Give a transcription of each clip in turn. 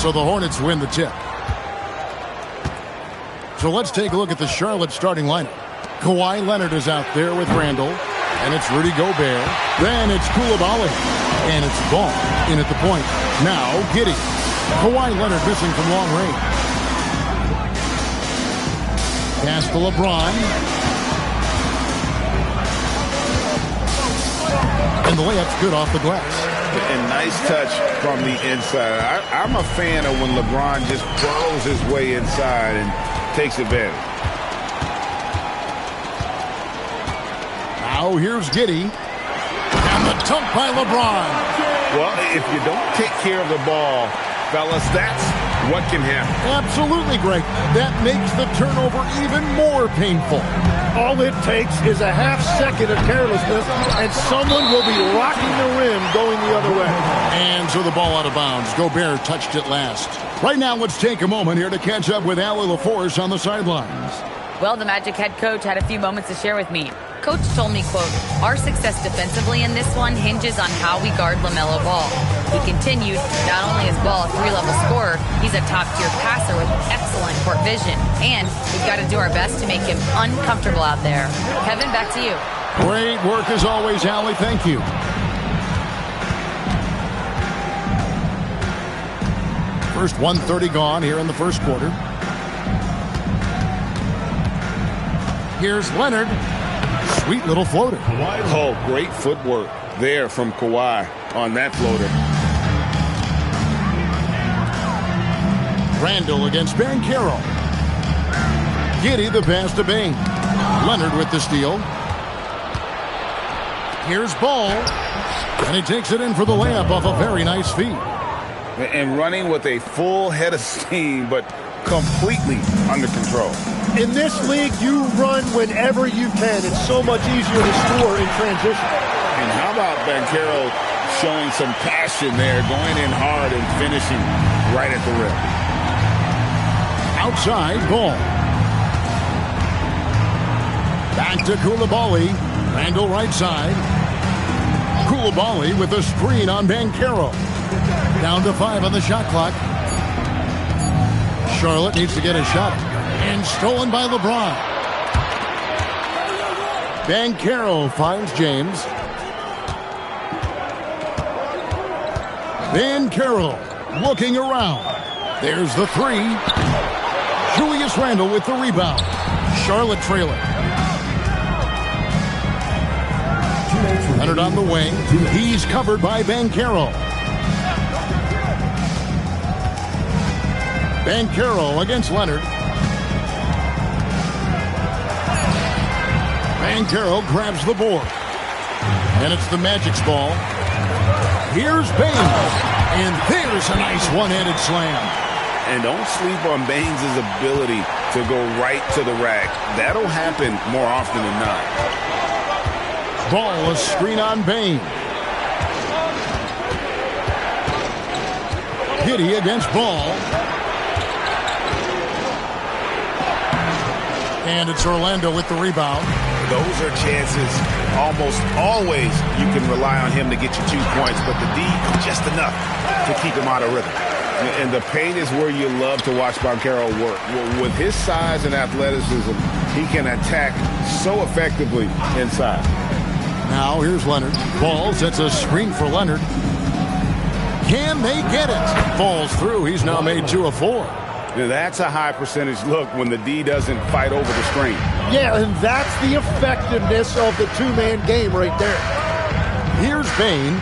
So the Hornets win the tip. So let's take a look at the Charlotte starting lineup. Kawhi Leonard is out there with Randall. And it's Rudy Gobert. Then it's Coulibaly. And it's Ball in at the point. Now Giddey. Kawhi Leonard missing from long range. Pass to LeBron. And the layup's good off the glass. And nice touch from the inside. I'm a fan of when LeBron just burrows his way inside and takes advantage. Now here's Giddey. And the dunk by LeBron. Well, if you don't take care of the ball, fellas, that's what can happen. Absolutely, Greg. That makes the turnover even more painful. All it takes is a half second of carelessness, and someone will be rocking the rim going the other way. And so the ball out of bounds. Gobert touched it last. Right now, let's take a moment here to catch up with Allie LaForce on the sidelines. Well, the Magic head coach had a few moments to share with me. Coach told me, quote, "Our success defensively in this one hinges on how we guard LaMelo Ball." He continued, not only is Ball a three-level scorer, he's a top-tier passer with excellent court vision. And we've got to do our best to make him uncomfortable out there. Kevin, back to you. Great work as always, Allie. Thank you. First 1:30 gone here in the first quarter. Here's Leonard. Sweet little floater. Oh, great footwork there from Kawhi on that floater. Randall against Banchero. Giddey the pass to Bane. Leonard with the steal. Here's Ball. And he takes it in for the layup off a very nice feed. And running with a full head of steam, but completely under control. In this league, you run whenever you can. It's so much easier to score in transition. And how about Banchero showing some passion there, going in hard and finishing right at the rim. Outside, Ball. Back to Coulibaly. Randall right side. Coulibaly with a screen on Banchero. Down to 5 on the shot clock. Charlotte needs to get a shot. And stolen by LeBron. Banchero finds James. Banchero looking around. There's the three. Julius Randle with the rebound. Charlotte trailing. Leonard on the wing. He's covered by Banchero. Banchero against Leonard. Banchero grabs the board. And it's the Magic's ball. Here's Baines. And there's a nice one-handed slam. And don't sleep on Baines' ability to go right to the rack. That'll happen more often than not. Ball, a screen on Bane. Giddey against Ball. And it's Orlando with the rebound. Those are chances almost always you can rely on him to get you 2 points, but the D, just enough to keep him out of rhythm. And the paint is where you love to watch Banchero work. With his size and athleticism, he can attack so effectively inside. Now here's Leonard. Ball sets a screen for Leonard. Can they get it? Falls through. He's now made 2 of 4. Now that's a high percentage look when the D doesn't fight over the screen. Yeah, and that's the effectiveness of the two-man game right there. Here's Bane.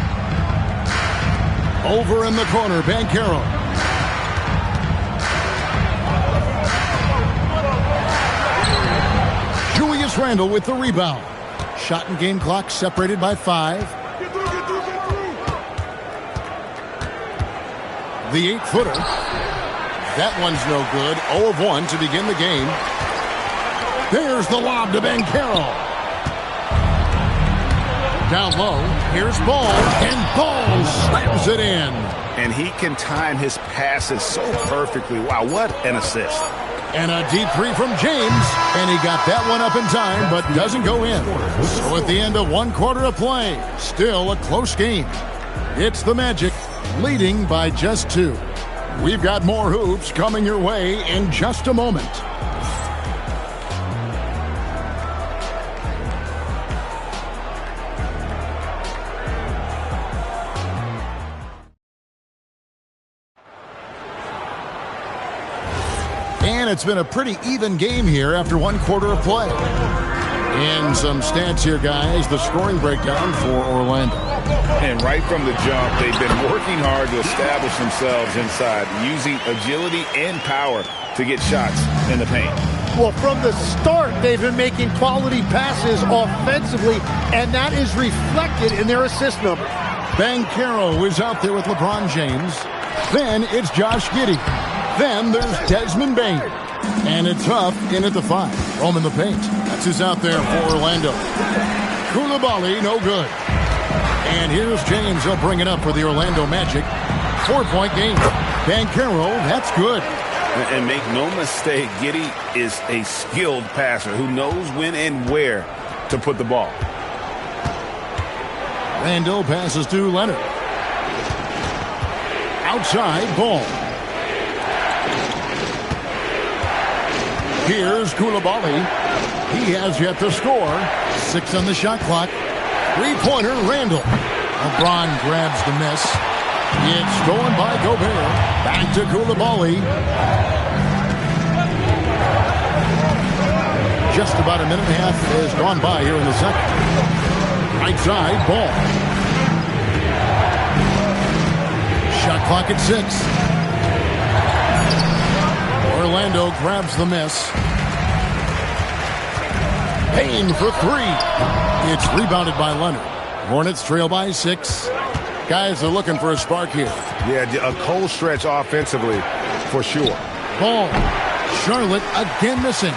Over in the corner, Banchero. Julius Randle with the rebound. Shot and game clock separated by 5. The 8-footer. That one's no good. 0 of 1 to begin the game. There's the lob to Banchero. Down low. Here's Ball. And Ball slams it in. And he can time his passes so perfectly. Wow, what an assist. And a deep three from James. And he got that one up in time, but doesn't go in. So at the end of 1 quarter of play, still a close game. It's the Magic leading by just 2. We've got more hoops coming your way in just a moment. And it's been a pretty even game here after one quarter of play. And some stats here, guys. The scoring breakdown for Orlando. And right from the jump, they've been working hard to establish themselves inside, using agility and power to get shots in the paint. Well, from the start, they've been making quality passes offensively, and that is reflected in their assist number. Banchero is out there with LeBron James. Then it's Josh Giddey. Then there's Desmond Bane. And it's Huff in at the 5. Roaming the paint. That's who's out there for Orlando. Coulibaly, no good. And here's James. He'll bring it up for the Orlando Magic. 4-point game. Banchero, that's good. And make no mistake, Giddey is a skilled passer who knows when and where to put the ball. Randall passes to Leonard. Outside, Ball. Here's Coulibaly. He has yet to score. 6 on the shot clock. Three-pointer, Randall. LeBron grabs the miss. It's stolen by Gobert. Back to Coulibaly. Just about a minute and a half has gone by here in the second. Right side, Ball. Shot clock at 6. Orlando grabs the miss. Payne for 3. It's rebounded by Leonard. Hornets trail by 6. Guys are looking for a spark here. Yeah, a cold stretch offensively for sure. Ball. Charlotte again missing.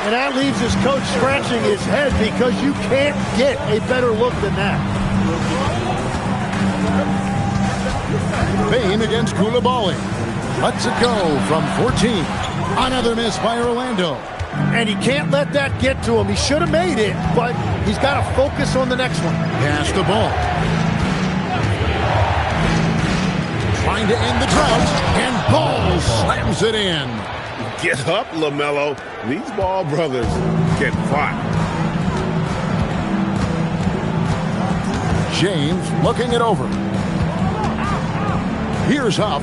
And that leaves his coach scratching his head because you can't get a better look than that. Payne against Coulibaly. Lets it go from 14. Another miss by Orlando. And he can't let that get to him. He should have made it, but he's got to focus on the next one. Pass the ball. Trying to end the drought, and Ball slams it in. Get up, LaMelo. These Ball brothers can fly. James looking it over. Here's Huff.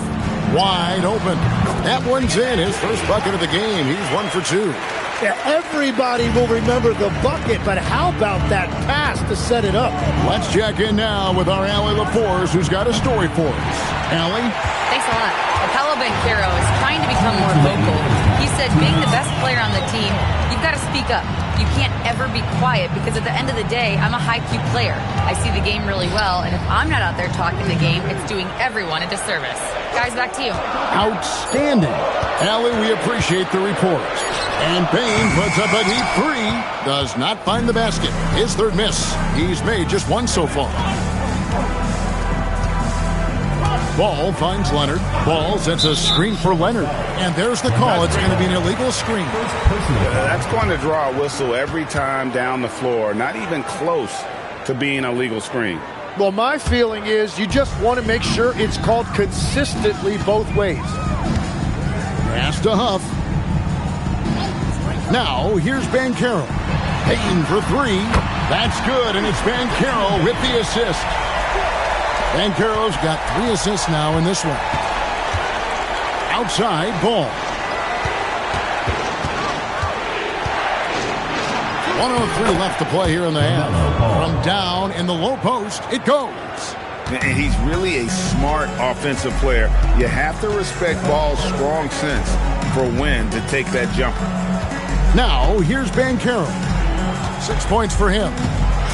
Wide open. That one's in. His first bucket of the game. He's 1 for 2. Yeah, everybody will remember the bucket, but how about that pass to set it up? Let's check in now with our Allie LaForce, who's got a story for us. Allie? Thanks a lot. Paolo Banchero is trying to become more vocal. He said being the best player on the team, you've got to speak up. You can't ever be quiet because at the end of the day, I'm a high-Q player. I see the game really well, and if I'm not out there talking the game, it's doing everyone a disservice. Guys, back to you. Outstanding. Allie, we appreciate the report. And Payne puts up a deep 3. Does not find the basket. His third miss. He's made just 1 so far. Ball finds Leonard. Ball sets a screen for Leonard. And there's the call. It's going to be an illegal screen. That's going to draw a whistle every time down the floor. Not even close to being a legal screen. Well, my feeling is you just want to make sure it's called consistently both ways. Pass to Huff. Now, here's Banchero. Payne for 3. That's good, and it's Banchero with the assist. Banchero's got 3 assists now in this one. Outside, Ball. 1:03 left to play here in the half. From down in the low post, it goes. And he's really a smart offensive player. You have to respect Ball's strong sense for when to take that jumper. Now, here's Banchero. 6 points for him.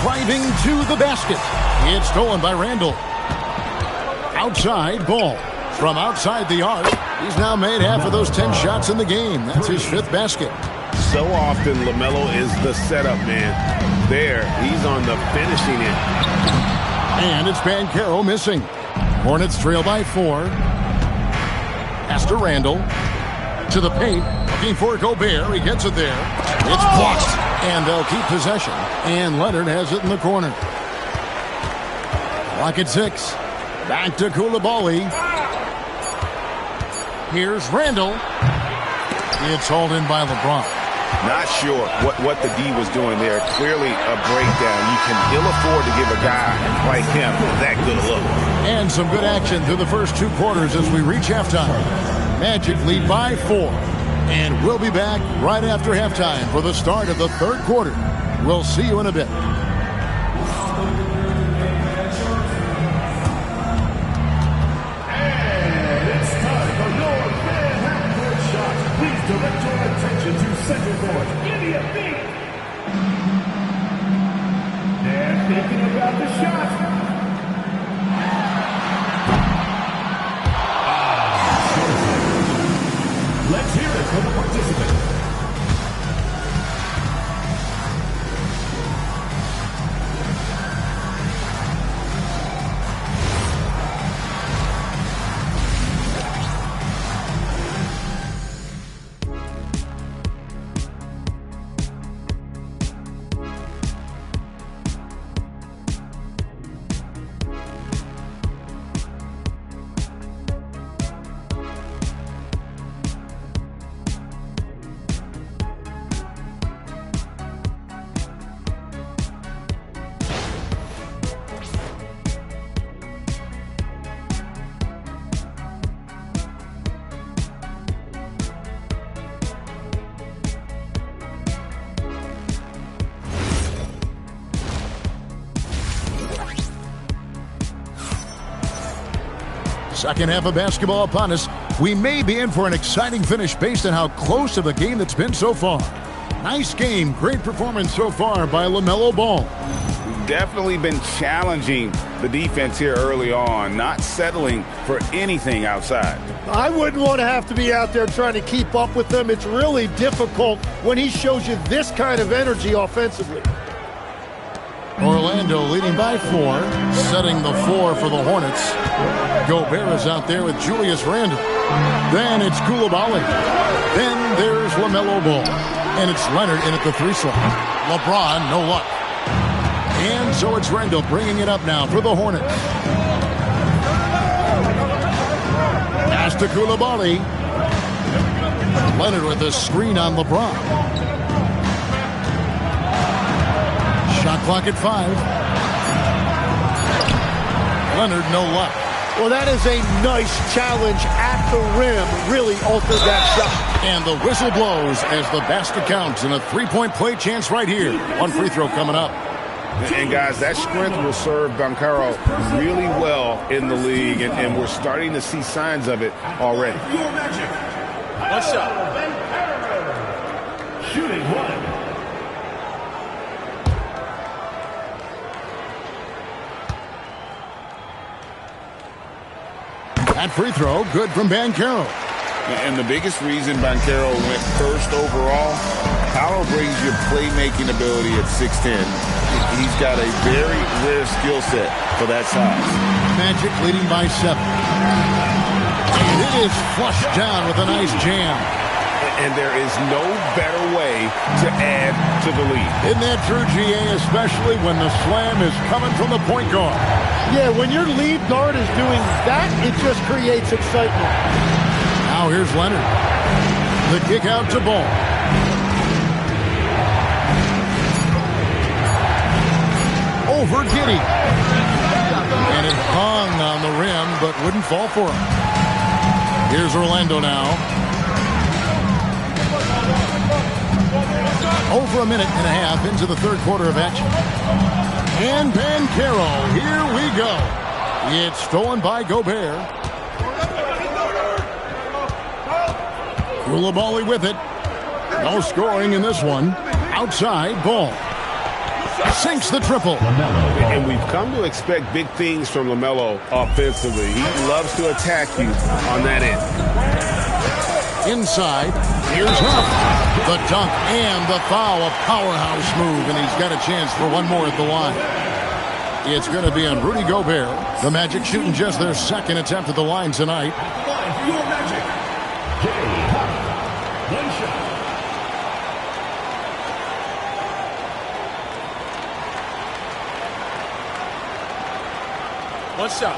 Driving to the basket. It's stolen by Randall. Outside, Ball. From outside the arc, he's now made half of those 10 shots in the game. That's his 5th basket. So often, LaMelo is the setup man. There, he's on the finishing end. And it's Banchero missing. Hornets trail by 4. Pass to Randall. To the paint. Looking for Gobert. He gets it there. It's blocked. And they'll keep possession. And Leonard has it in the corner. Clock at 6. Back to Coulibaly. Here's Randall. It's hauled in by LeBron. Not sure what the D was doing there. Clearly a breakdown. You can ill afford to give a guy like him that good a look. And some good action through the first 2 quarters as we reach halftime. Magic lead by 4. And we'll be back right after halftime for the start of the 3rd quarter. We'll see you in a bit. Direct your attention to center court. India Feet. They're thinking about the shot. Let's hear it for the participant. Second half of basketball upon us. We may be in for an exciting finish based on how close of a game that's been so far. Nice game. Great performance so far by LaMelo Ball. Definitely been challenging the defense here early on, not settling for anything outside. I wouldn't want to have to be out there trying to keep up with them. It's really difficult when he shows you this kind of energy offensively. Orlando leading by 4, setting the 4 for the Hornets. Gobert is out there with Julius Randle. Then it's Coulibaly. Then there's LaMelo Ball. And it's Leonard in at the 3 slot. LeBron, no luck. And so it's Randle bringing it up now for the Hornets. Pass to Coulibaly. Leonard with a screen on LeBron. Shot clock at 5. Leonard, no luck. Well, that is a nice challenge at the rim. Really altered that shot. And the whistle blows as the basket counts, and a 3-point play chance right here. 1 free throw coming up. And guys, that strength will serve Banchero really well in the league, and we're starting to see signs of it already. What's up? Shooting 1. That free throw, good from Banchero. And the biggest reason Banchero went first overall, power brings you playmaking ability at 6'10". He's got a very rare skill set for that size. Magic leading by 7. And it is flushed down with a nice jam. And there is no better way to add to the lead. Isn't that true, GA, especially when the slam is coming from the point guard? Yeah, when your lead guard is doing that, it just creates excitement. Now here's Leonard. The kick out to Ball. Over Giddey. And it hung on the rim, but wouldn't fall for him. Here's Orlando now. Over a minute and a half into the 3rd quarter of action. And Banchero, here we go. It's stolen by Gobert. Coulibaly with it. No scoring in this one. Outside, Ball. Sinks the triple. And we've come to expect big things from LaMelo offensively. He loves to attack you on that end. Inside, here's Huff. The dunk and the foul, a powerhouse move, and he's got a chance for one more at the line. It's going to be on Rudy Gobert. The Magic shooting just their 2nd attempt at the line tonight. What's up?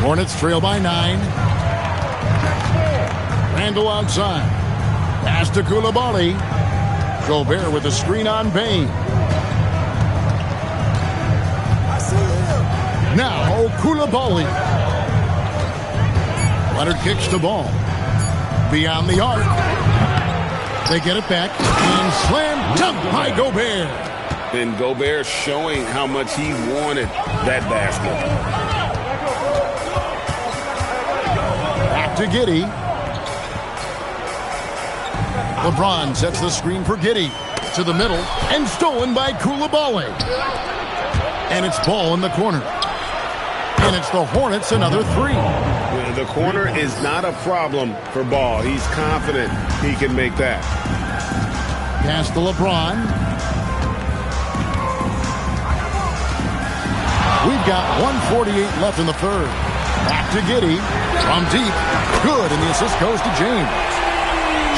Hornets trail by 9. Randall outside. Pass to Coulibaly. Gobert with a screen on Bane. Now Coulibaly. Leonard kicks the ball. Beyond the arc. They get it back. And slam dunk by Gobert. And Gobert showing how much he wanted that basket. To Giddey. LeBron sets the screen for Giddey. To the middle. And stolen by Coulibaly. And it's ball in the corner. And it's the Hornets another 3. The corner is not a problem for Ball. He's confident he can make that. Pass to LeBron. We've got 1:48 left in the third. Back to Giddey. From deep. Good, and the assist goes to James.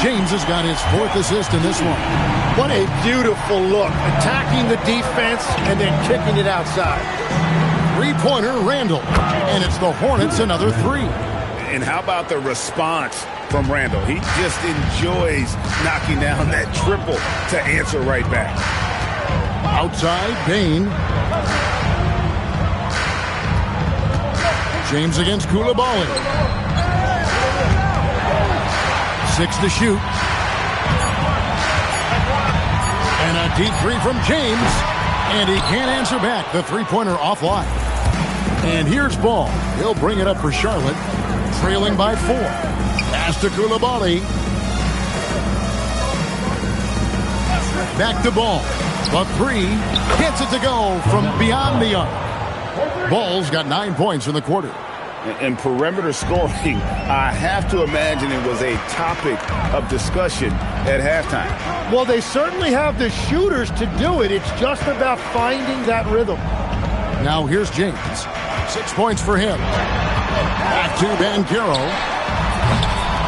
James has got his 4th assist in this one. What a beautiful look. Attacking the defense and then kicking it outside. 3-pointer, Randall. And it's the Hornets another 3. And how about the response from Randall? He just enjoys knocking down that triple to answer right back. Outside, Bane. James against Coulibaly. 6 to shoot. And a deep 3 from James. And he can't answer back. The 3-pointer offline. And here's Ball. He'll bring it up for Charlotte. Trailing by 4. Pass to Coulibaly. Back to Ball. The 3. Gets it to go from beyond the arc. Ball's got 9 points in the quarter. And perimeter scoring, I have to imagine it was a topic of discussion at halftime. Well, they certainly have the shooters to do it. It's just about finding that rhythm. Now here's James. 6 points for him. Back to Banchero.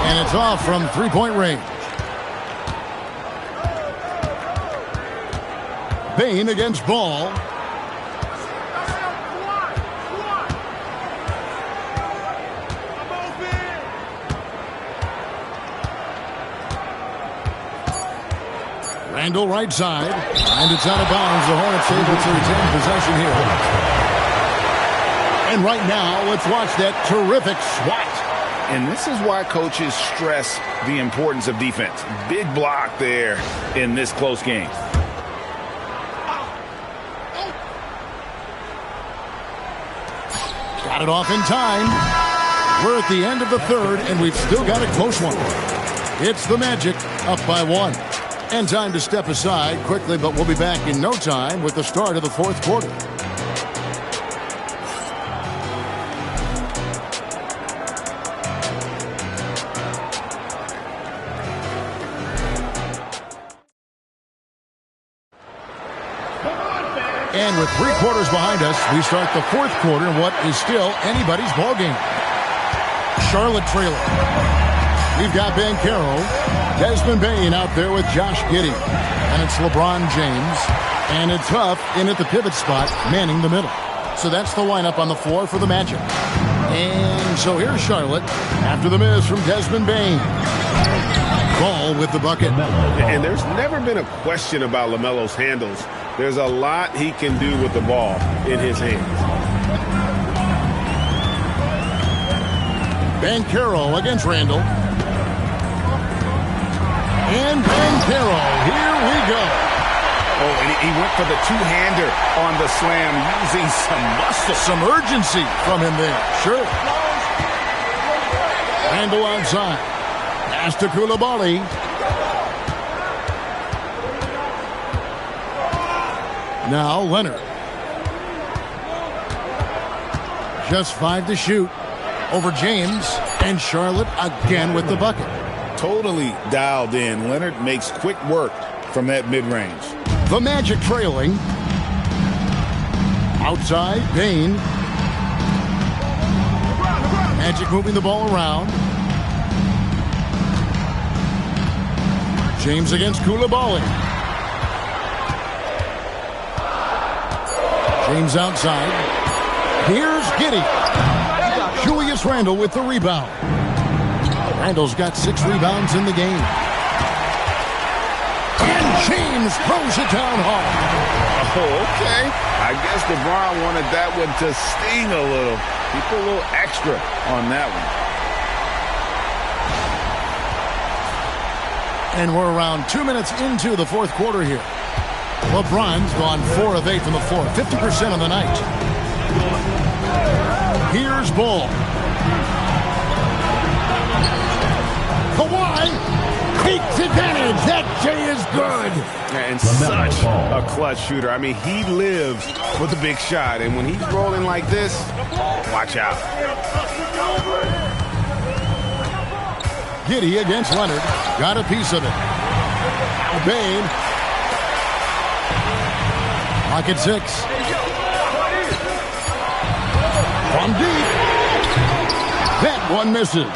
And it's off from 3-point range. Bane against Ball. Randall right side, and it's out of bounds. The Hornets able to retain possession here. And right now, let's watch that terrific swat. And this is why coaches stress the importance of defense. Big block there in this close game. Got it off in time. We're at the end of the third, and we've still got a close one. It's the Magic up by 1. And time to step aside quickly, but we'll be back in no time with the start of the 4th quarter. And with 3 quarters behind us, we start the 4th quarter in what is still anybody's ballgame. Charlotte trailing. We've got Banchero, Desmond Bane out there with Josh Giddey. And it's LeBron James. And it's Huff in at the pivot spot, manning the middle. So that's the lineup on the floor for the Magic. And so here's Charlotte after the miss from Desmond Bane. Ball with the bucket. And there's never been a question about LaMelo's handles. There's a lot he can do with the ball in his hands. Banchero against Randall. And Banchero, here we go. Oh, and he went for the two-hander on the slam, using some muscle. Some urgency from him there, sure. Randall outside. Pass to Coulibaly. Now Leonard. Just 5 to shoot over James. And Charlotte again with the bucket. Totally dialed in. Leonard makes quick work from that mid-range. The Magic trailing. Outside, Bane. Magic moving the ball around. James against Coulibaly. James outside. Here's Giddey. Julius Randle with the rebound. Randle's got 6 rebounds in the game. And James throws it down hard. Oh, okay. I guess LeBron wanted that one to sting a little. He put a little extra on that one. And we're around 2 minutes into the fourth quarter here. LeBron's gone 4 of 8 from the floor, 50% on the night. Here's Ball. Kawhi takes advantage. That J is good. And such a clutch shooter. I mean, he lives for the big shot. And when he's rolling like this, watch out. Giddey against Leonard. Got a piece of it. Bane. Lock at 6. From deep. That one misses.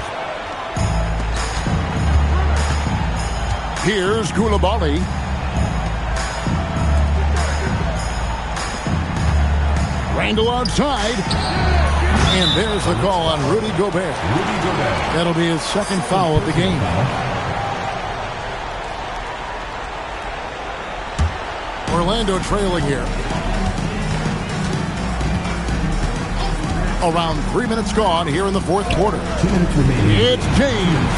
Here's Coulibaly. Randle outside. And there's the call on Rudy Gobert. That'll be his second foul of the game. Orlando trailing here. Around 3 minutes gone here in the fourth quarter. 2 minutes remaining. It's James.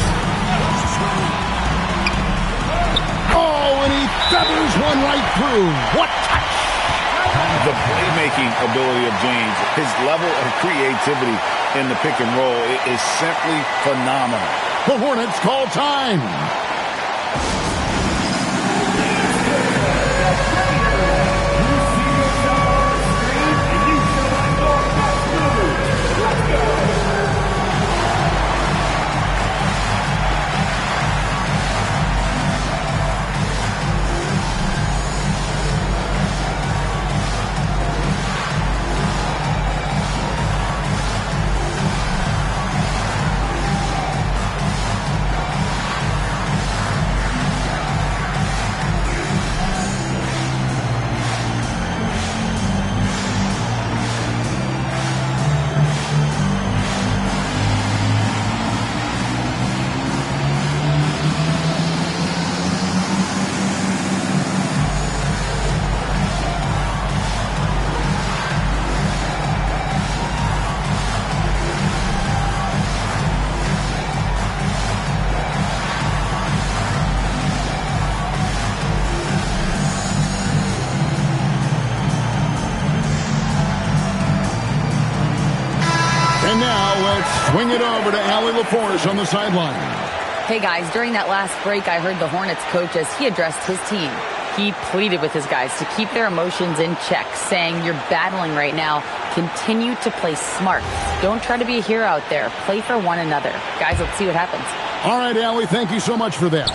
Oh, and he feathers one right through. What touch! The playmaking ability of James, his level of creativity in the pick and roll is simply phenomenal. The Hornets call time. And now let's swing it over to Allie LaForge on the sideline. Hey guys, during that last break, I heard the Hornets coach as he addressed his team. He pleaded with his guys to keep their emotions in check, saying, "You're battling right now. Continue to play smart. Don't try to be a hero out there. Play for one another." Guys, let's see what happens. All right, Allie, thank you so much for that.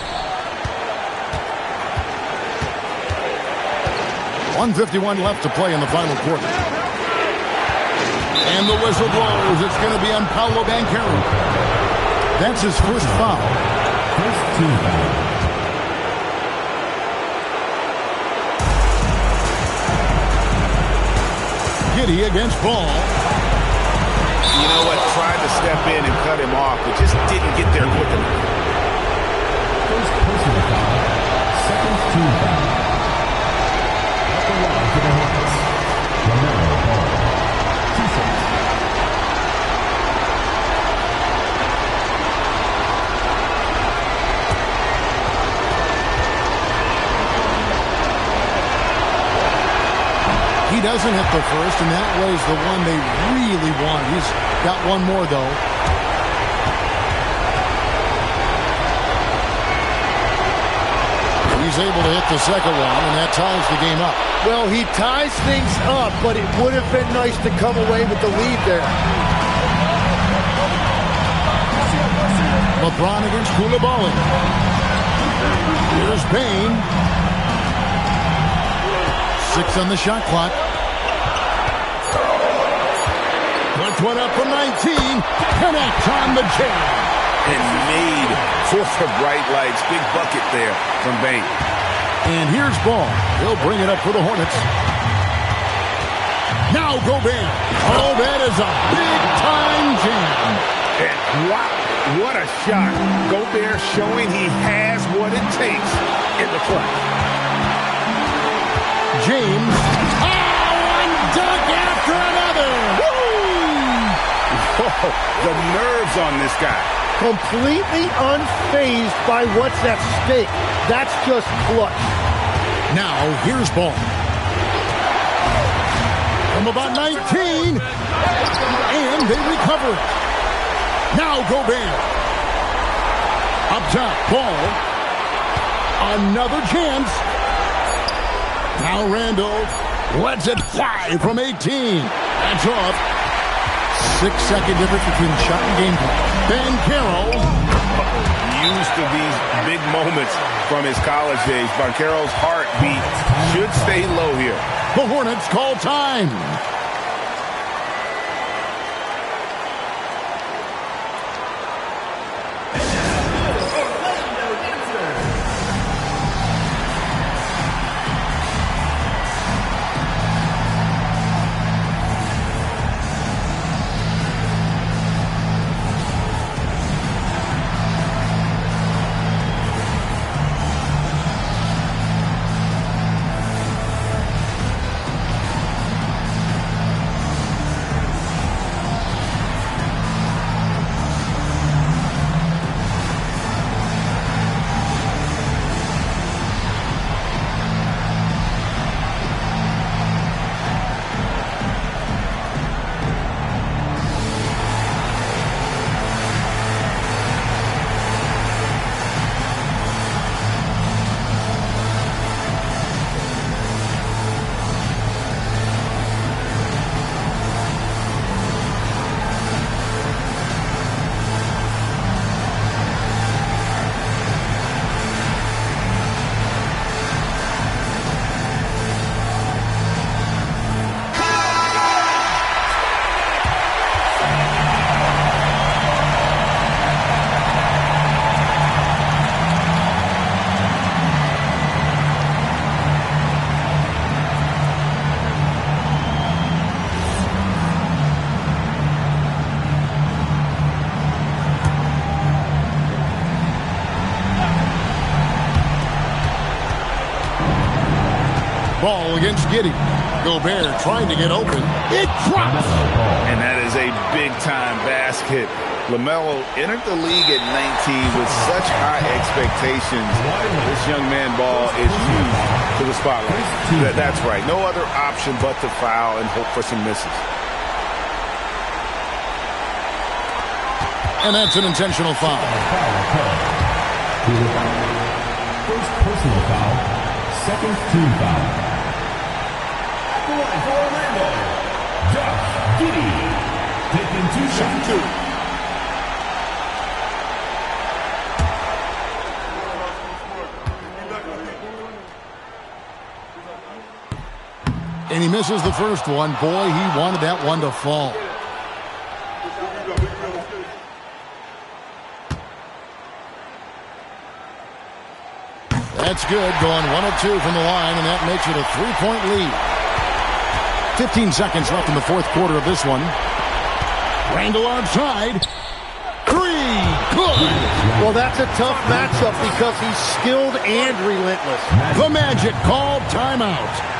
1:51 left to play in the final quarter. And the whistle blows. It's going to be on Paolo Banchero. That's his first foul. First team foul. Giddey against Ball. You know what? Tried to step in and cut him off, but just didn't get there quick enough. First personal foul. Second team foul. At the line for the Hornets. LaMelo Ball. 2 seconds. He doesn't hit the first, and that was the one they really want. He's got one more, though. He's able to hit the second one, and that ties the game up. Well, he ties things up, but it would have been nice to come away with the lead there. LeBron against Coulibaly. Here's Bane. 6 on the shot clock. Puts one up from 19. Connect on the jam. And made for the bright lights. Big bucket there from Bane. And here's Ball. He'll bring it up for the Hornets. Now Gobert. Oh, that is a big-time jam. And wow, what a shot. Gobert showing he has what it takes in the clutch. James. Oh, one dunk after another. Whoa, the nerves on this guy. Completely unfazed by what's at stake. That's just clutch. Now, here's Ball. From about 19. And they recover it. Now Gobert. Up top, Ball. Another chance. Now Randall lets it fly from 18. That's off. 6-second difference between shot and game plan. Banchero. Used to these big moments from his college days. Banchero's heartbeat should stay low here. The Hornets call time. Ball against Giddey. Gobert trying to get open. It drops. And that is a big-time basket. LaMelo entered the league at 19 with such high expectations. This young man, Ball, is huge to the spotlight. That's right. No other option but to foul and hope for some misses. And that's an intentional foul. First personal foul. Second team foul. At the line for Orlando, Josh Giddey. Taking 2 shots. And he misses the first one. Boy, he wanted that one to fall. That's good. Going 1 of 2 from the line, and that makes it a 3-point lead. 15 seconds left in the fourth quarter of this one. Randall outside. 3. Good. Well, that's a tough matchup because he's skilled and relentless. The Magic called timeout.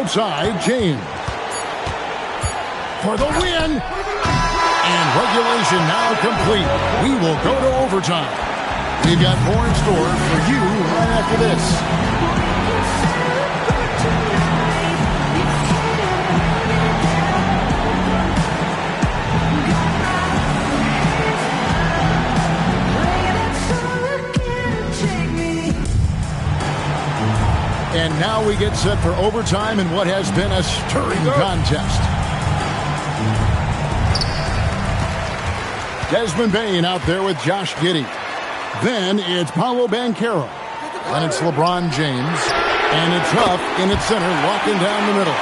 outside, James. For the win. And regulation now complete. We will go to overtime. We've got more in store for you right after this. And now we get set for overtime in what has been a stirring contest. Desmond Bain out there with Josh Giddey. Then it's Paolo Banchero. And it's LeBron James. And it's Huff in its center, locking down the middle.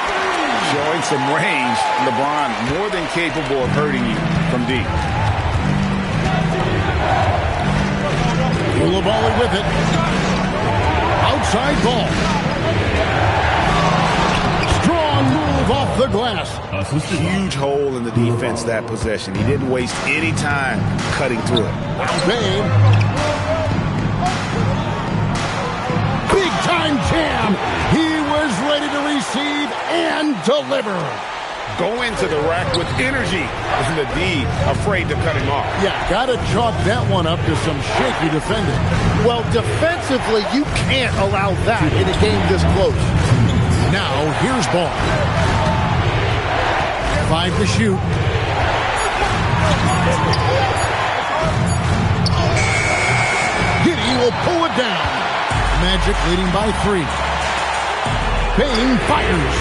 Showing some range, LeBron more than capable of hurting you from deep. Coulibaly with it. Outside ball. Strong move off the glass. Huge hole in the defense that possession. He didn't waste any time cutting through it. Bain. Big time jam. He was ready to receive and deliver. Go into the rack with energy. Isn't the D afraid to cut him off? Yeah, got to chalk that one up to some shaky defending. Well, defensively, you can't allow that in a game this close. Now, here's ball. 5 to shoot. Giddey will pull it down. Magic leading by 3. Bain fires.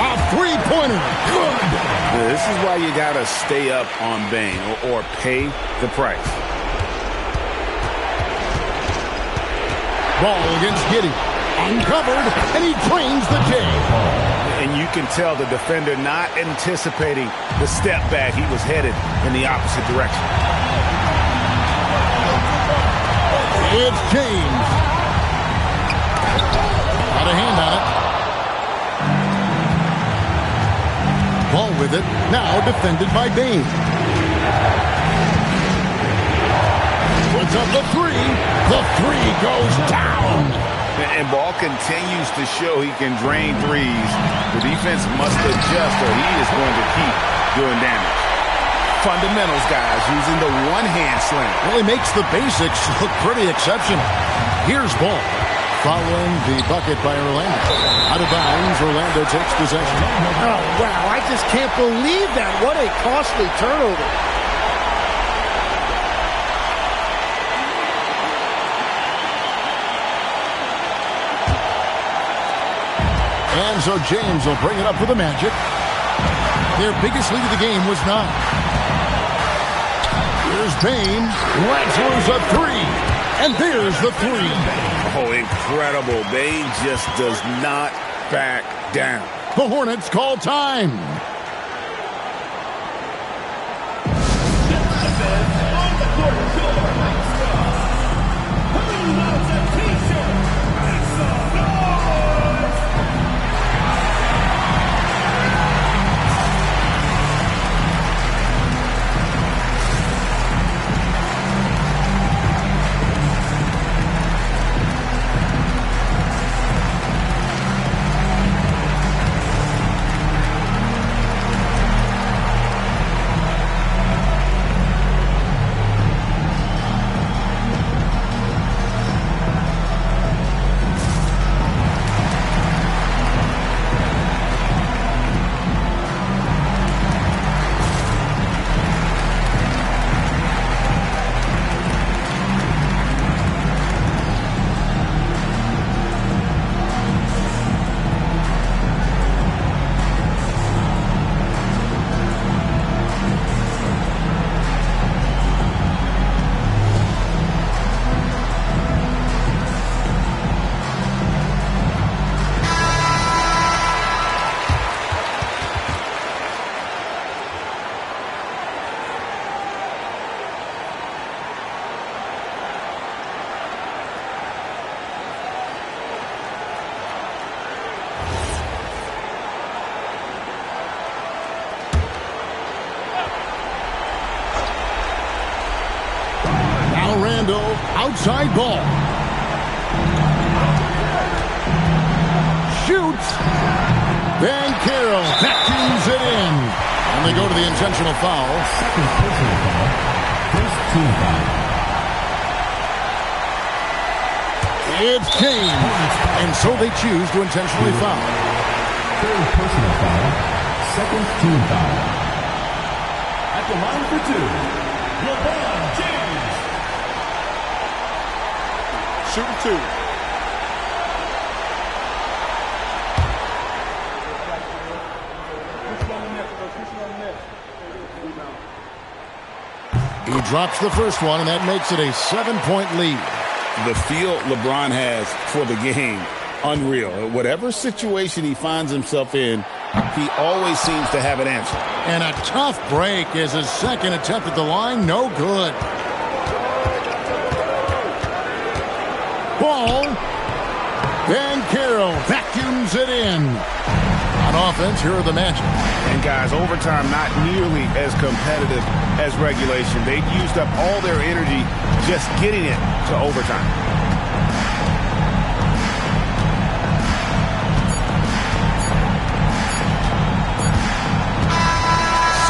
A three-pointer. Good. This is why you got to stay up on Bain or pay the price. Ball against Giddey. Uncovered, and he drains the J. And you can tell the defender not anticipating the step back. He was headed in the opposite direction. It's James. Got a hand on it. Ball with it, now defended by Bain. Puts up the 3. The 3 goes down. And Ball continues to show he can drain threes. The defense must adjust or he is going to keep doing damage. Fundamentals, guys, using the one-hand slam. Really makes the basics look pretty exceptional. Here's Ball. Following the bucket by Orlando. Out of bounds, Orlando takes possession. Oh, wow, I just can't believe that. What a costly turnover. And so James will bring it up for the Magic. Their biggest lead of the game was 9. Here's Bain. Lancers a 3. And there's the 3. Oh, incredible. Bain just does not back down. The Hornets call time. Outside ball. Shoots. Then Carroll vacuums it in. And they go to the intentional foul. Second personal foul. First team foul. It's Kane. And so they choose to intentionally foul. Third personal foul. Second team foul. At the line for two, LeBron James. Shooting two. He drops the first one, and that makes it a 7-point lead. The feel LeBron has for the game, unreal. Whatever situation he finds himself in, he always seems to have an answer. And a tough break as his second attempt at the line, no good. Ball. Van Carroll vacuums it in. On offense, here are the Magic. And guys, overtime not nearly as competitive as regulation. They've used up all their energy just getting it to overtime.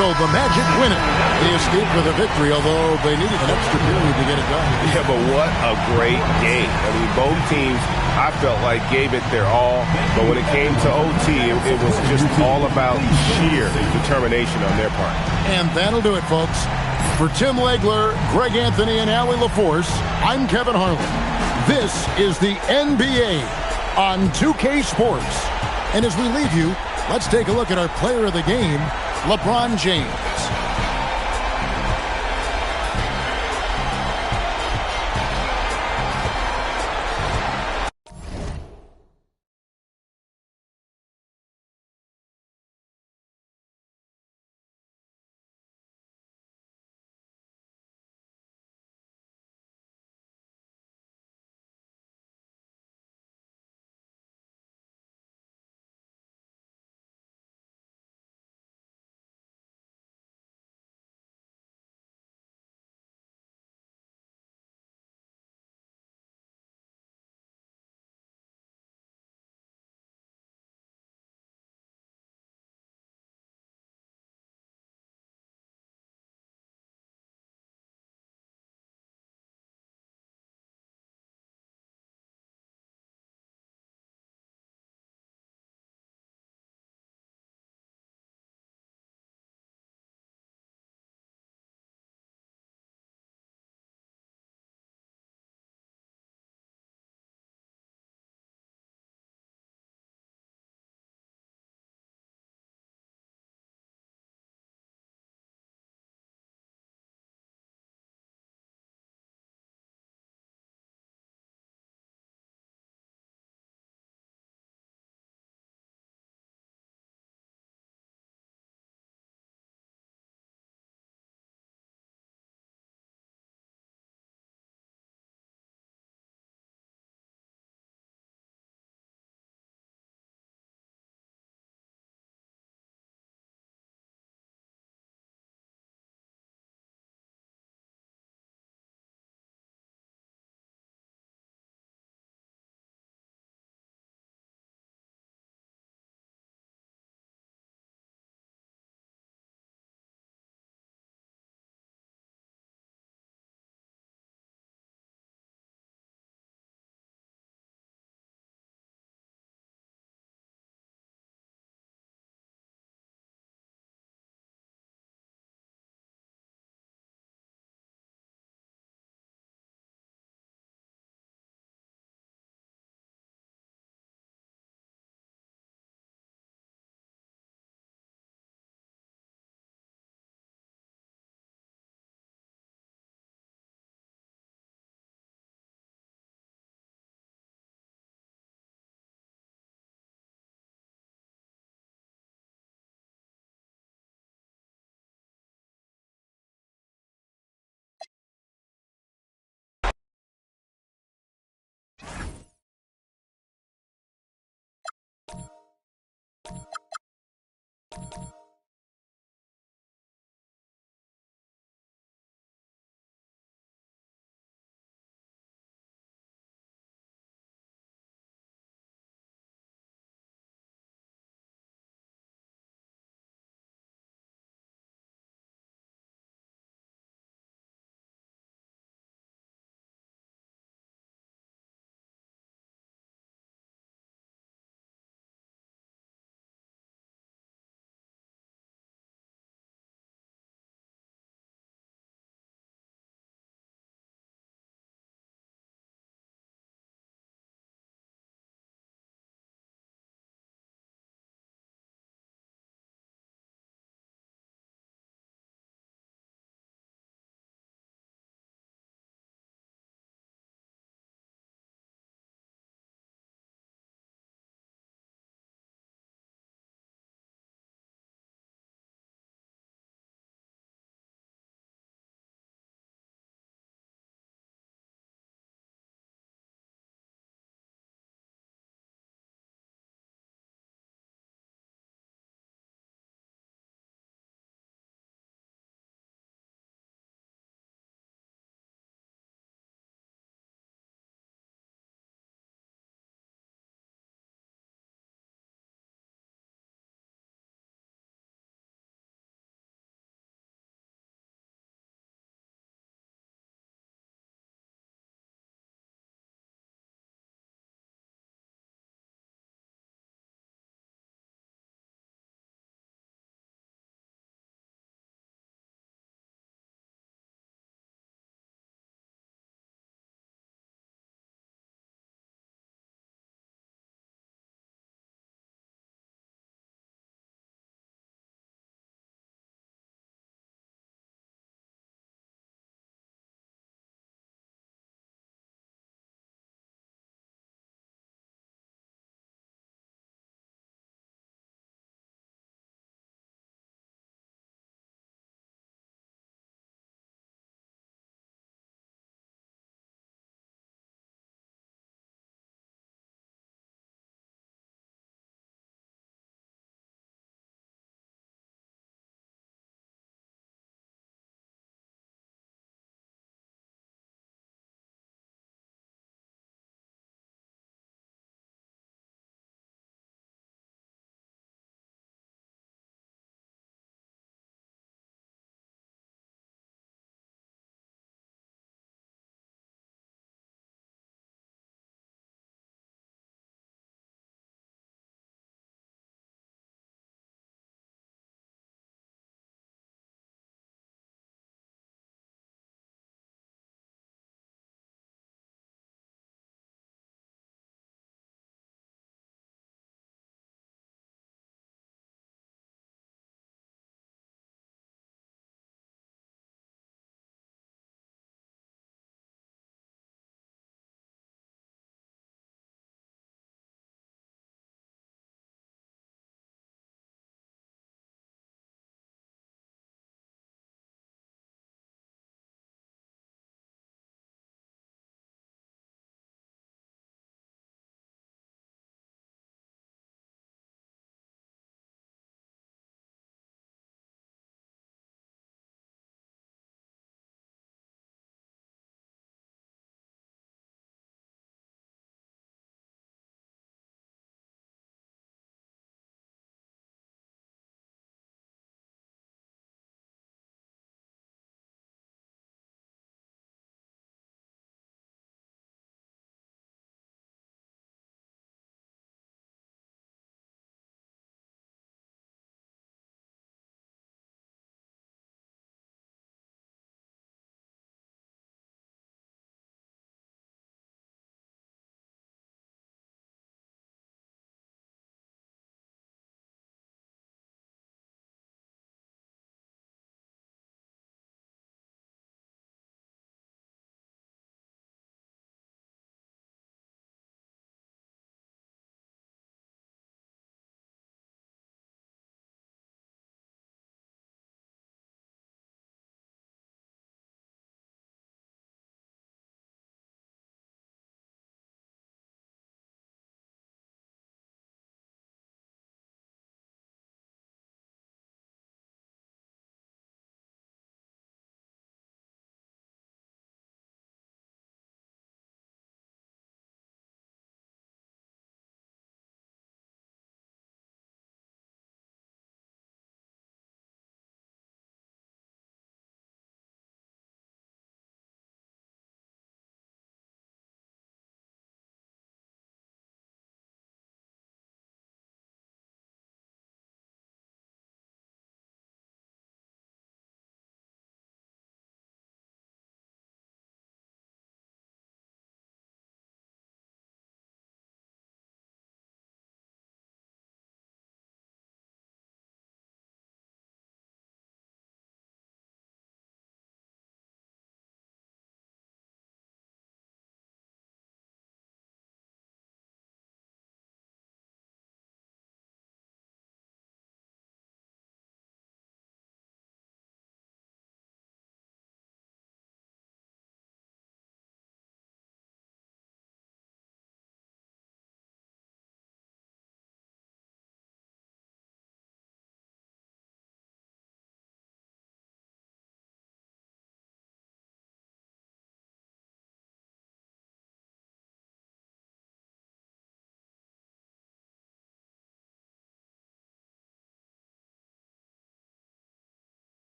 So the Magic win it. They escaped with a victory, although they needed an extra period to get it done. Yeah, but what a great game. I mean, both teams, I felt like, gave it their all. But when it came to OT, it was just all about sheer determination on their part. And that'll do it, folks. For Tim Legler, Greg Anthony, and Allie LaForce, I'm Kevin Harlan. This is the NBA on 2K Sports. And as we leave you, let's take a look at our player of the game, LeBron James.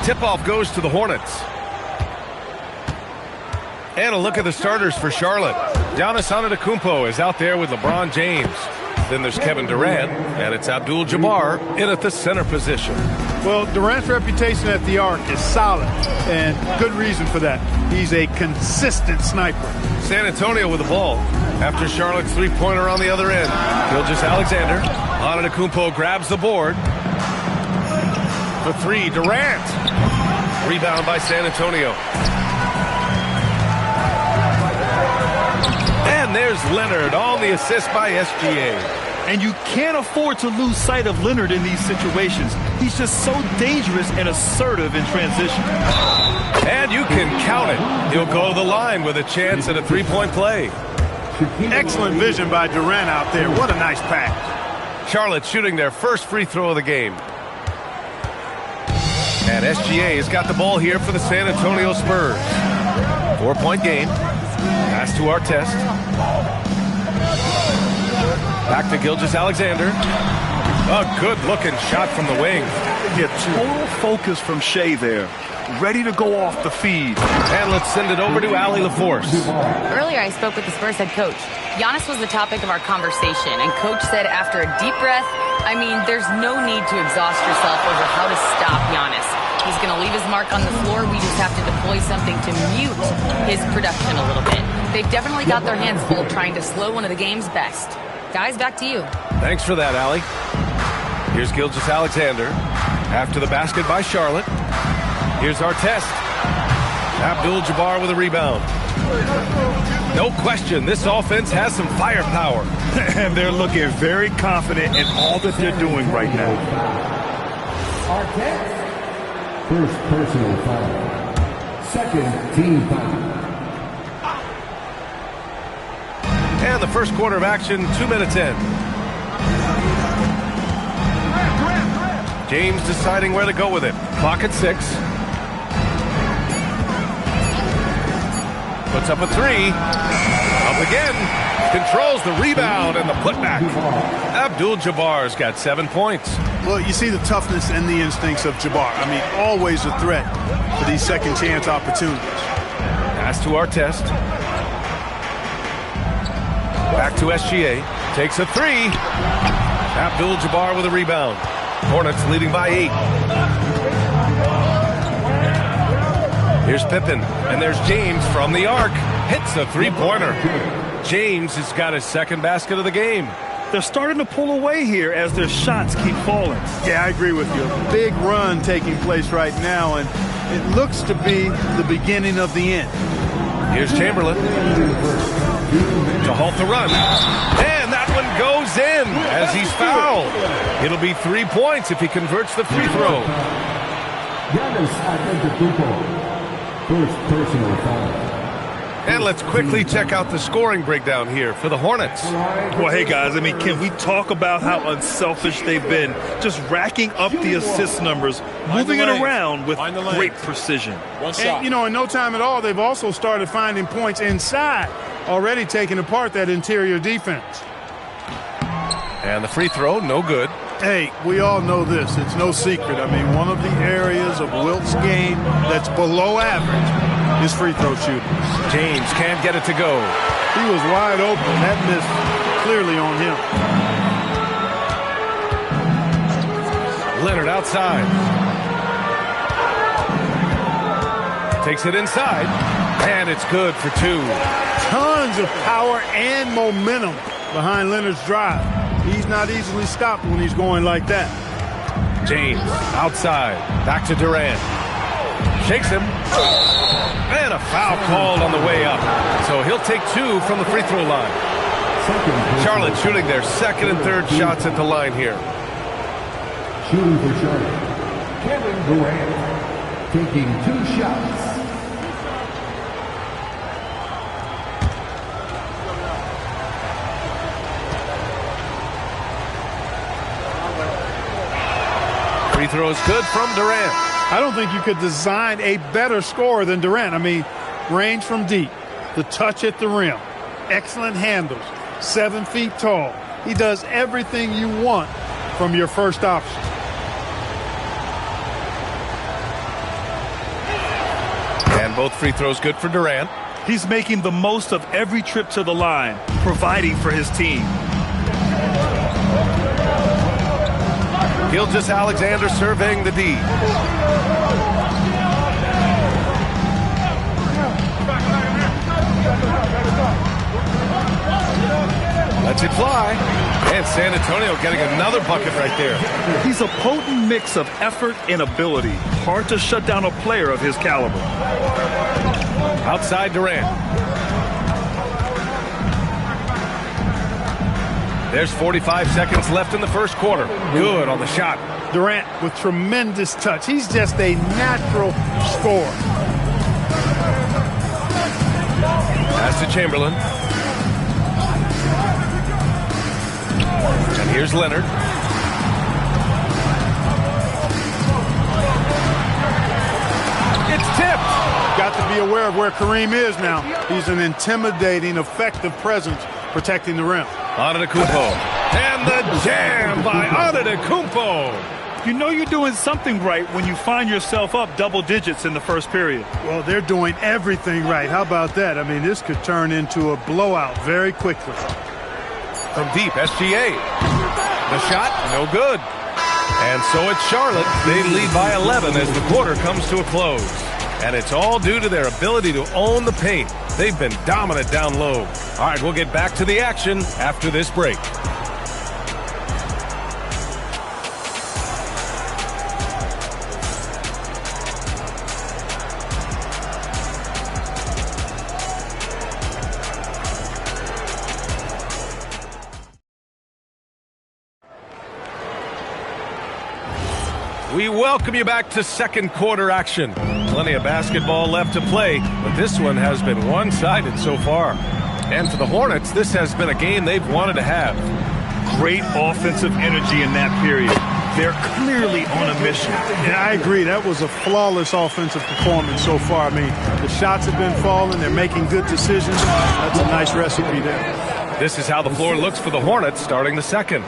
Tip-off goes to the Hornets. And a look at the starters for Charlotte. Giannis Antetokounmpo is out there with LeBron James. Then there's Kevin Durant, and it's Abdul-Jabbar in at the center position. Well, Durant's reputation at the arc is solid, and good reason for that. He's a consistent sniper. San Antonio with the ball. After Charlotte's three-pointer on the other end, Gilgeous-Alexander Antetokounmpo grabs the board. The three, Durant. Rebound by San Antonio. And there's Leonard on the assist by SGA. And you can't afford to lose sight of Leonard in these situations. He's just so dangerous and assertive in transition. And you can count it. He'll go to the line with a chance at a three-point play. Excellent vision by Durant out there. What a nice pass. Charlotte shooting their first free throw of the game. And SGA has got the ball here for the San Antonio Spurs. 4-point game. Pass to Artest. Back to Gilgeous-Alexander. A good-looking shot from the wing. Yeah, total focus from Shea there. Ready to go off the feed. And let's send it over to Allie LaForce. Earlier, I spoke with the Spurs head coach. Giannis was the topic of our conversation, and coach said after a deep breath, I mean, there's no need to exhaust yourself over how to stop Giannis. He's going to leave his mark on the floor. We just have to deploy something to mute his production a little bit. They've definitely got their hands full trying to slow one of the game's best. Guys, back to you. Thanks for that, Allie. Here's Gilgeous-Alexander. After the basket by Charlotte. Here's Artest. Abdul-Jabbar with a rebound. No question, this offense has some firepower. And they're looking very confident in all that they're doing right now. Artest. First personal foul. Second team foul. And the first quarter of action, 2 minutes in. James deciding where to go with it. Clock at 6. Puts up a three. Up again. Controls the rebound and the putback. Abdul-Jabbar's got 7 points. Well, you see the toughness and the instincts of Jabbar. I mean, always a threat for these second chance opportunities. Pass to Artest. Back to SGA. Takes a three. Abdul-Jabbar with a rebound. Hornets leading by 8. Here's Pippen, and there's James from the arc. Hits a three-pointer. James has got his second basket of the game. They're starting to pull away here as their shots keep falling. Yeah, I agree with you. A big run taking place right now, and it looks to be the beginning of the end. Here's Chamberlain to halt the run. And that one goes in as he's fouled. It'll be 3 points if he converts the free throw. Giannis Antetokounmpo. First personal foul. And let's quickly check out the scoring breakdown here for the Hornets. Well, hey, guys, I mean, can we talk about how unselfish they've been? Just racking up the assist numbers, moving it around with great precision. And, you know, in no time at all, they've also started finding points inside, already taking apart that interior defense. And the free throw, no good. Hey, we all know this. It's no secret. I mean, one of the areas of Wilt's game that's below average is free throw shooting. James can't get it to go. He was wide open. That missed clearly on him. Leonard outside. Takes it inside. And it's good for 2. Tons of power and momentum behind Leonard's drive. He's not easily stopped when he's going like that. James outside. Back to Durant. Shakes him. And a foul called on the way up. So he'll take 2 from the free throw line. Charlotte shooting their second and third shots at the line here. Shooting for Charlotte. Kevin Durant taking 2 shots. Free throw is good from Durant. I don't think you could design a better scorer than Durant. I mean, range from deep, the touch at the rim, excellent handles, 7 feet tall. He does everything you want from your first option. And both free throws good for Durant. He's making the most of every trip to the line, providing for his team. Gilgeous-Alexander surveying the D. Lets it fly. And San Antonio getting another bucket right there. He's a potent mix of effort and ability. Hard to shut down a player of his caliber. Outside Durant. There's 45 seconds left in the first quarter. Good on the shot. Durant with tremendous touch. He's just a natural scorer. Pass to Chamberlain. And here's Leonard. It's tipped. Got to be aware of where Kareem is now. He's an intimidating, effective presence protecting the rim. Antetokounmpo. And the jam by Antetokounmpo. You know you're doing something right when you find yourself up double digits in the first period. Well, they're doing everything right. How about that? I mean, this could turn into a blowout very quickly. From deep, SGA. The shot, no good. And so it's Charlotte. They lead by 11 as the quarter comes to a close. And it's all due to their ability to own the paint. They've been dominant down low. All right, we'll get back to the action after this break. We welcome you back to second quarter action. Plenty of basketball left to play, but this one has been one-sided so far. And for the Hornets, this has been a game they've wanted to have. Great offensive energy in that period. They're clearly on a mission. Yeah, I agree. That was a flawless offensive performance so far. I mean, the shots have been falling. They're making good decisions. That's a nice recipe there. This is how the floor looks for the Hornets starting the second.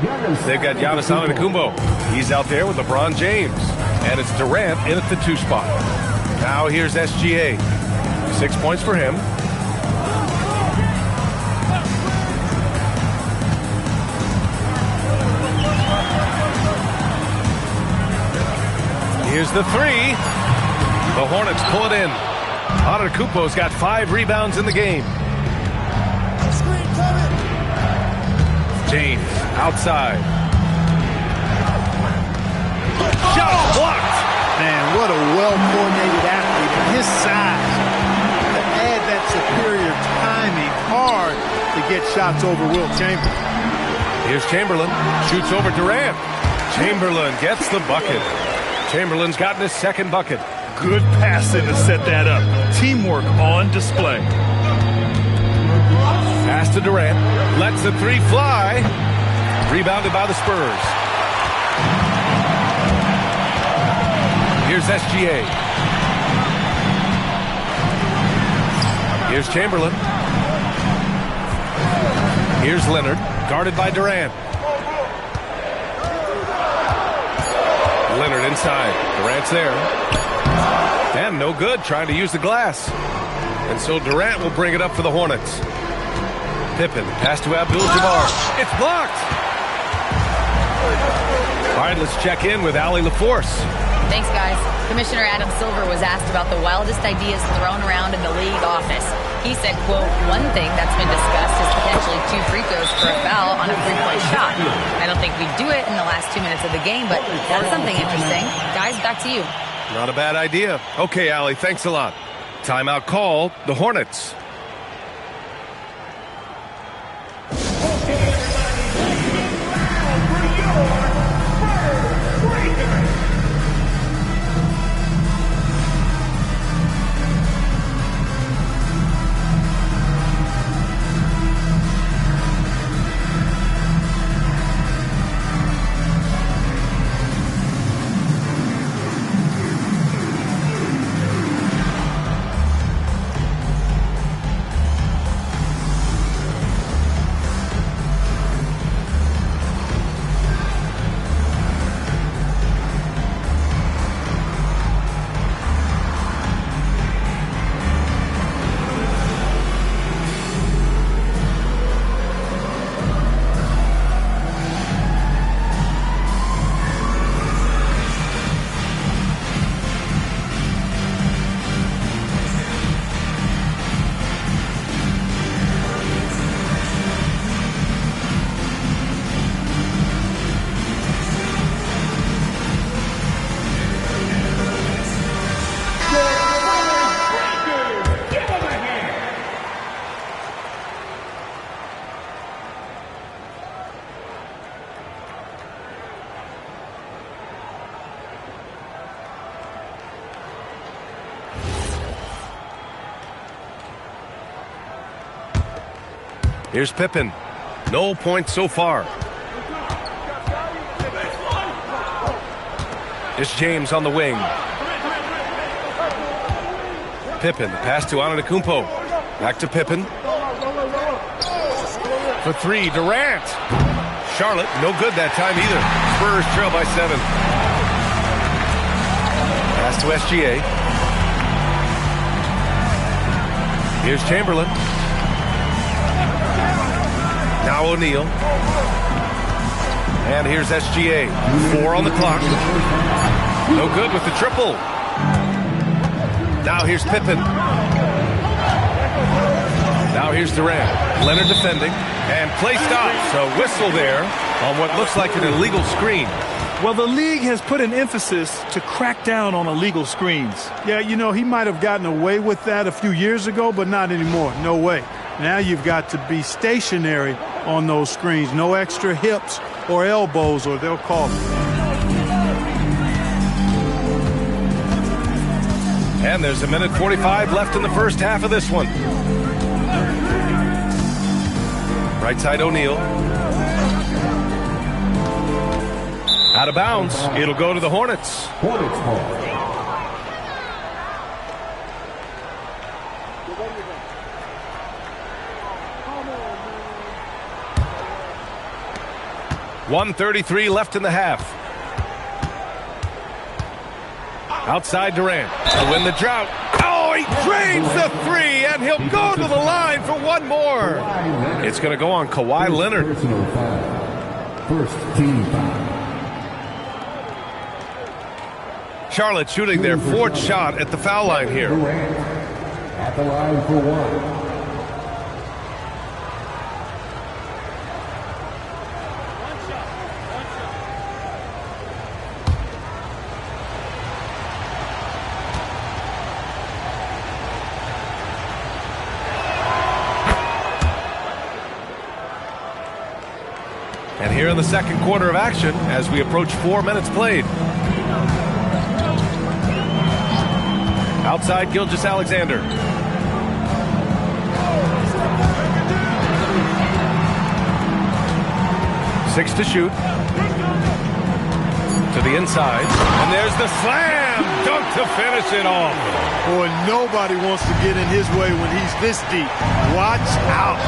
They've got Giannis Antetokounmpo. He's out there with LeBron James. And it's Durant in at the 2 spot. Now here's SGA. 6 points for him. Here's the 3. The Hornets pull it in. Antetokounmpo's got 5 rebounds in the game. James outside. Shot blocked. Man, what a well-coordinated athlete at his size. To add that superior timing, hard to get shots over Wilt Chamberlain. Here's Chamberlain. Shoots over Durant. Chamberlain gets the bucket. Chamberlain's gotten his second bucket. Good passing to set that up. Teamwork on display. Pass to Durant. Lets the 3 fly. Rebounded by the Spurs. Here's SGA. Here's Chamberlain. Here's Leonard. Guarded by Durant. Leonard inside. Durant's there. And no good, trying to use the glass. And so Durant will bring it up for the Hornets. Pippen, pass to Abdul-Jabbar. It's blocked. All right, let's check in with Allie LaForce. Thanks, guys. Commissioner Adam Silver was asked about the wildest ideas thrown around in the league office. He said, quote, one thing that's been discussed is potentially 2 free throws for a foul on a 3-point shot. I don't think we'd do it in the last 2 minutes of the game, but that's something interesting. Guys, back to you. Not a bad idea. Okay, Allie, thanks a lot. Timeout call, the Hornets. Here's Pippen. No points so far. It's James on the wing. Pippen, the pass to Antetokounmpo. Back to Pippen. For three, Durant. Charlotte, no good that time either. Spurs trail by 7. Pass to SGA. Here's Chamberlain. Now O'Neal. And here's SGA. 4 on the clock. No good with the triple. Now here's Pippen. Now here's Durant. Leonard defending. And play stops. A whistle there on what looks like an illegal screen. Well, the league has put an emphasis to crack down on illegal screens. Yeah, you know, he might have gotten away with that a few years ago, but not anymore. No way. Now you've got to be stationary on those screens. No extra hips or elbows, or they'll call it. And there's a minute 45 left in the first half of this one. Right side O'Neal. Out of bounds. It'll go to the Hornets. Hornets ball. .133 left in the half. Outside Durant to win the drought. Oh, he drains the three, and he'll go to the line for one more. It's going to go on Kawhi Leonard. Personal foul. First team foul. Charlotte shooting their 4th shot at the foul line here. Durant at the line for 1. And here in the second quarter of action as we approach 4 minutes played. Outside Gilgeous-Alexander. Six to shoot. To the inside. And there's the slam dunk to finish it off. Boy, nobody wants to get in his way when he's this deep. Watch out.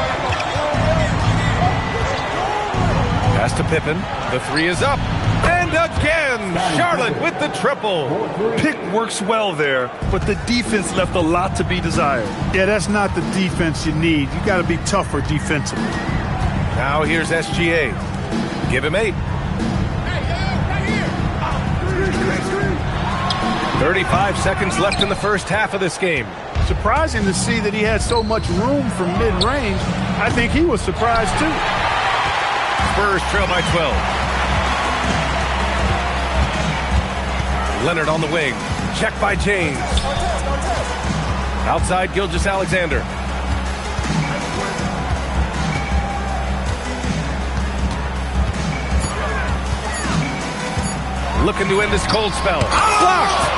Pass to Pippen. The three is up. And again, Charlotte with the triple. Pick works well there, but the defense left a lot to be desired. Yeah, that's not the defense you need. You got to be tougher defensively. Now here's SGA. Give him 8. 35 seconds left in the first half of this game. Surprising to see that he had so much room from mid-range. I think he was surprised too. Spurs trail by 12. Leonard on the wing. Check by James. Outside Gilgeous-Alexander. Looking to end this cold spell. Blocked!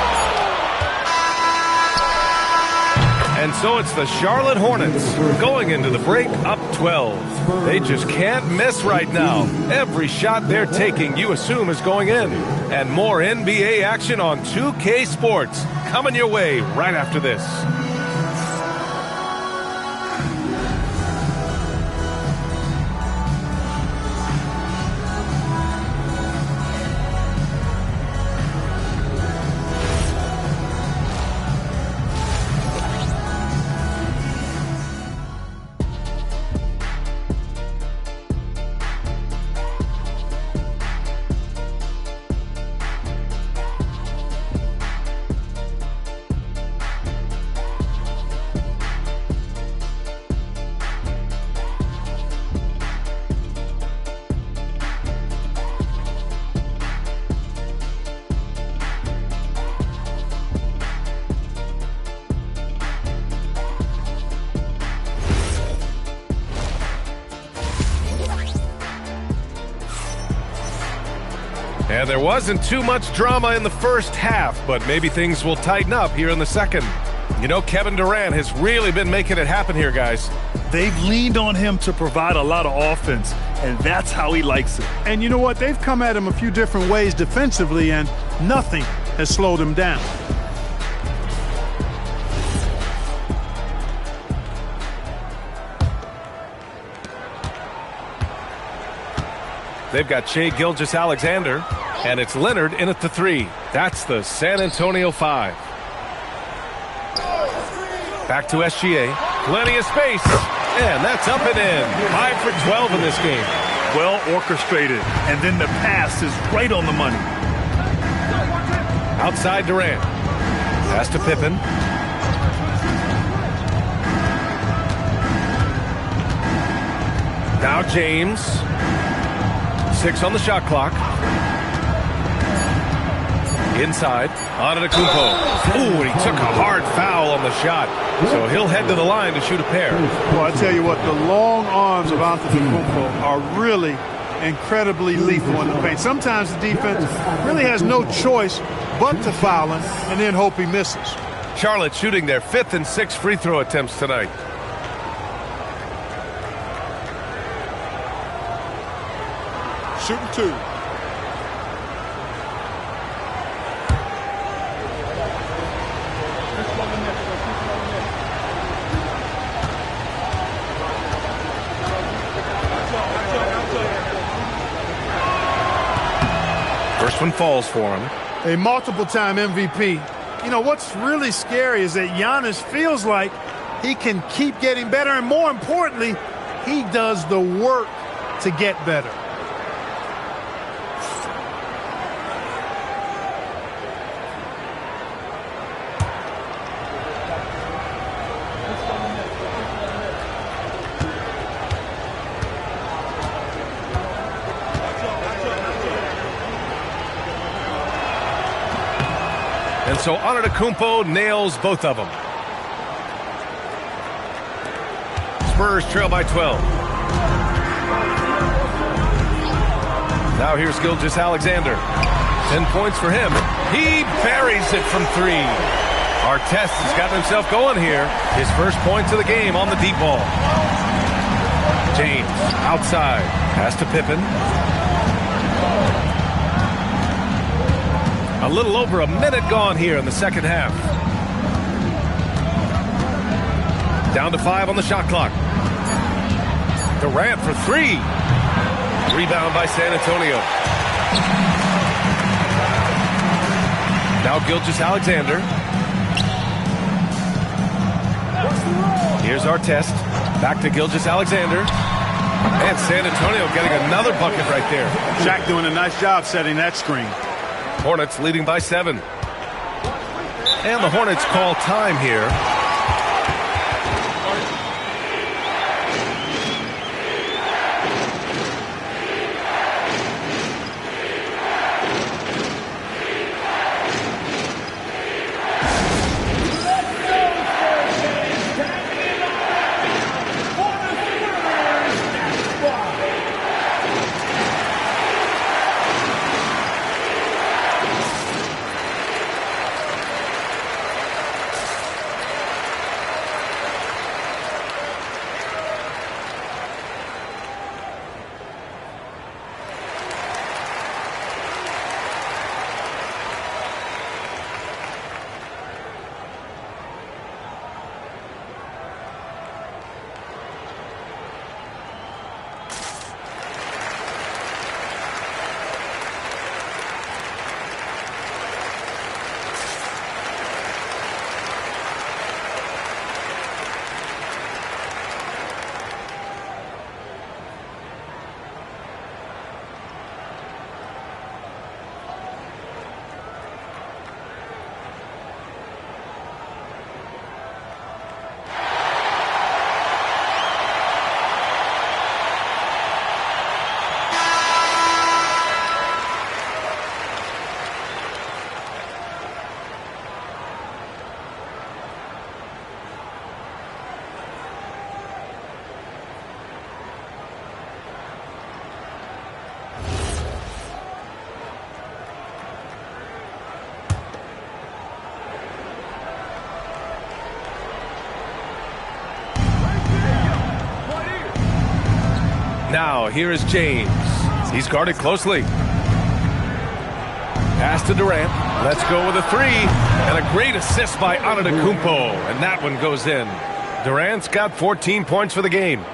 And so it's the Charlotte Hornets going into the break up 12. They just can't miss right now. Every shot they're taking, you assume, is going in. And more NBA action on 2K Sports coming your way right after this. And there wasn't too much drama in the first half, but maybe things will tighten up here in the second. You know, Kevin Durant has really been making it happen here, guys. They've leaned on him to provide a lot of offense, and that's how he likes it. And you know what? They've come at him a few different ways defensively, and nothing has slowed him down. They've got Shai Gilgeous-Alexander, and it's Leonard in at the 3. That's the San Antonio 5. Back to SGA. Plenty of space. And that's up and in. 5 for 12 in this game. Well orchestrated. And then the pass is right on the money. Outside Durant. Pass to Pippen. Now James. 6 on the shot clock. Inside, Antetokounmpo. Ooh, and he took a hard foul on the shot. So he'll head to the line to shoot a pair. Well, I tell you what, the long arms of Antetokounmpo are really incredibly lethal in the paint. Sometimes the defense really has no choice but to foul him and then hope he misses. Charlotte shooting their 5th and 6th free throw attempts tonight. Shooting 2. First one falls for him. A multiple-time MVP. You know, what's really scary is that Giannis feels like he can keep getting better, and more importantly, he does the work to get better. And so Antetokounmpo nails both of them. Spurs trail by 12. Now here's Gilgeous-Alexander. 10 points for him. He buries it from 3. Artest has gotten himself going here. His first points of the game on the deep ball. James outside. Pass to Pippen. A little over a minute gone here in the second half. Down to 5 on the shot clock. Durant for 3. Rebound by San Antonio. Now Gilgeous-Alexander. Here's Artest. Back to Gilgeous-Alexander. And San Antonio getting another bucket right there. Shaq doing a nice job setting that screen. Hornets leading by 7. And the Hornets call time here. Now, here is James. He's guarded closely. Pass to Durant. Let's go with a three. And a great assist by Antetokounmpo. And that one goes in. Durant's got 14 points for the game.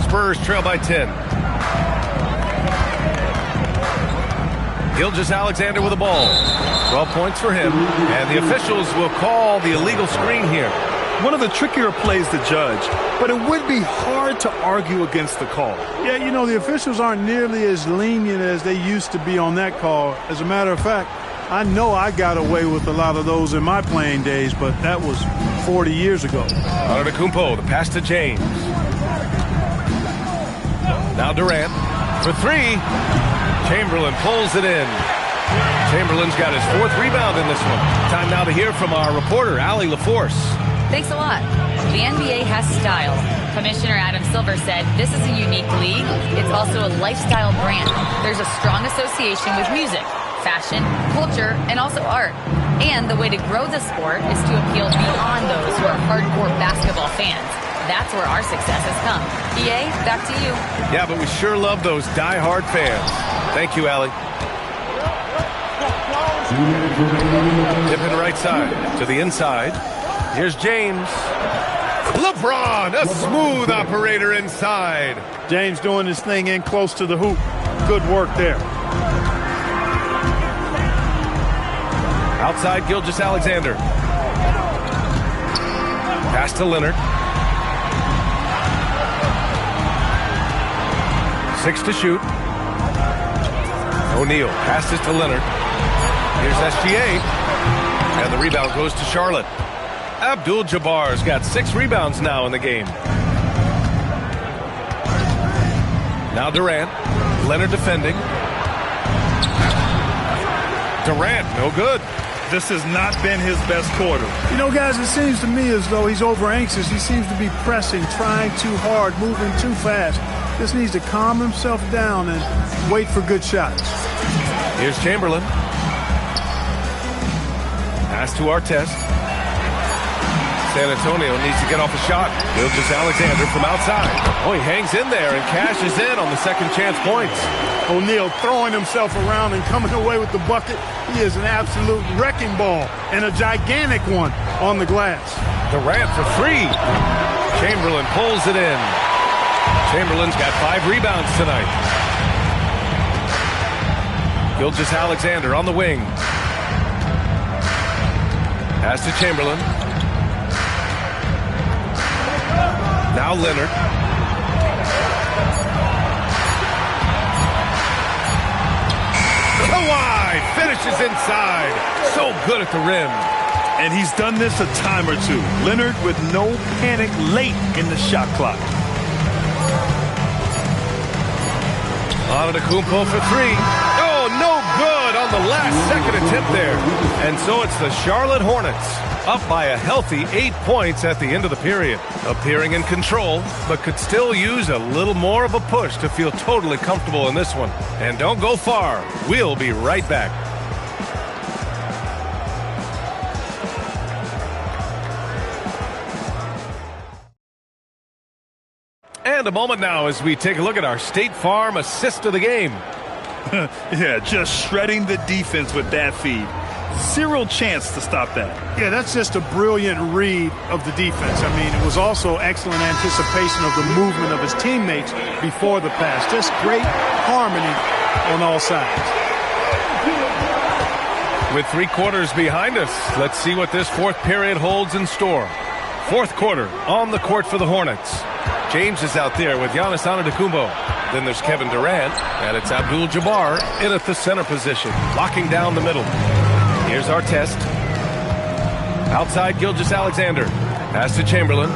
Spurs trail by 10. Gilgeous-Alexander with the ball. 12 points for him. And the officials will call the illegal screen here. One of the trickier plays to judge, but it would be hard to argue against the call. Yeah, you know, the officials aren't nearly as lenient as they used to be on that call. As a matter of fact, I know I got away with a lot of those in my playing days, but that was 40 years ago. Antetokounmpo, the pass to James. Now Durant for three. Chamberlain pulls it in. Chamberlain's got his 4th rebound in this one. Time now to hear from our reporter, Allie LaForce. Thanks a lot. The NBA has style. Commissioner Adam Silver said this is a unique league. It's also a lifestyle brand. There's a strong association with music, fashion, culture, and also art. And the way to grow the sport is to appeal beyond those who are hardcore basketball fans. That's where our success has come. EA, back to you. Yeah, but we sure love those die-hard fans. Thank you, Allie. Tipping right side to the inside. Here's James. LeBron, a smooth operator inside. James doing his thing in close to the hoop. Good work there. Outside, Gilgeous-Alexander. Pass to Leonard. 6 to shoot. O'Neal passes to Leonard. Here's SGA. And the rebound goes to Charlotte. Abdul-Jabbar's got 6 rebounds now in the game. Now Durant. Leonard defending. Durant, no good. This has not been his best quarter. You know, guys, it seems to me as though he's over anxious. He seems to be pressing, trying too hard, moving too fast. Just needs to calm himself down and wait for good shots. Here's Chamberlain. Pass to Artest. San Antonio needs to get off a shot. Gilgeous-Alexander from outside. Oh, he hangs in there and cashes in on the second chance points. O'Neal throwing himself around and coming away with the bucket. He is an absolute wrecking ball and a gigantic one on the glass. Durant for 3. Chamberlain pulls it in. Chamberlain's got 5 rebounds tonight. Gilgeous-Alexander on the wing. Pass to Chamberlain. Now Leonard. Kawhi finishes inside. So good at the rim. And he's done this a time or two. Leonard with no panic late in the shot clock. Antetokounmpo for 3. Oh, no good on the last second attempt there. And so it's the Charlotte Hornets up by a healthy 8 points at the end of the period. Appearing in control, but could still use a little more of a push to feel totally comfortable in this one. And don't go far. We'll be right back. And a moment now as we take a look at our State Farm assist of the game. Yeah, just shredding the defense with that feed. Zero chance to stop that. Yeah, that's just a brilliant read of the defense. I mean, it was also excellent anticipation of the movement of his teammates before the pass. Just great harmony on all sides. With 3 quarters behind us, let's see what this 4th period holds in store. 4th quarter on the court for the Hornets. James is out there with Giannis Antetokounmpo. Then there's Kevin Durant, and it's Abdul-Jabbar in at the center position, locking down the middle. Here's Artest. Outside, Gilgeous-Alexander. Pass to Chamberlain.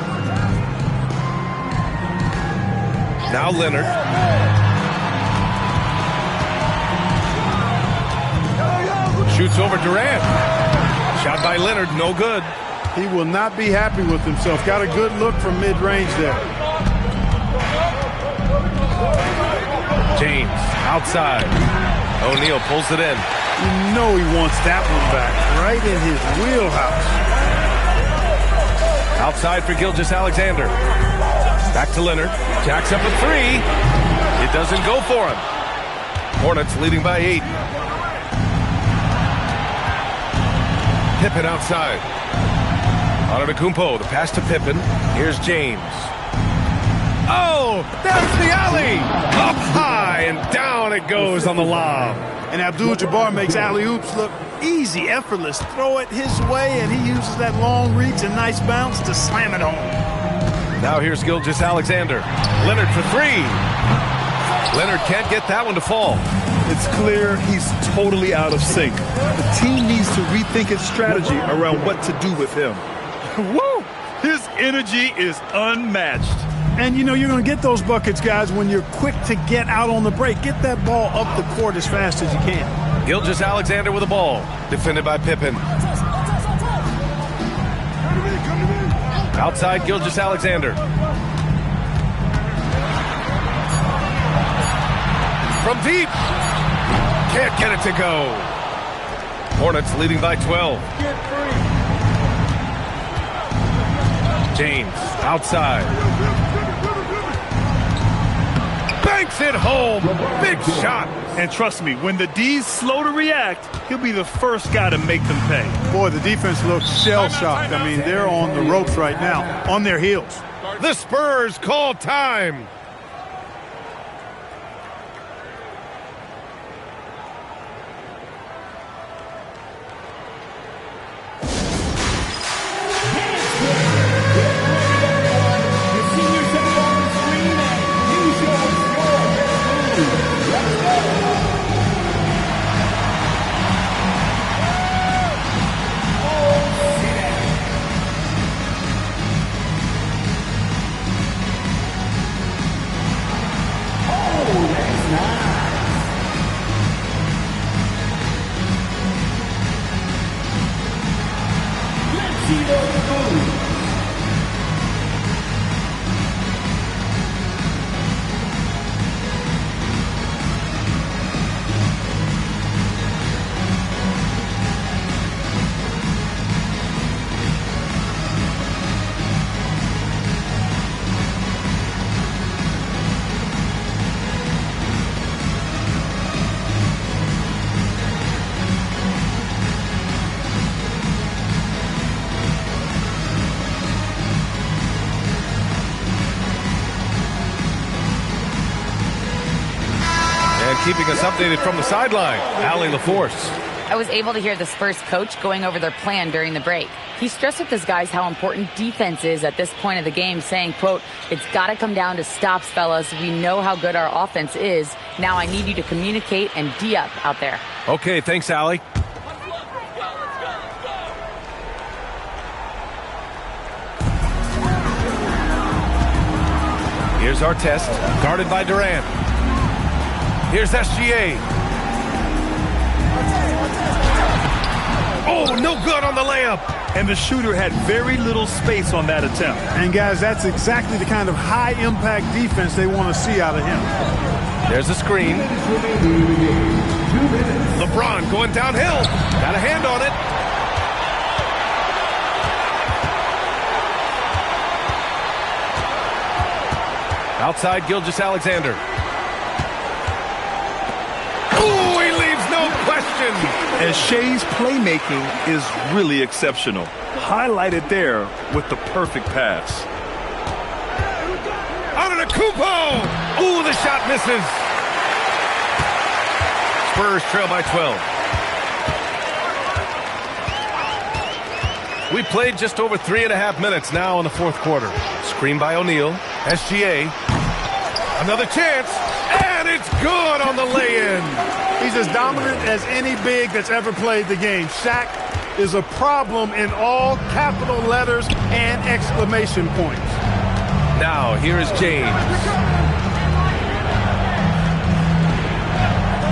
Now Leonard. Shoots over Durant. Shot by Leonard, no good. He will not be happy with himself. Got a good look from mid-range there. James, outside. O'Neal pulls it in. You know he wants that one back, right in his wheelhouse. Outside for Gilgeous-Alexander. Back to Leonard. Jacks up a three. It doesn't go for him. Hornets leading by 8. Pippen outside. Antetokounmpo, the pass to Pippen. Here's James. Oh, there's the alley. Up high and down it goes on the lob. And Abdul-Jabbar makes alley-oops look easy, effortless. Throw it his way, and he uses that long reach and nice bounce to slam it home. Now here's Gilgeous-Alexander. Leonard for 3. Leonard can't get that one to fall. It's clear he's totally out of sync. The team needs to rethink its strategy around what to do with him. Woo! His energy is unmatched. And, you know, you're going to get those buckets, guys, when you're quick to get out on the break. Get that ball up the court as fast as you can. Gilgeous-Alexander with the ball. Defended by Pippen. Outside Gilgeous-Alexander. From deep. Can't get it to go. Hornets leading by 12. James outside. Banks it home. Big shot. And trust me, when the D's slow to react, he'll be the first guy to make them pay. Boy, the defense looks shell-shocked. I mean, they're on the ropes right now, on their heels. The Spurs call time. Keeping us updated from the sideline, Allie LaForce. I was able to hear the Spurs coach going over their plan during the break. He stressed with his guys how important defense is at this point of the game, saying, quote, "It's got to come down to stops, fellas. We know how good our offense is. Now I need you to communicate and D-up out there." Okay, thanks, Allie. Here's Artest, guarded by Durant. Here's SGA. Oh, no good on the layup. And the shooter had very little space on that attempt. And, guys, that's exactly the kind of high-impact defense they want to see out of him. There's a screen. LeBron going downhill. Got a hand on it. Outside Gilgeous-Alexander. Ooh, he leaves no question. And Shea's playmaking is really exceptional. Highlighted there with the perfect pass. Antetokounmpo! Ooh, the shot misses. Spurs trail by 12. We played just over 3.5 minutes now in the fourth quarter. Screen by O'Neal. SGA. Another chance. And it's good on the lay-in. He's as dominant as any big that's ever played the game. Shaq is a problem in all capital letters and exclamation points. Now, here is James.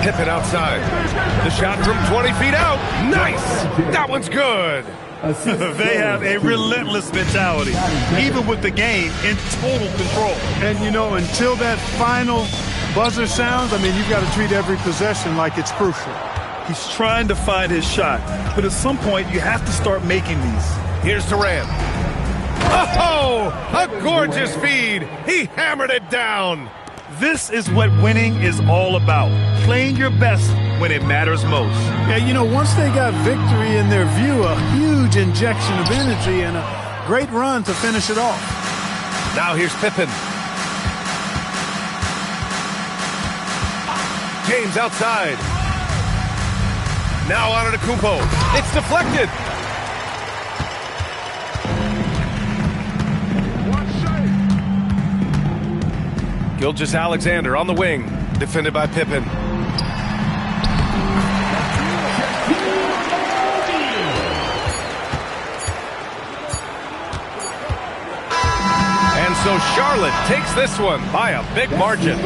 Pippen outside. The shot from 20 feet out. Nice. That one's good. They have a relentless mentality, even with the game in total control. And, you know, until that final buzzer sounds, I mean, you've got to treat every possession like it's crucial. He's trying to find his shot, but at some point you have to start making these. Here's Durant. Oh, a gorgeous feed. He hammered it down. This is what winning is all about. Playing your best when it matters most. Yeah, you know, once they got victory in their view, a huge injection of energy and a great run to finish it off. Now here's Pippen. James outside. Now on to Kumpo. It's deflected. Gilgeous-Alexander on the wing, defended by Pippen. And so Charlotte takes this one by a big margin.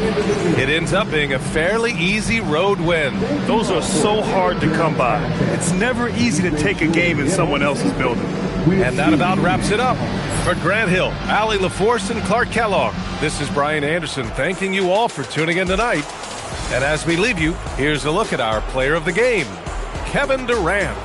It ends up being a fairly easy road win. Those are so hard to come by. It's never easy to take a game in someone else's building. And that about wraps it up. For Grant Hill, Allie LaForce, and Clark Kellogg, this is Brian Anderson thanking you all for tuning in tonight. And as we leave you, here's a look at our player of the game, Kevin Durant.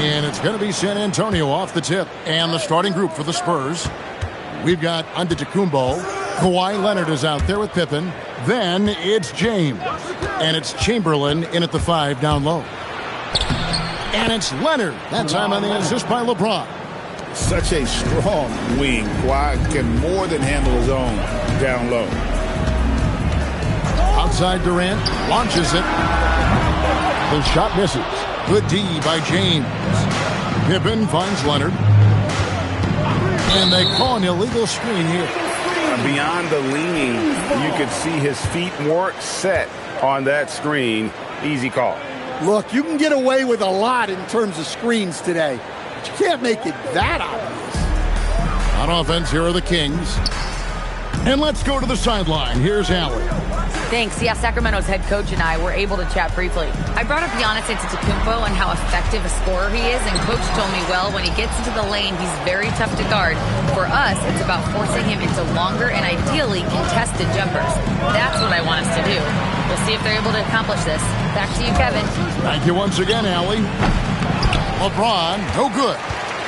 And it's going to be San Antonio off the tip. And the starting group for the Spurs. We've got Antetokounmpo. Kawhi Leonard is out there with Pippen. Then it's James. And it's Chamberlain in at the 5 down low. And it's Leonard. That time on the assist by LeBron. Such a strong wing. Kawhi can more than handle his own down low. Outside Durant. Launches it. The shot misses. Good D by James. Pippen finds Leonard. And they call an illegal screen here. Beyond the leaning, you could see his feet weren't set on that screen. Easy call. Look, you can get away with a lot in terms of screens today, but you can't make it that obvious. On offense, here are the Kings. And let's go to the sideline. Here's Allen. Thanks. Yeah, Sacramento's head coach and I were able to chat briefly. I brought up Giannis Antetokounmpo and how effective a scorer he is, and Coach told me, well, when he gets into the lane, he's very tough to guard. For us, it's about forcing him into longer and ideally contested jumpers. That's what I want us to do. We'll see if they're able to accomplish this. Back to you, Kevin. Thank you once again, Allie. LeBron, no good.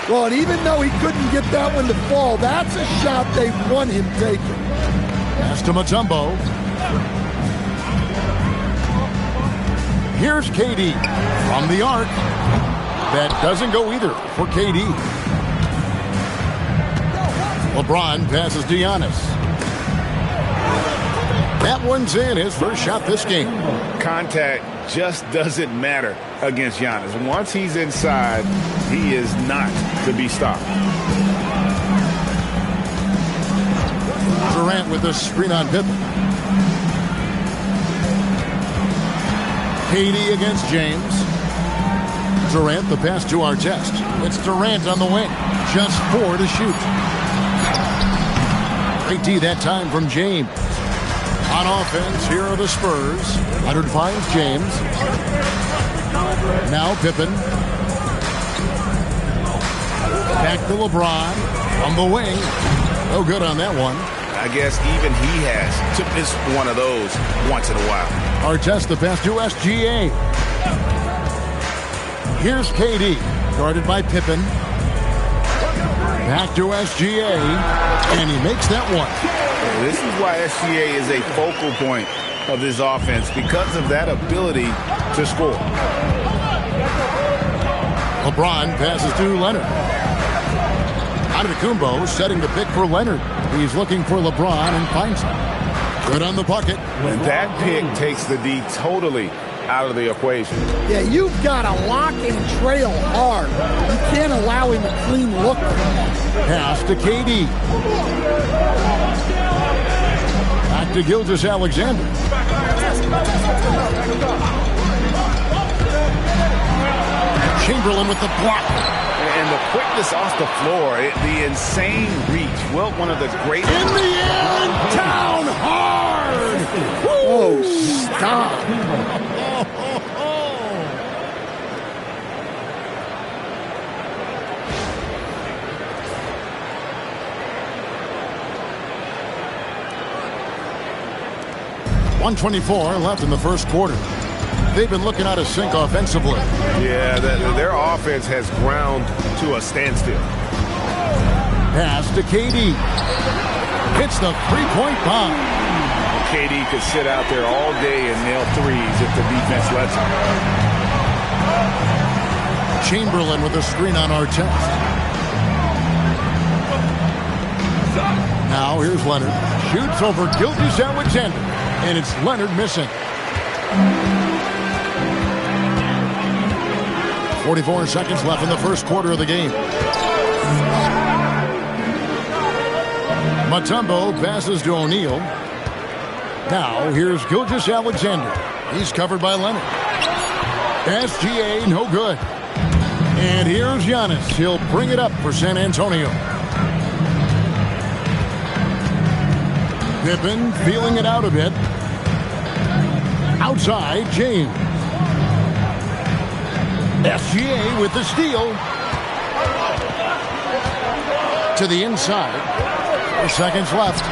Well, and even though he couldn't get that one to fall, that's a shot they want him taking. Pass to Mutombo. Here's KD from the arc. That doesn't go either for KD. LeBron passes to Giannis. That one's in, his first shot this game. Contact just doesn't matter against Giannis. Once he's inside, he is not to be stopped. Durant with the screen on Pippen. KD against James. Durant, the pass to Artest. It's Durant on the wing. Just 4 to shoot. Great D that time from James. On offense, here are the Spurs. Leonard finds James. Now Pippen. Back to LeBron. On the wing. No good on that one. I guess even he has to miss one of those once in a while. Artest the pass to SGA. Here's KD, guarded by Pippen. Back to SGA, and he makes that one. This is why SGA is a focal point of this offense, because of that ability to score. LeBron passes to Leonard. Antetokounmpo setting the pick for Leonard. He's looking for LeBron and finds him. Good on the bucket. And that pick takes the D totally out of the equation. Yeah, you've got to lock and trail hard. You can't allow him a clean look. Pass to KD. Back to Gilgeous-Alexander. Chamberlain with the block. And the quickness off the floor, the insane reach. Well, one of the great... In the air and down hard! Oh, stop. .124 left in the first quarter. They've been looking out of sync offensively. Yeah, their offense has ground to a standstill. Pass to KD. Hits the three-point bomb. KD could sit out there all day and nail threes if the defense lets him. Chamberlain with a screen on Artest. Now here's Leonard. Shoots over Gilgeous-Alexander. And it's Leonard missing. 44 seconds left in the first quarter of the game. Mutombo passes to O'Neal. Now here's Gilgeous-Alexander. He's covered by Leonard. SGA, no good. And here's Giannis. He'll bring it up for San Antonio. Pippen feeling it out a bit. Outside, James. SGA with the steal. To the inside. 4 seconds left.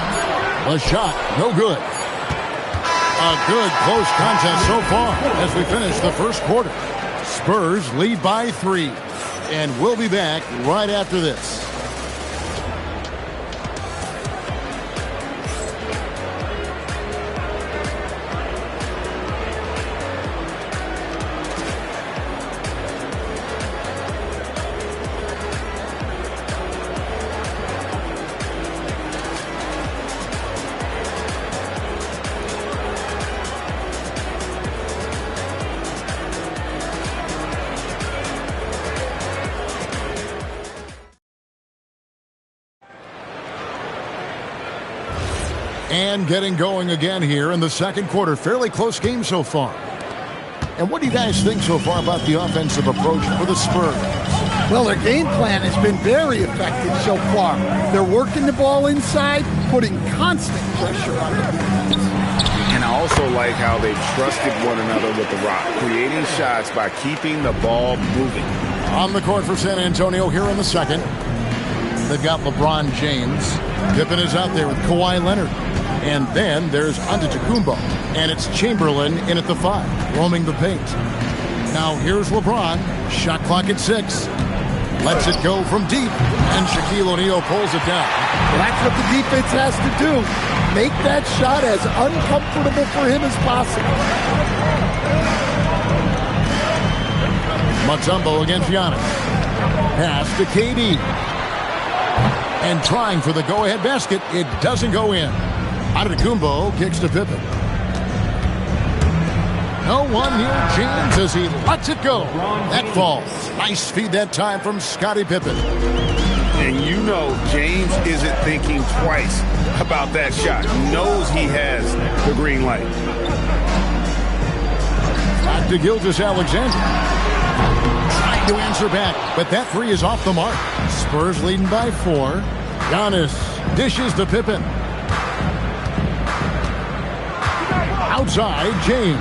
The shot, no good. A good close contest so far as we finish the first quarter. Spurs lead by 3. And we'll be back right after this. And getting going again here in the second quarter. Fairly close game so far. And what do you guys think so far about the offensive approach for the Spurs? Well, their game plan has been very effective so far. They're working the ball inside, putting constant pressure on the defense. And I also like how they trusted one another with the rock, creating shots by keeping the ball moving. On the court for San Antonio here in the second. They've got LeBron James. Pippen is out there with Kawhi Leonard. And then there's Antetokounmpo. And it's Chamberlain in at the 5, roaming the paint. Now here's LeBron. Shot clock at 6. Lets it go from deep. And Shaquille O'Neal pulls it down. That's what the defense has to do. Make that shot as uncomfortable for him as possible. Mutombo against Giannis. Pass to KD. And trying for the go-ahead basket. It doesn't go in. Antetokounmpo kicks to Pippen. No one near James as he lets it go. That falls. Nice feed that time from Scottie Pippen. And you know James isn't thinking twice about that shot. He knows he has the green light. Back to Gilgeous-Alexander. Trying to answer back, but that three is off the mark. Spurs leading by 4. Giannis dishes to Pippen. Outside, James.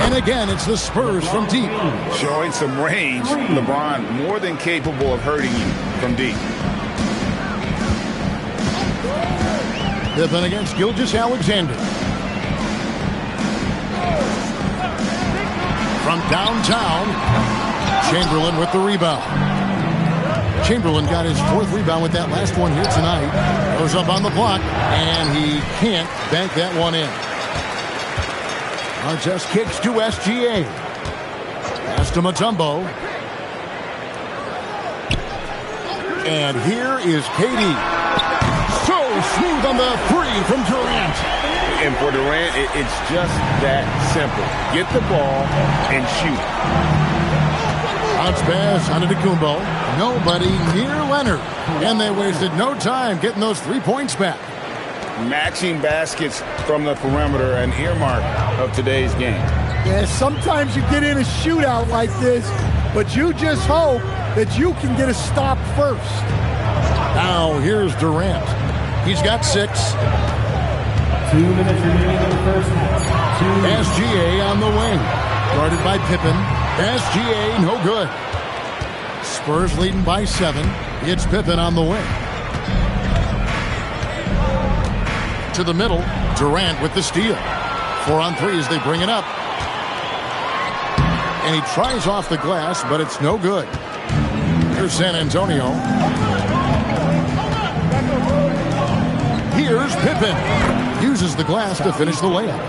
And again, it's the Spurs from deep. Showing some range. LeBron more than capable of hurting you from deep. Pippen against Gilgeous-Alexander. From downtown, Chamberlain with the rebound. Chamberlain got his 4th rebound with that last one here tonight. Goes up on the block, and he can't bank that one in. Artest kicks to SGA. Pass to Mutombo. And here is KD. So smooth on the 3 from Durant. And for Durant, it's just that simple. Get the ball and shoot. Bounce pass on Antetokounmpo. Nobody near Leonard. And they wasted no time getting those 3 points back. Matching baskets from the perimeter, an earmark of today's game. Yeah, sometimes you get in a shootout like this, but you just hope that you can get a stop first. Now here's Durant. He's got 6. 2 minutes remaining in the first half. SGA on the wing. Guarded by Pippen. SGA no good. Spurs leading by 7. It's Pippen on the wing. To the middle, Durant with the steal. 4 on 3 as they bring it up. And he tries off the glass, but it's no good. Here's San Antonio. Here's Pippen. Uses the glass to finish the layup.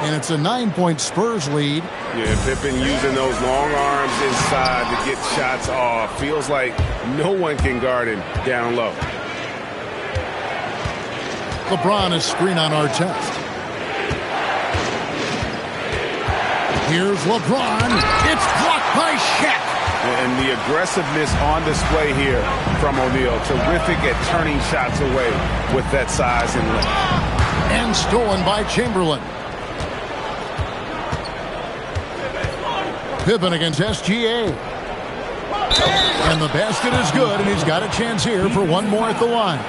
And it's a 9-point Spurs lead. Yeah, Pippen using those long arms inside to get shots off. Feels like no one can guard him down low. LeBron is screen on Artest. Here's LeBron. It's blocked by Shaq. And the aggressiveness on display here from O'Neal. Terrific at turning shots away with that size and length. And stolen by Chamberlain. Pippen against SGA. And the basket is good, and he's got a chance here for one more at the line.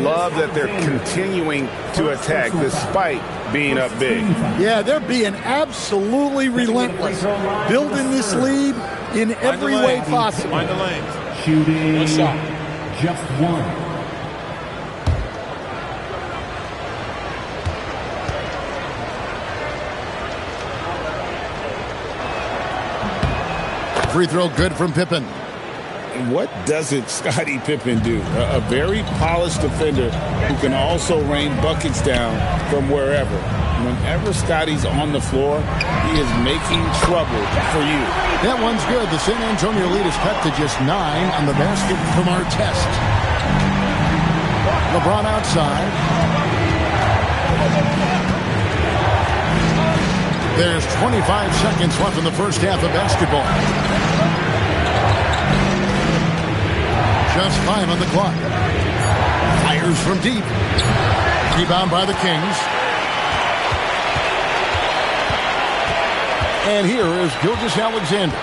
Love that they're continuing to attack despite being up big. Yeah, they're being absolutely relentless. Building this lead in every way possible. Find the lane. Shooting One shot. just 1. free throw good from Pippen. What doesn't Scottie Pippen do? A very polished defender who can also rain buckets down from wherever. Whenever Scottie's on the floor, he is making trouble for you. That one's good. The San Antonio lead is cut to just 9 on the basket from Artest. LeBron outside. There's 25 seconds left in the first half of basketball. Just 5 on the clock. Fires from deep. Rebound by the Kings. And here is Gilgeous-Alexander.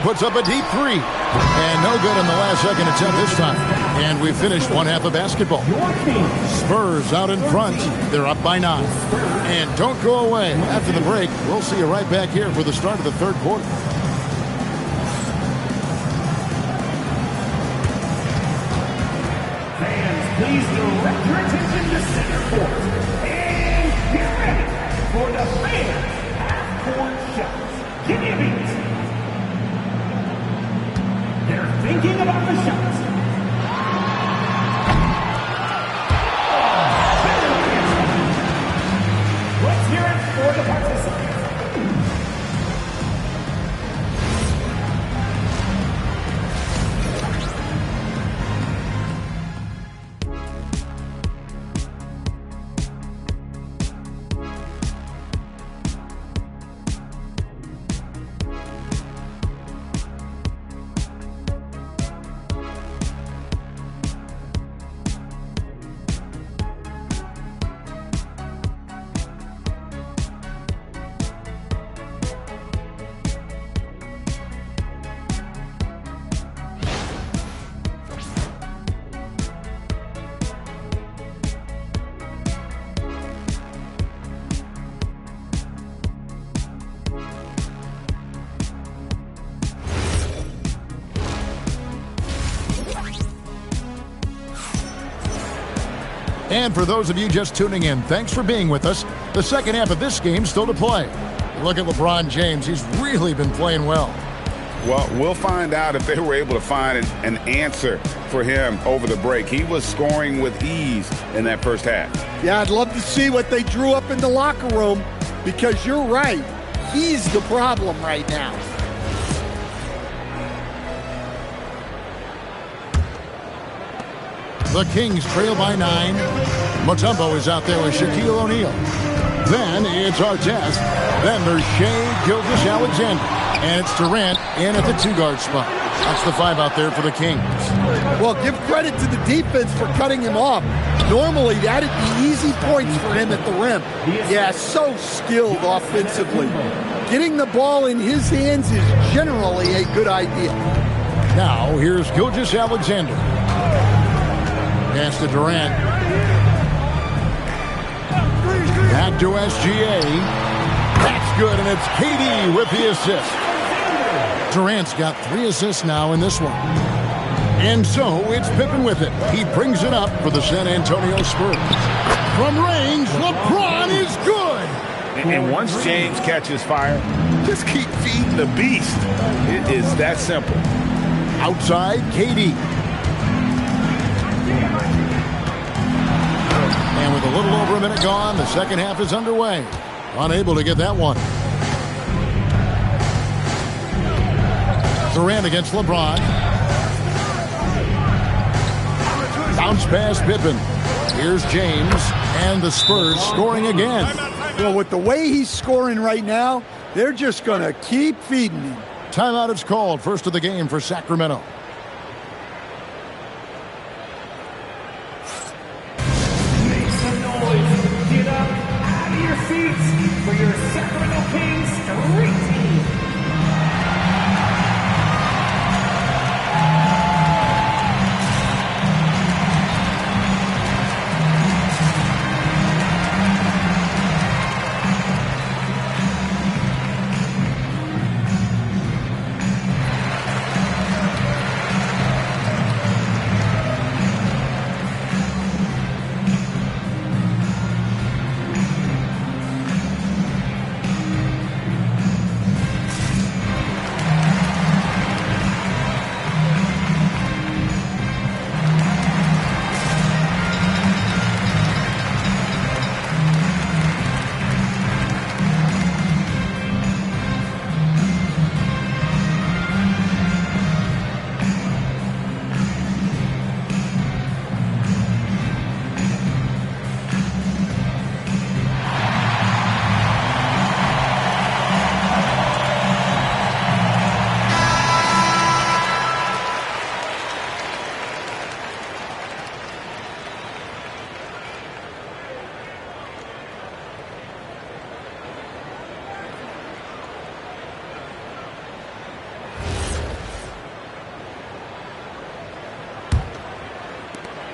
Puts up a deep 3. And no good on the last second attempt this time. And we finished one half of basketball. Spurs out in front. They're up by 9. And don't go away. After the break, we'll see you right back here for the start of the third quarter. Please direct your attention to center court. And get ready for the fans half-court shots. Give me a beat. They're thinking about the shots. Let's hear it for the participants. And for those of you just tuning in, thanks for being with us. The second half of this game still to play. Look at LeBron James. He's really been playing well. Well, we'll find out if they were able to find an answer for him over the break. He was scoring with ease in that first half. Yeah, I'd love to see what they drew up in the locker room, because you're right. He's the problem right now. The Kings trail by 9. Mutombo is out there with Shaquille O'Neal. Then it's Artest. Then there's Shai Gilgeous-Alexander. And it's Durant in at the 2-guard spot. That's the 5 out there for the Kings. Well, give credit to the defense for cutting him off. Normally, that'd be easy points for him at the rim. Yeah, so skilled offensively. Getting the ball in his hands is generally a good idea. Now, here's Gilgeous-Alexander. Pass to Durant. Back to SGA. That's good, and it's KD with the assist. Durant's got 3 assists now in this one. And so it's Pippen with it. He brings it up for the San Antonio Spurs. From range, LeBron is good. And once James catches fire, just keep feeding the beast. It is that simple. Outside, KD. And with a little over a minute gone, the second half is underway. Unable to get that one. Durant against LeBron. Bounce pass Pippen. Here's James, and the Spurs scoring again. Well, with the way he's scoring right now, they're just going to keep feeding him. Timeout is called. First of the game for Sacramento. Make some noise. Get up out of your seats for your Sacramento Kings Street Team.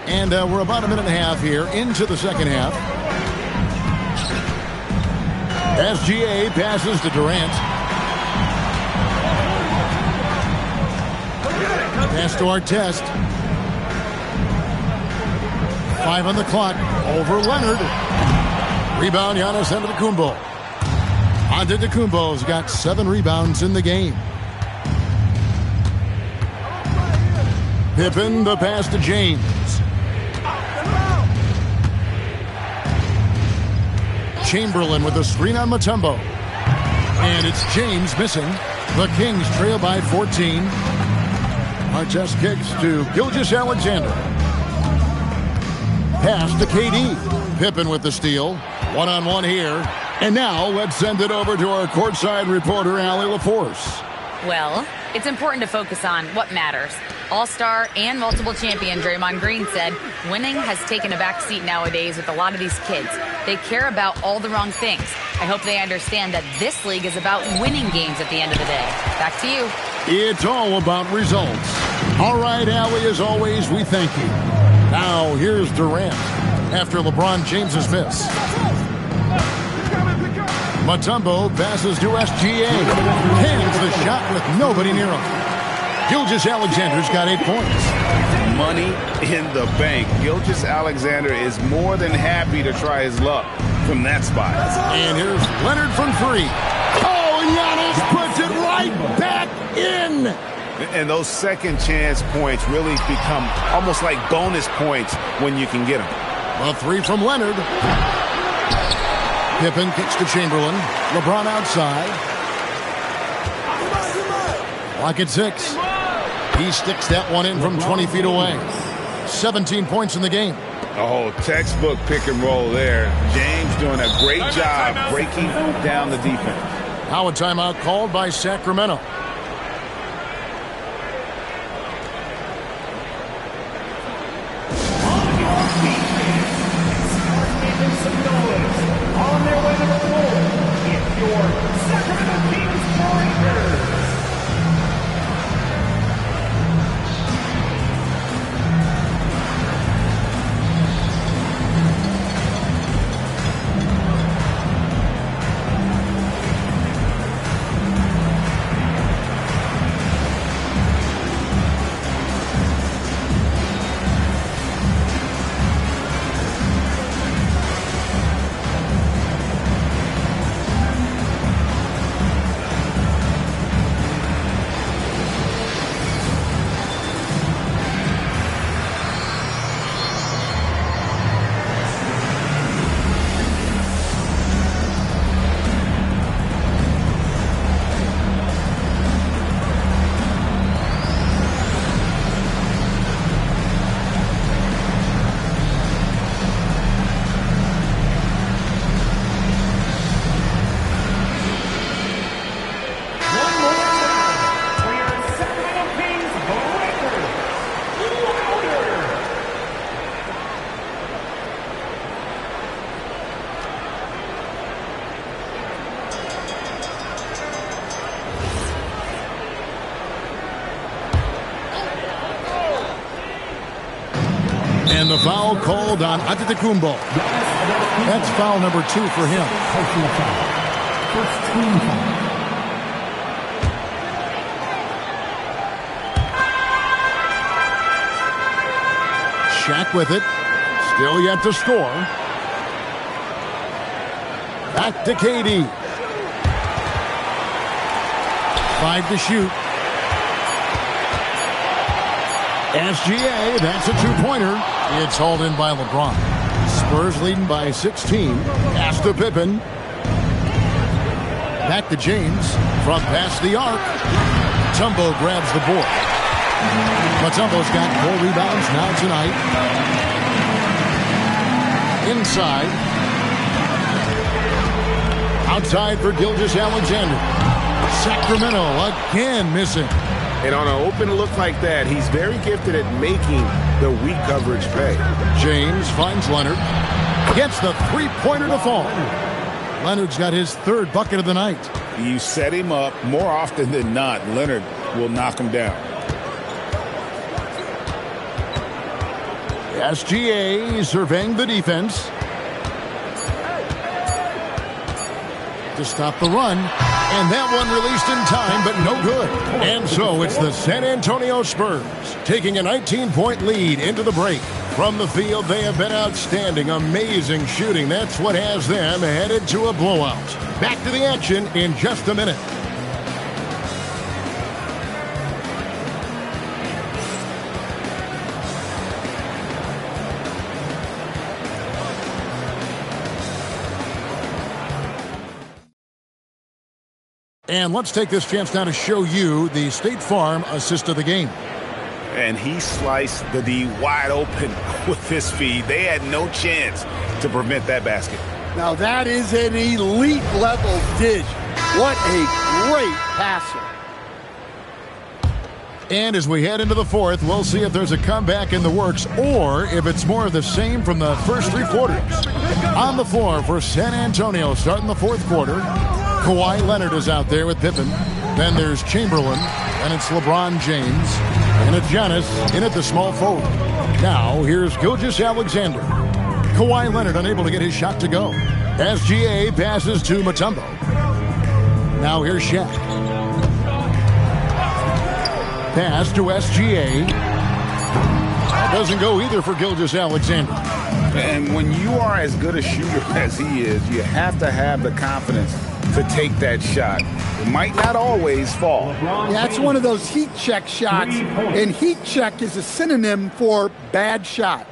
And we're about a minute and a half here into the second half. SGA passes to Durant. Pass to Artest. 5 on the clock. Over Leonard. Rebound, Giannis Antetokounmpo. Antetokounmpo's got 7 rebounds in the game. Pippen, the pass to James. Chamberlain with a screen on Mutombo. And it's James missing. The Kings trail by 14. Artest kicks to Gilgeous-Alexander. Pass to KD. Pippen with the steal. One-on-one here. And now let's send it over to our courtside reporter, Allie LaForce. Well, it's important to focus on what matters. All-star and multiple champion Draymond Green said winning has taken a backseat nowadays with a lot of these kids. They care about all the wrong things. I hope they understand that this league is about winning games at the end of the day. Back to you. It's all about results. All right, Allie, as always, we thank you. Now, here's Durant after LeBron James's miss. Mutombo passes to SGA. Hands the shot with nobody near him. Gilgeous-Alexander's got 8 points. Money in the bank. Gilgeous-Alexander is more than happy to try his luck from that spot. And here's Leonard from 3. Oh, Giannis puts it right back in. And those second chance points really become almost like bonus points when you can get them. A 3 from Leonard. Pippen kicks to Chamberlain. LeBron outside. Clock at 6. He sticks that one in from 20 feet away. 17 points in the game. Oh, textbook pick and roll there. James doing a great job breaking down the defense. Now a timeout called by Sacramento. On their way to the floor, it's your Sacramento Kings Warriors. And the foul called on Antetokounmpo. That's foul number 2 for him. First team foul. Shaq with it. Still yet to score. Back to KD. 5 to shoot. SGA, that's a 2-pointer. It's hauled in by LeBron. Spurs leading by 16. Pass to Pippen. Back to James. From past the arc. Mutombo grabs the board. Mutombo's got 4 rebounds now tonight. Inside. Outside for Gilgeous-Alexander. Sacramento again missing. And on an open look like that, he's very gifted at making the weak coverage pay. James finds Leonard. Gets the 3-pointer to fall. Leonard's got his 3rd bucket of the night. You set him up, more often than not, Leonard will knock him down. SGA surveying the defense to stop the run. And that one released in time, but no good. And so it's the San Antonio Spurs taking a 19-point lead into the break. From the field, they have been outstanding. Amazing shooting. That's what has them headed to a blowout. Back to the action in just a minute. And let's take this chance now to show you the State Farm assist of the game. And he sliced the D wide open with his feed. They had no chance to prevent that basket. Now that is an elite level dish. What a great passer. And as we head into the fourth, we'll see if there's a comeback in the works or if it's more of the same from the first three quarters. On the floor for San Antonio starting the fourth quarter, Kawhi Leonard is out there with Pippen. Then there's Chamberlain, and it's LeBron James. And it's Giannis in at the small forward. Now, here's Gilgeous-Alexander. Kawhi Leonard unable to get his shot to go. SGA passes to Mutombo. Now here's Shaq. Pass to SGA. That doesn't go either for Gilgeous-Alexander. And when you are as good a shooter as he is, you have to have the confidence to take that shot. It might not always fall. Yeah, it's one of those heat check shots, and heat check is a synonym for bad shot.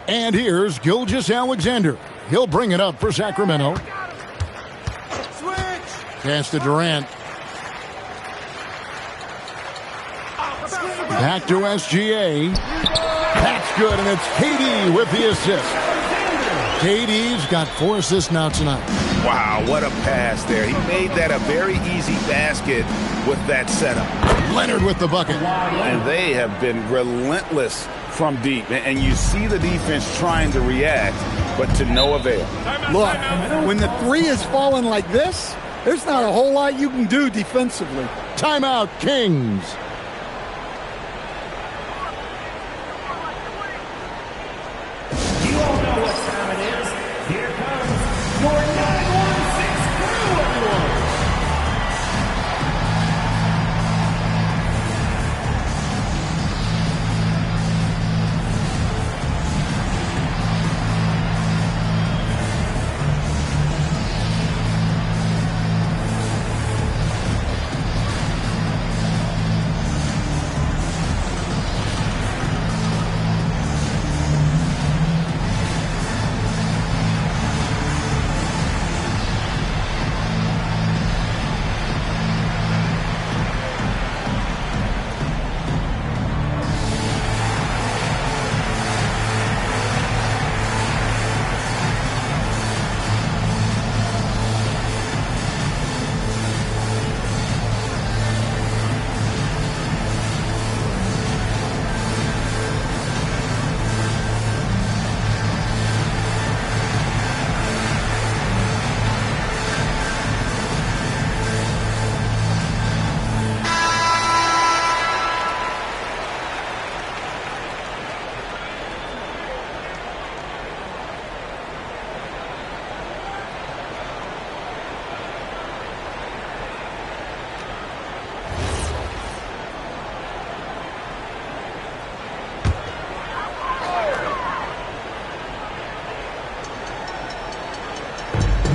And here's Gilgeous-Alexander. He'll bring it up for Sacramento. Pass to Durant. Back to SGA. That's good, and it's KD with the assist. KD's got 4 assists now tonight. Wow, what a pass there. He made that a very easy basket with that setup. Leonard with the bucket. And they have been relentless from deep. And you see the defense trying to react, but to no avail. Look, when the three is falling like this, there's not a whole lot you can do defensively. Timeout, Kings.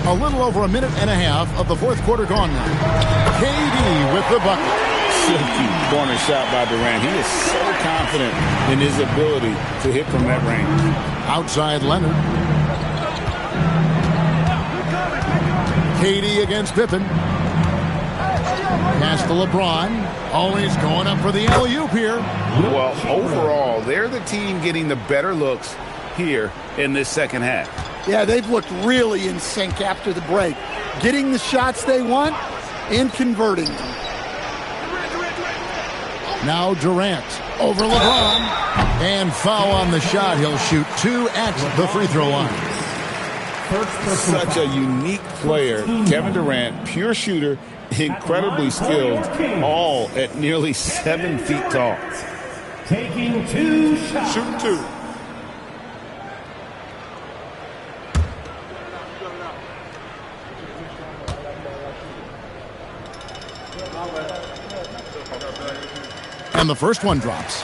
A little over a minute and a half of the fourth quarter gone now. KD with the bucket. Silky corner shot by Durant. He is so confident in his ability to hit from that range. Outside Leonard. KD against Pippen. Pass to LeBron. Always going up for the alley-oop here. Well, overall, they're the team getting the better looks here in this second half. Yeah, they've looked really in sync after the break. Getting the shots they want and converting them. Now Durant over LeBron. And foul on the shot. He'll shoot 2 at the free throw line. Such a unique player. Kevin Durant, pure shooter, incredibly skilled, all at nearly 7 feet tall. Taking 2 shots. Shooting 2. And the first one drops.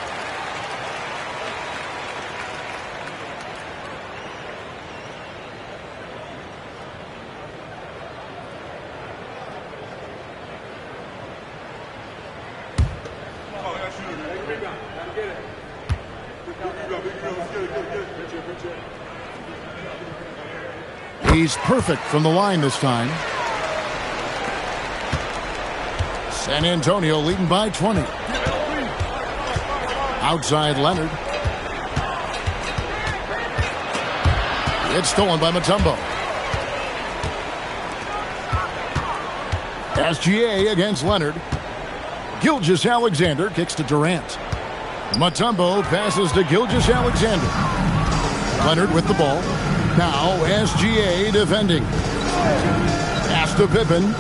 He's perfect from the line this time. San Antonio leading by 20. Outside Leonard. It's stolen by Mutombo. SGA against Leonard. Gilgeous-Alexander kicks to Durant. Mutombo passes to Gilgeous-Alexander. Leonard with the ball. Now SGA defending. Pass to Pippen.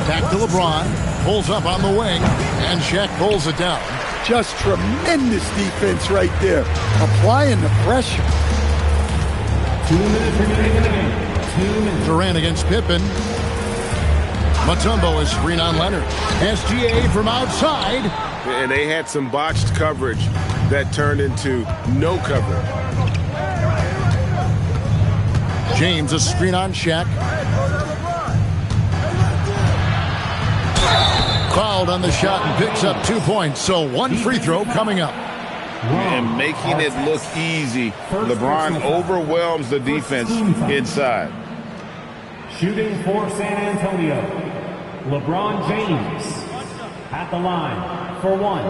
Back to LeBron. Pulls up on the wing. And Shaq pulls it down. Just tremendous defense right there. Applying the pressure. 2 minutes remaining in the game. 2 minutes. Durant against Pippen. Mutombo is screen on Leonard. SGA from outside. And they had some botched coverage that turned into no coverage. James a screen on Shaq. Fouled on the shot and picks up 2 points. So one free throw coming up. And making it look easy. LeBron overwhelms the defense inside. Shooting for San Antonio, LeBron James at the line for one.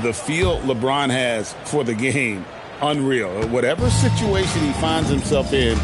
The feel LeBron has for the game, unreal. Whatever situation he finds himself in,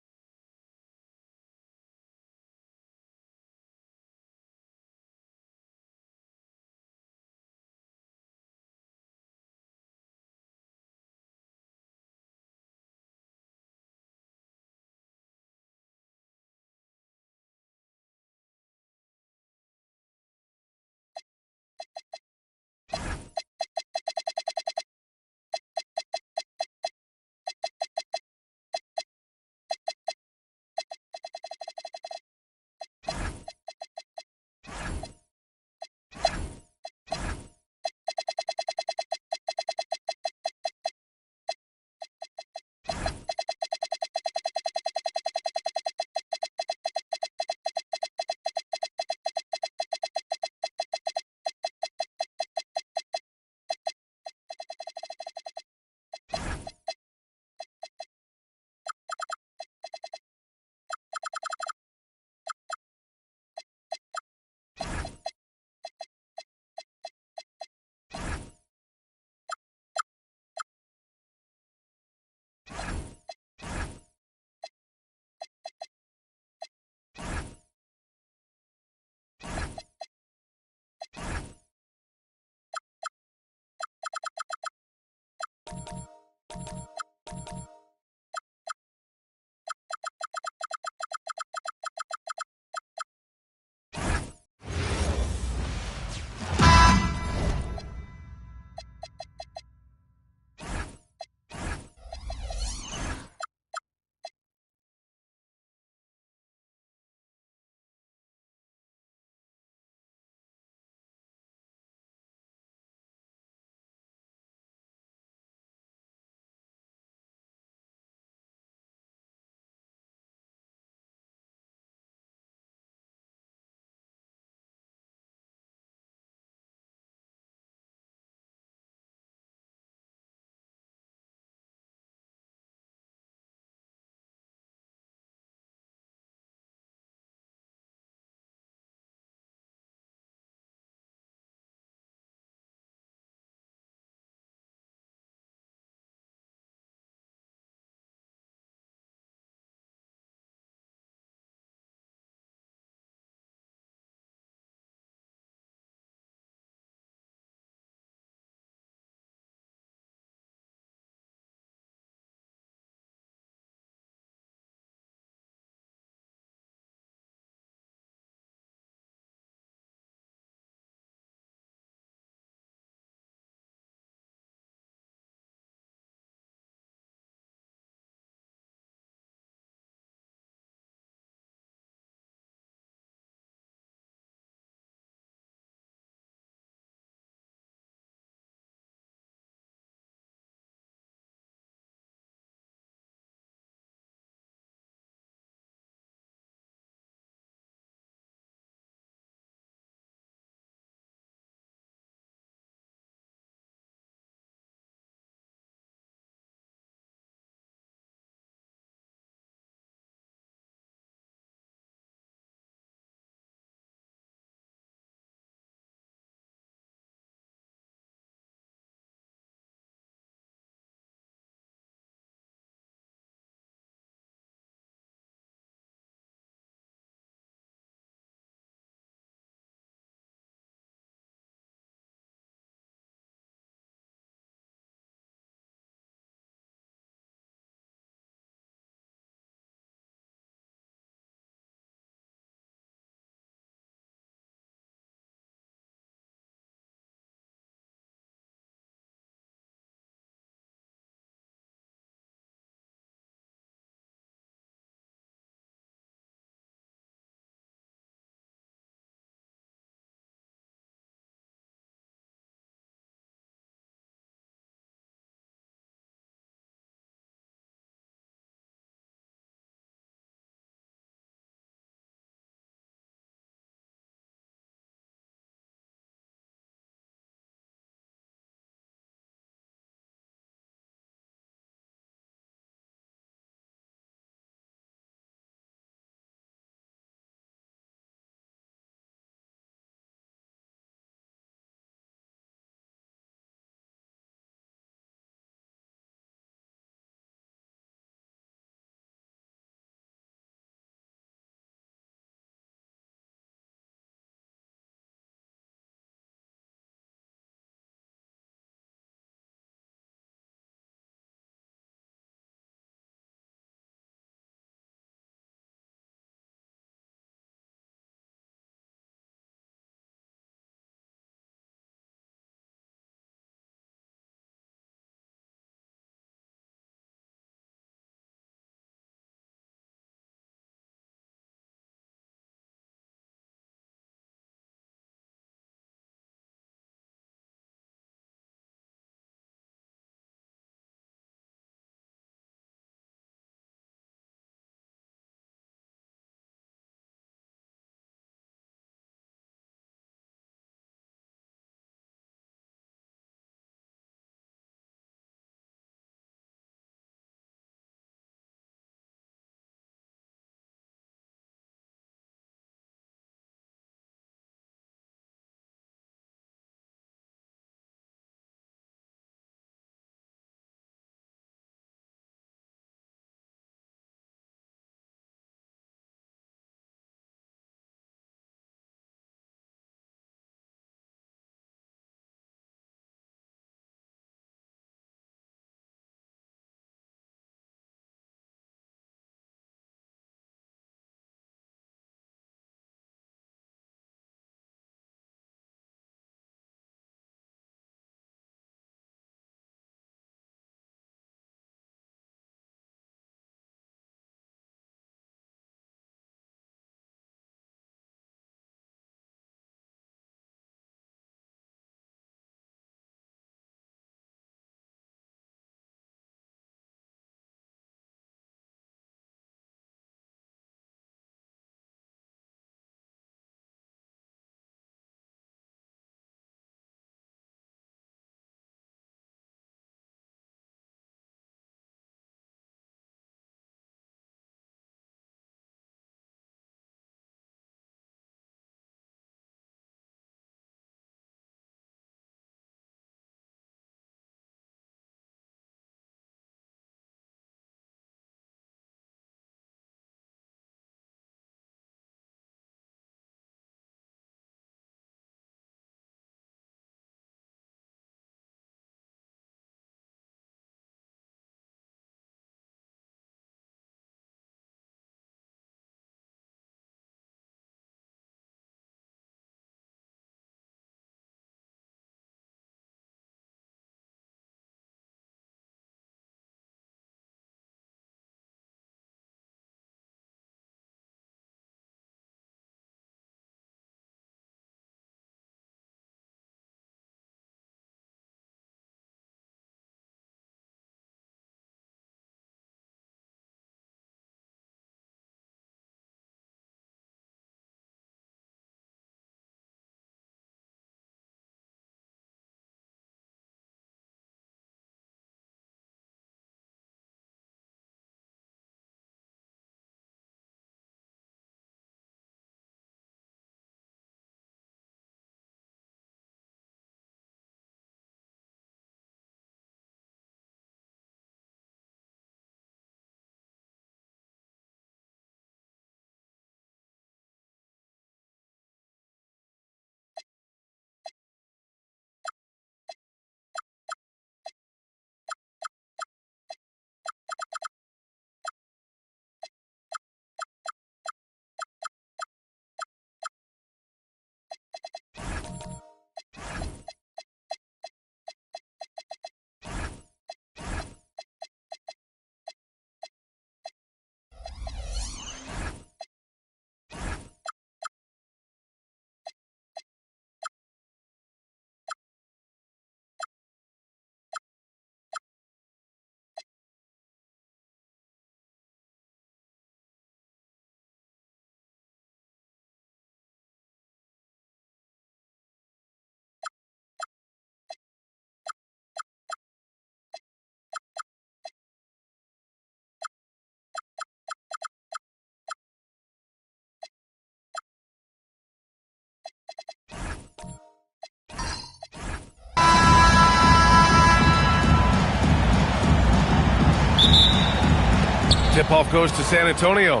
Tip-off goes to San Antonio.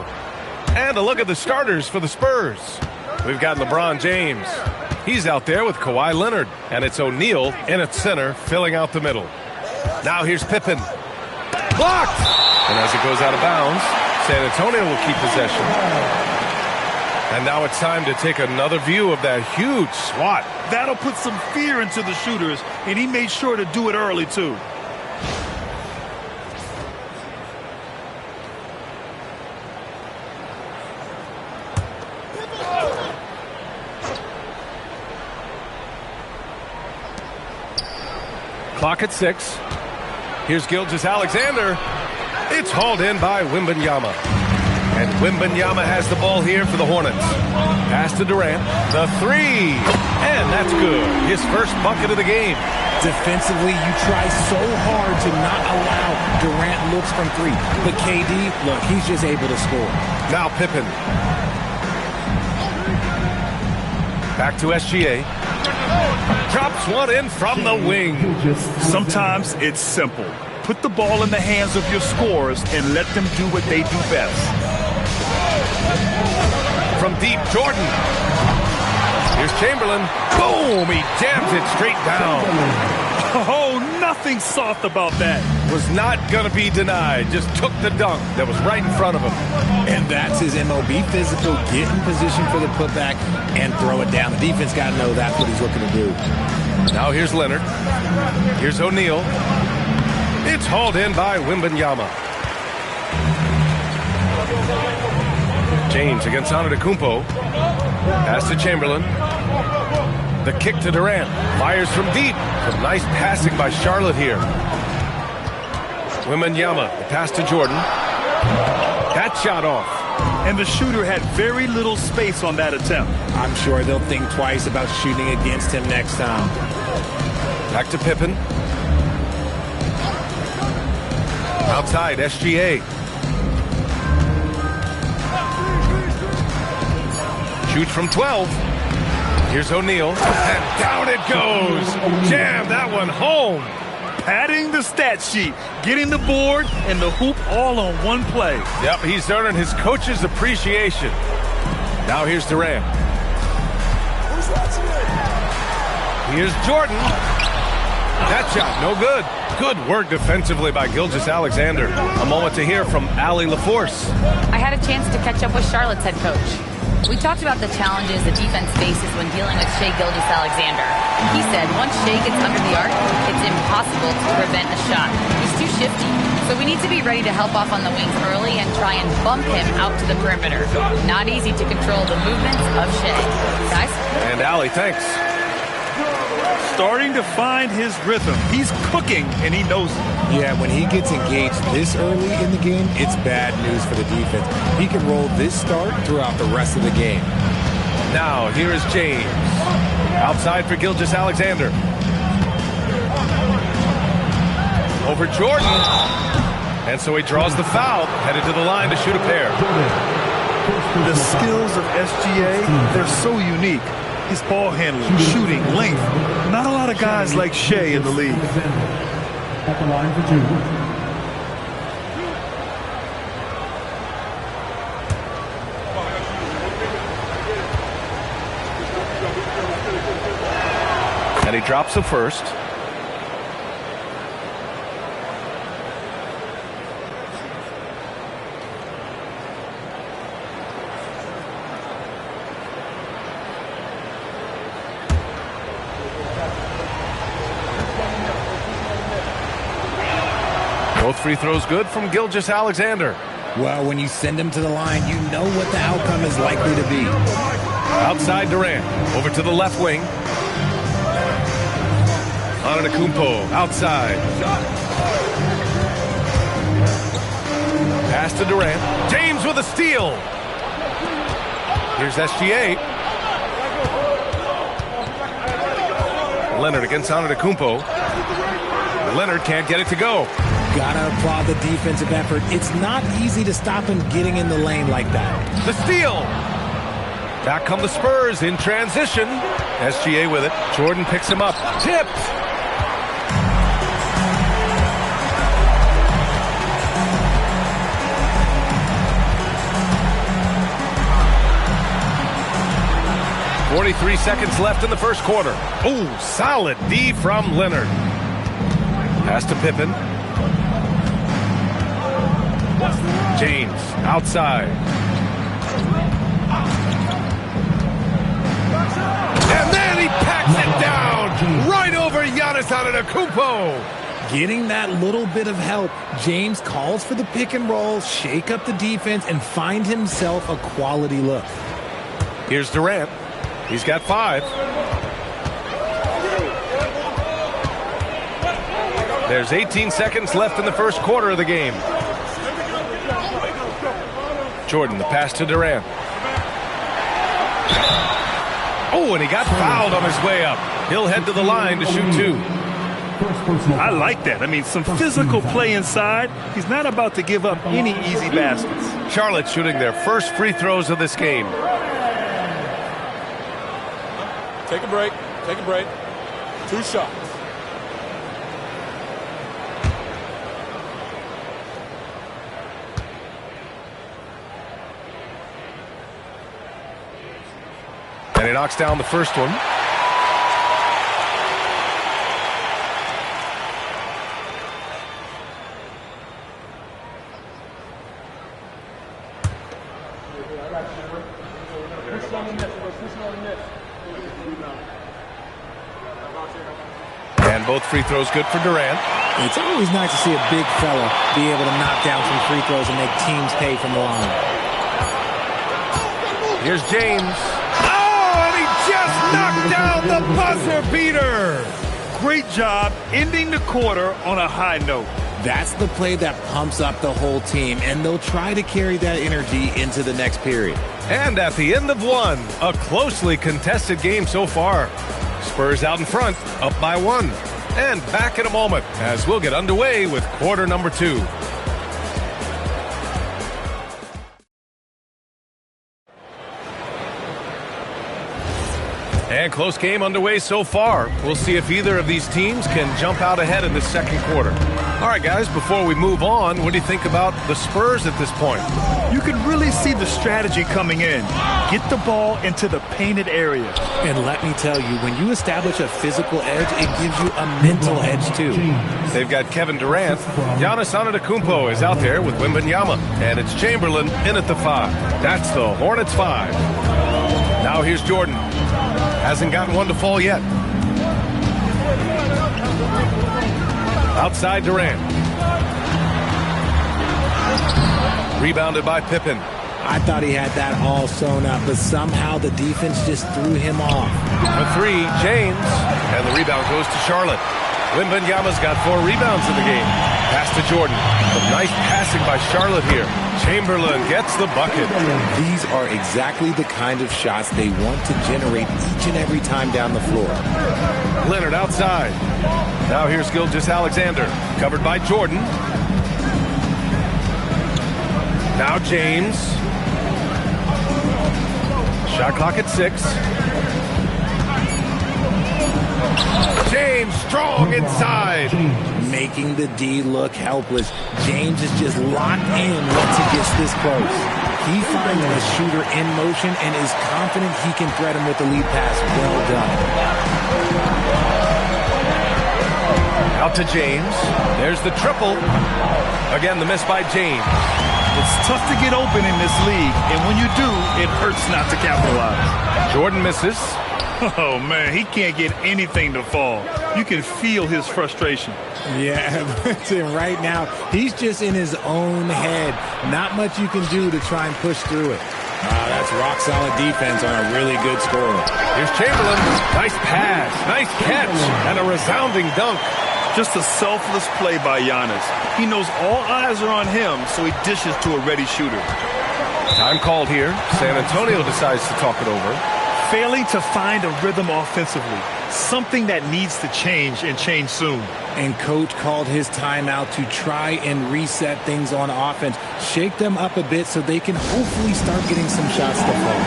And a look at the starters for the Spurs. We've got LeBron James. He's out there with Kawhi Leonard. And it's O'Neal in at center, filling out the middle. Now here's Pippen. Blocked! And as it goes out of bounds, San Antonio will keep possession. And now it's time to take another view of that huge swat. That'll put some fear into the shooters, and he made sure to do it early, too. Clock at 6. Here's Gilgeous-Alexander. It's hauled in by Wembanyama. And Wembanyama has the ball here for the Hornets. Pass to Durant. The three. And that's good. His first bucket of the game. Defensively, you try so hard to not allow Durant looks from three. But KD, look, he's just able to score. Now Pippen. Back to SGA. Drops one in from the wing. Sometimes it's simple. Put the ball in the hands of your scorers and let them do what they do best. From deep, Jordan. Here's Chamberlain. Boom! He jams it straight down. Oh, nothing soft about that. Was not going to be denied. Just took the dunk that was right in front of him. And that's his MOB physical. Get in position for the putback and throw it down. The defense got to know that's what he's looking to do. Now here's Leonard. Here's O'Neal. It's hauled in by Wembanyama. James against Antetokounmpo. Pass to Chamberlain. The kick to Durant. Fires from deep. Some nice passing by Charlotte here. Wembanyama. The pass to Jordan. That shot off. And the shooter had very little space on that attempt. I'm sure they'll think twice about shooting against him next time. Back to Pippen. Outside, SGA. Shoots from 12. Here's O'Neal. And down it goes. Jam that one home. Padding the stat sheet, getting the board and the hoop all on one play. Yep, he's earning his coach's appreciation. Now here's Durant. Here's Jordan. That shot, no good. Good work defensively by Gilgeous-Alexander. A moment to hear from Allie LaForce. I had a chance to catch up with Charlotte's head coach. We talked about the challenges the defense faces when dealing with Shai Gilgeous-Alexander. He said once Shai gets under the arc, it's impossible to prevent a shot. He's too shifty. So we need to be ready to help off on the wings early and try and bump him out to the perimeter. Not easy to control the movements of Shai. Guys? And Allie, thanks. Starting to find his rhythm. He's cooking, and he knows it. Yeah, when he gets engaged this early in the game, it's bad news for the defense. He can roll this start throughout the rest of the game. Now, here is James. Outside for Gilgeous-Alexander. Over Jordan. And so he draws the foul, headed to the line to shoot a pair. The skills of SGA, they're so unique. His ball handling, shooting, length. Not a lot of guys like Shai in the league. At the line for two. And he drops the first. Both free throws good from Gilgeous-Alexander. Well, when you send him to the line, you know what the outcome is likely to be. Outside Durant. Over to the left wing. Antetokounmpo outside. Pass to Durant. James with a steal. Here's SGA. Leonard against Antetokounmpo. Leonard can't get it to go. Gotta applaud the defensive effort. It's not easy to stop him getting in the lane like that. The steal. Back come the Spurs in transition. SGA with it. Jordan picks him up. Tipped. 43 seconds left in the first quarter. Oh, solid D from Leonard. Pass to Pippen. James outside. And then he packs it down right over Giannis Antetokounmpo. Getting that little bit of help, James calls for the pick and roll, shake up the defense, and find himself a quality look. Here's Durant. He's got 5. There's 18 seconds left in the first quarter of the game. Jordan, the pass to Durant. Oh, and he got fouled on his way up. He'll head to the line to shoot 2. I like that. I mean, some physical play inside. He's not about to give up any easy baskets. Charlotte shooting their first free throws of this game. Take a break. Take a break. 2 shots. And he knocks down the first one. And both free throws good for Durant. It's always nice to see a big fella be able to knock down some free throws and make teams pay from the line. Here's James. Oh, and he just knocked down the buzzer beater. Great job ending the quarter on a high note. That's the play that pumps up the whole team, and they'll try to carry that energy into the next period. And at the end of one, a closely contested game so far. Spurs out in front, up by 1. And back in a moment as we'll get underway with quarter number 2. And close game underway so far. We'll see if either of these teams can jump out ahead in the second quarter. All right, guys, before we move on, what do you think about the Spurs at this point? You can really see the strategy coming in. Get the ball into the painted area. And let me tell you, when you establish a physical edge, it gives you a mental edge, too. They've got Kevin Durant. Giannis Antetokounmpo is out there with Wembanyama. And it's Chamberlain in at the 5. That's the Hornets 5. Now here's Jordan. Hasn't gotten one to fall yet. Outside Durant. Rebounded by Pippen. I thought he had that all sewn up, but somehow the defense just threw him off. A 3, James. And the rebound goes to Charlotte. Wembanyama's got 4 rebounds in the game. Pass to Jordan. Some nice passing by Charlotte here. Chamberlain gets the bucket. These are exactly the kind of shots they want to generate each and every time down the floor. Leonard outside. Now here's Gilgeous-Alexander. Covered by Jordan. Now James. Shot clock at 6. James strong inside. Making the D look helpless. James is just locked in once he gets this close. He finds a shooter in motion and is confident he can thread him with the lead pass. Well done. Out to James. There's the triple. Again, the miss by James. It's tough to get open in this league, and when you do, it hurts not to capitalize. Jordan misses. Oh, man, he can't get anything to fall. You can feel his frustration. Yeah, right now, he's just in his own head. Not much you can do to try and push through it. That's rock-solid defense on a really good scorer. Here's Chamberlain. Nice pass, nice catch, and a resounding dunk. Just a selfless play by Giannis. He knows all eyes are on him, so he dishes to a ready shooter. Time called here. San Antonio decides to talk it over. Failing to find a rhythm offensively. Something that needs to change and change soon. And coach called his timeout to try and reset things on offense. Shake them up a bit so they can hopefully start getting some shots to fall.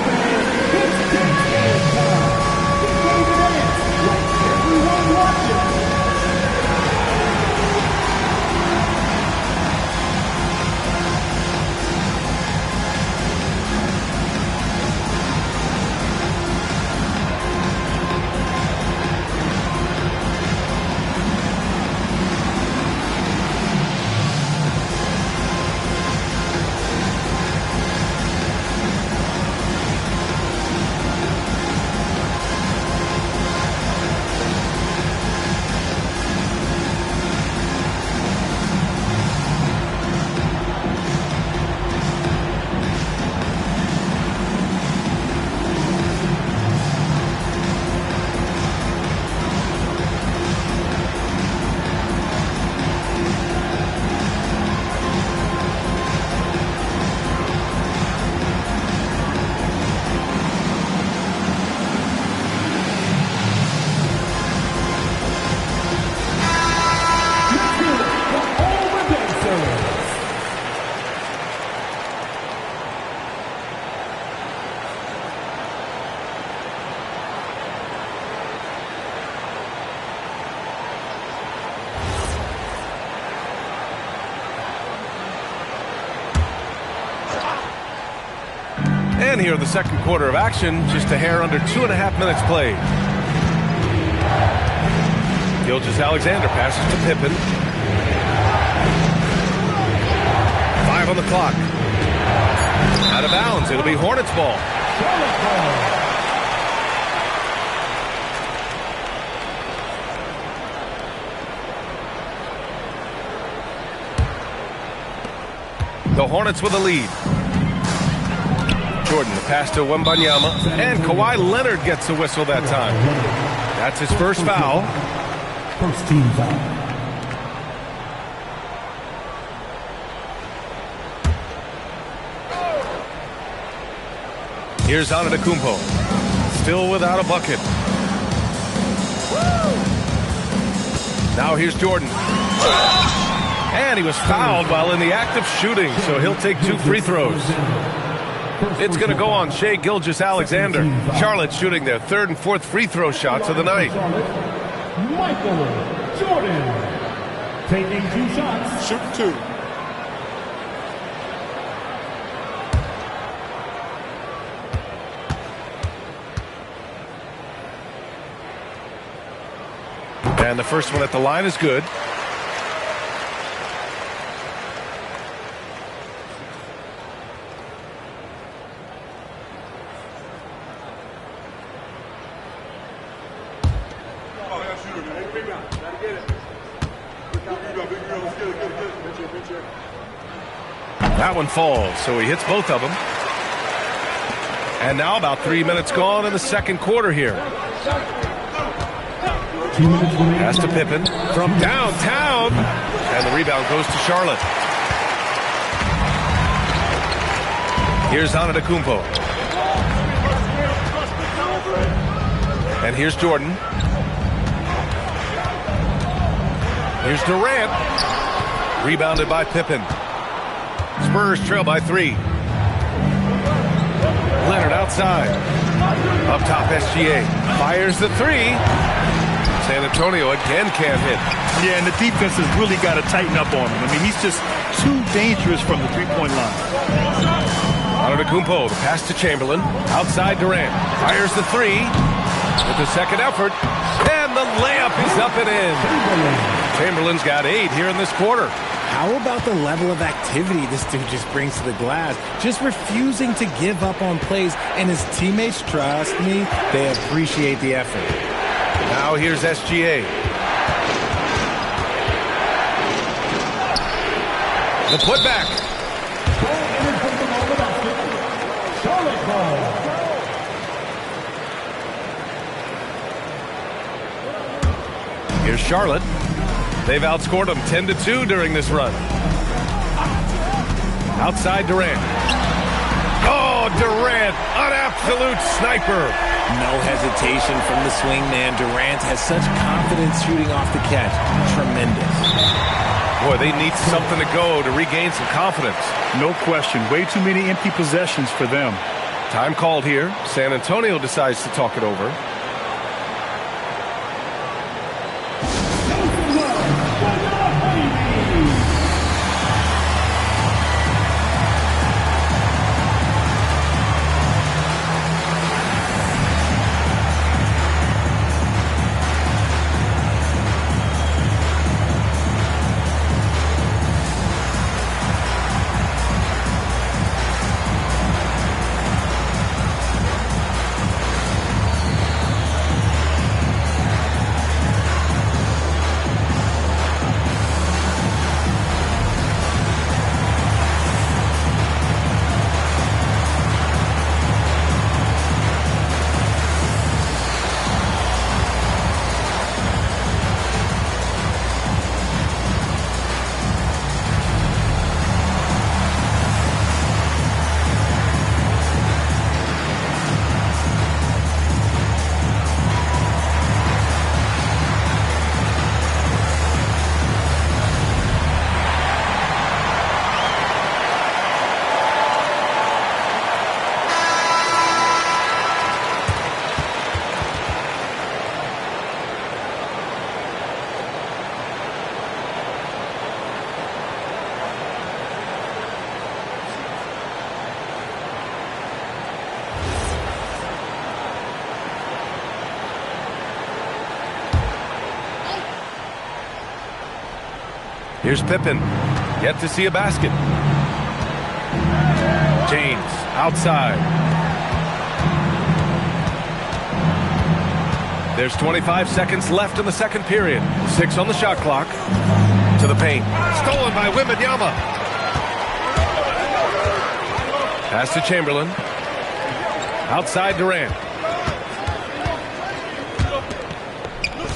And here in the second quarter of action, just a hair under 2.5 minutes played. Gilgeous-Alexander passes to Pippen. 5 on the clock. Out of bounds. It'll be Hornets ball. The Hornets with a lead. Jordan, the pass to Wembanyama. And Kawhi Leonard gets the whistle that time. That's his first foul. First team foul. Here's Antetokounmpo. Still without a bucket. Now here's Jordan. And he was fouled while in the act of shooting, so he'll take 2 free throws. It's going to go on Shai Gilgeous-Alexander. Charlotte shooting their 3rd and 4th free throw shots of the night. Michael Jordan taking 2 shots. Shoot 2. And the first one at the line is good. That one falls, so he hits both of them. And now about 3 minutes gone in the second quarter here. Pass to Pippen from downtown. And the rebound goes to Charlotte. Here's Antetokounmpo. And here's Jordan. Here's Durant. Rebounded by Pippen. Spurs trail by 3. Leonard outside. Up top, SGA. Fires the 3. San Antonio again can't hit. Yeah, and the defense has really got to tighten up on him. I mean, he's just too dangerous from the three-point line. Antetokounmpo, the pass to Chamberlain. Outside Durant. Fires the 3. With the second effort. And the layup is up and in. Chamberlain's got 8 here in this quarter. How about the level of activity this dude just brings to the glass? Just refusing to give up on plays, and his teammates, trust me, they appreciate the effort. Now here's SGA. The putback. Here's Charlotte. They've outscored them 10-2 during this run. Outside Durant. Oh, Durant, an absolute sniper. No hesitation from the swing man. Durant has such confidence shooting off the catch. Tremendous. Boy, they need something to go to regain some confidence. No question. Way too many empty possessions for them. Time called here. San Antonio decides to talk it over. Here's Pippen. Yet to see a basket. James outside. There's 25 seconds left in the second period. 6 on the shot clock. To the paint. Stolen by Wembanyama. Pass to Chamberlain. Outside Durant.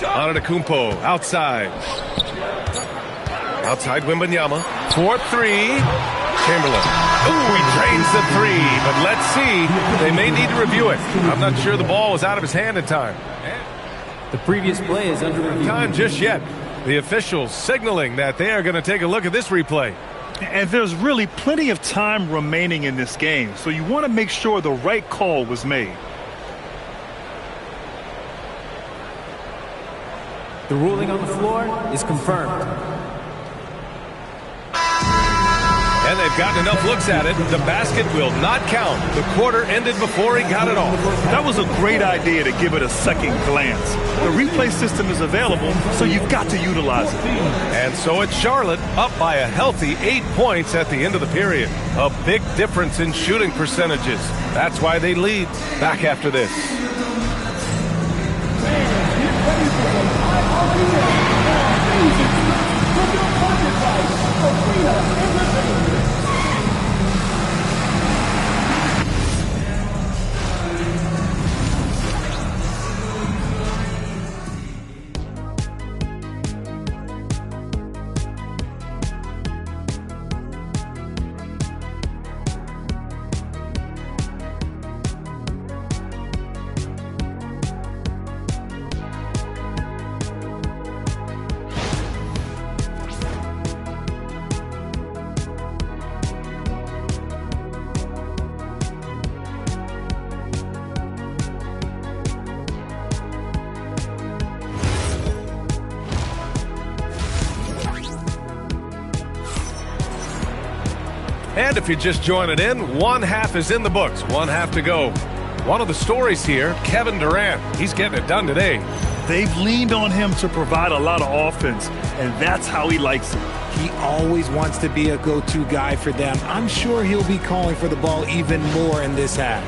Antetokounmpo outside. Outside Wembanyama. 4-3. Chamberlain. Ooh, he drains the 3, but let's see. They may need to review it. I'm not sure the ball was out of his hand in time. The previous play is under review. Time just yet. The officials signaling that they are going to take a look at this replay. And there's really plenty of time remaining in this game, so you want to make sure the right call was made. The ruling on the floor is confirmed. And they've gotten enough looks at it. The basket will not count. The quarter ended before he got it off. That was a great idea to give it a second glance. The replay system is available, so you've got to utilize it. And so it's Charlotte up by a healthy 8 points at the end of the period. A big difference in shooting percentages. That's why they lead. Back after this. And if you're just joining in, one half is in the books, one half to go. One of the stories here, Kevin Durant. He's getting it done today. They've leaned on him to provide a lot of offense, and that's how he likes it. He always wants to be a go-to guy for them. I'm sure he'll be calling for the ball even more in this half.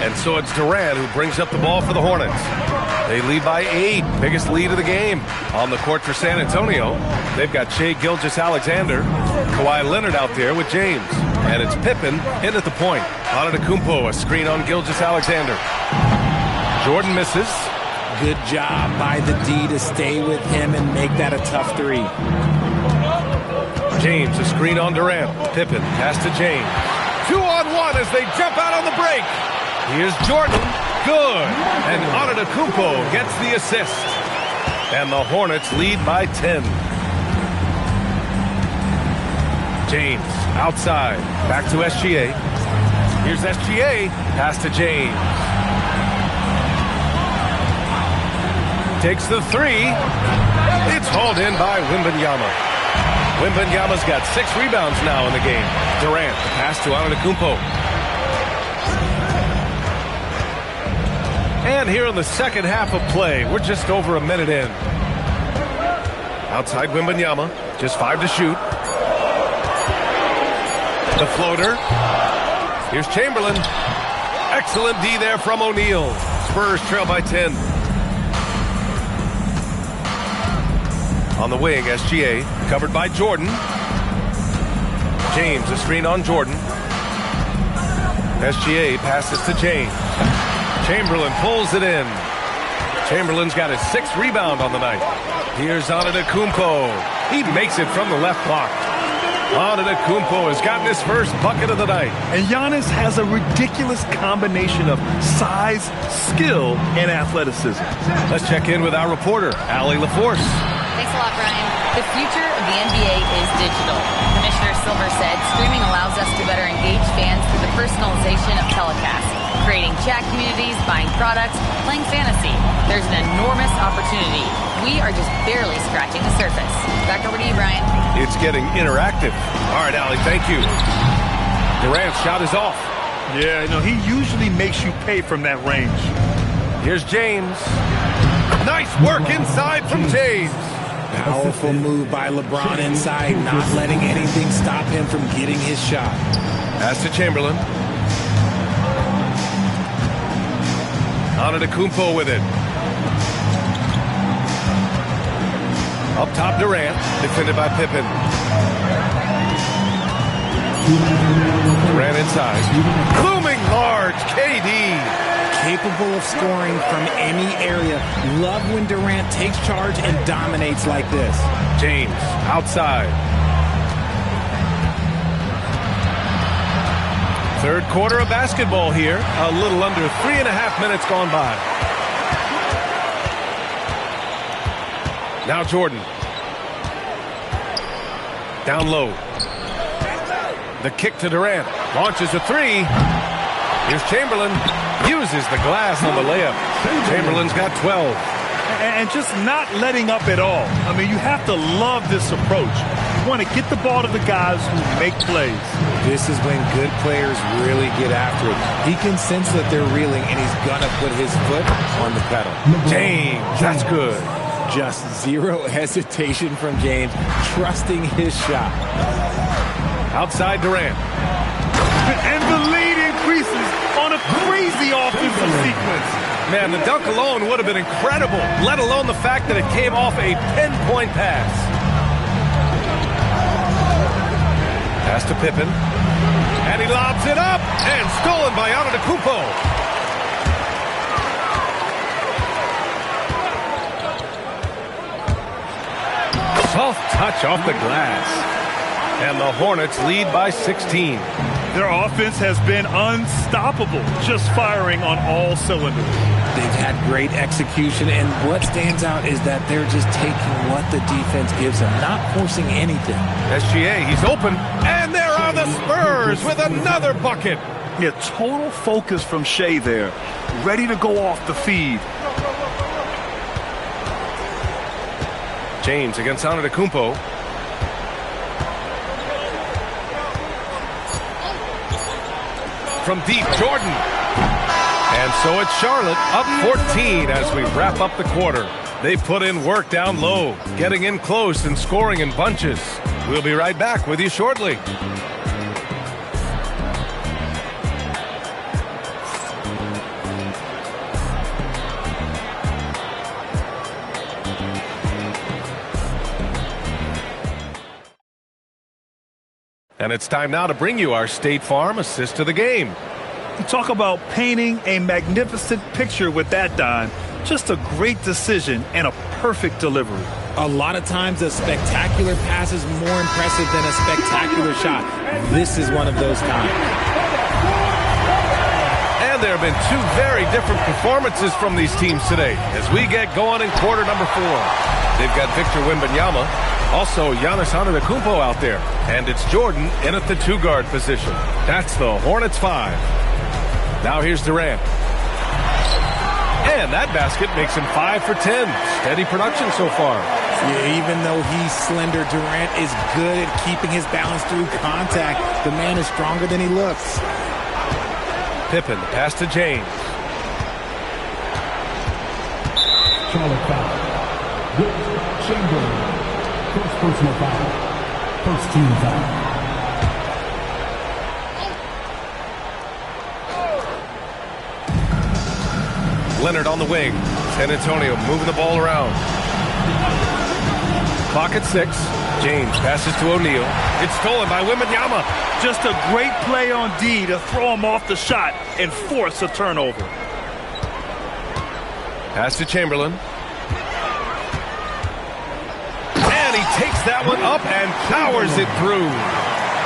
And so it's Durant who brings up the ball for the Hornets. They lead by 8, biggest lead of the game. On the court for San Antonio, they've got Shai Gilgeous-Alexander, Kawhi Leonard out there with James. And it's Pippen in at the point. Antetokounmpo, a screen on Gilgeous-Alexander. Jordan misses. Good job by the D to stay with him and make that a tough 3. James, a screen on Durant. Pippen, pass to James. 2-on-1 as they jump out on the break. Here's Jordan. Good. And Antetokounmpo gets the assist. And the Hornets lead by 10. James outside. Back to SGA. Here's SGA. Pass to James. Takes the 3. It's hauled in by Wembanyama. Wembanyama's got 6 rebounds now in the game. Durant, the pass to Antetokounmpo. And here in the second half of play, we're just over a minute in. Outside Wembanyama, just 5 to shoot. The floater. Here's Chamberlain. Excellent D there from O'Neal. Spurs trail by 10. On the wing, SGA, covered by Jordan. James, a screen on Jordan. SGA passes to James. Chamberlain pulls it in. Chamberlain's got his 6th rebound on the night. Here's Antetokounmpo. He makes it from the left block. Antetokounmpo has gotten his first bucket of the night. And Giannis has a ridiculous combination of size, skill, and athleticism. Let's check in with our reporter, Allie LaForce. Thanks a lot, Brian. The future of the NBA is digital. Commissioner Silver said streaming allows us to better engage fans through the personalization of telecasts, creating chat communities, buying products, playing fantasy. There's an enormous opportunity. We are just barely scratching the surface. Back over to you, Brian. It's getting interactive. All right, Allie, thank you. Durant's shot is off. Yeah, he usually makes you pay from that range. Here's James. Nice work inside from James. Powerful move by LeBron inside, not letting anything stop him from getting his shot. Pass to Chamberlain. Antetokounmpo with it. Up top, Durant, defended by Pippen. Durant inside. Looming large, KD. Capable of scoring from any area. Love when Durant takes charge and dominates like this. James, outside. Third quarter of basketball here. A little under 3.5 minutes gone by. Now Jordan. Down low. The kick to Durant. Launches a three. Here's Chamberlain. Uses the glass on the layup. Chamberlain's got 12. And just not letting up at all. I mean, you have to love this approach. You want to get the ball to the guys who make plays. This is when good players really get after it. He can sense that they're reeling, and he's going to put his foot on the pedal. James, that's good. Just zero hesitation from James, trusting his shot. Outside Durant. And the lead increases on a crazy offensive sequence. Man, the dunk alone would have been incredible, let alone the fact that it came off a pinpoint pass. Pass to Pippen. And he lobs it up, and stolen by Antetokounmpo. Soft touch off the glass. And the Hornets lead by 16. Their offense has been unstoppable, just firing on all cylinders. They've had great execution, and what stands out is that they're just taking what the defense gives them, not forcing anything. SGA, he's open, and there are the Spurs with another bucket. Yeah, total focus from Shea there, ready to go off the feed. James against Antetokounmpo. From deep, Jordan. And so it's Charlotte up 14 as we wrap up the quarter. They put in work down low, getting in close and scoring in bunches. We'll be right back with you shortly. And it's time now to bring you our State Farm assist to the game. You talk about painting a magnificent picture with that, Don. Just a great decision and a perfect delivery. A lot of times a spectacular pass is more impressive than a spectacular shot. This is one of those times. And there have been two very different performances from these teams today as we get going in quarter number 4. They've got Victor Wembanyama, also Giannis Antetokounmpo out there, and it's Jordan in at the 2-guard position. That's the Hornets 5. Now here's Durant. And that basket makes him 5 for 10. Steady production so far. Yeah, even though he's slender, Durant is good at keeping his balance through contact. The man is stronger than he looks. Pippen, pass to James. Charlotte foul. Wilt Chamberlain. First personal foul. First team foul. Leonard on the wing. San Antonio moving the ball around. Clock at 6. James passes to O'Neal. It's stolen by Wembanyama. Just a great play on D to throw him off the shot and force a turnover. Pass to Chamberlain. And he takes that one up and powers it through.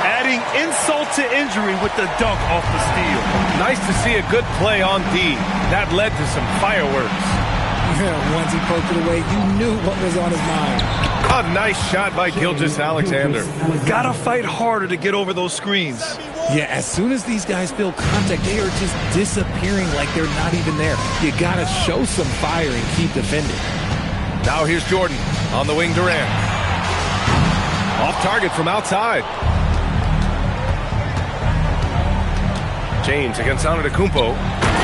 Adding insult to injury with the dunk off the steal. Nice to see a good play on D. That led to some fireworks. Once he poked it away, you knew what was on his mind. A nice shot by Gilgeous-Alexander. Gotta fight harder to get over those screens. Yeah, as soon as these guys feel contact, they are just disappearing like they're not even there. You gotta show some fire and keep defending. Now here's Jordan on the wing. Durant. Off target from outside. James against Antetokounmpo.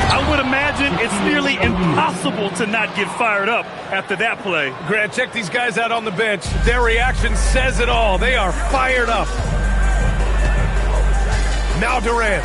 I would imagine it's nearly impossible to not get fired up after that play. Grant, check these guys out on the bench. Their reaction says it all. They are fired up. Now Durant.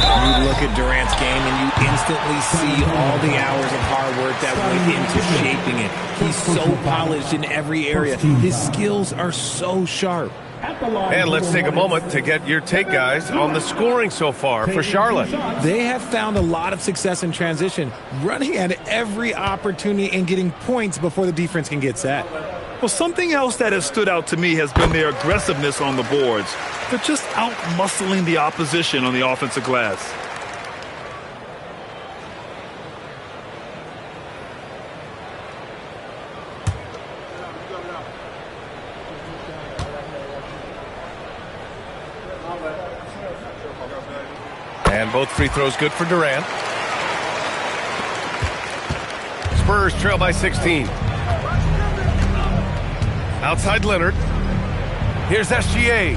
You look at Durant's game and you instantly see all the hours of hard work that went into shaping it. He's so polished in every area. His skills are so sharp. And let's take a moment to get your take, guys, on the scoring so far for Charlotte. They have found a lot of success in transition, running at every opportunity and getting points before the defense can get set. Well, something else that has stood out to me has been their aggressiveness on the boards. They're just out-muscling the opposition on the offensive glass. And both free throws good for Durant. Spurs trail by 16. Outside Leonard. Here's SGA.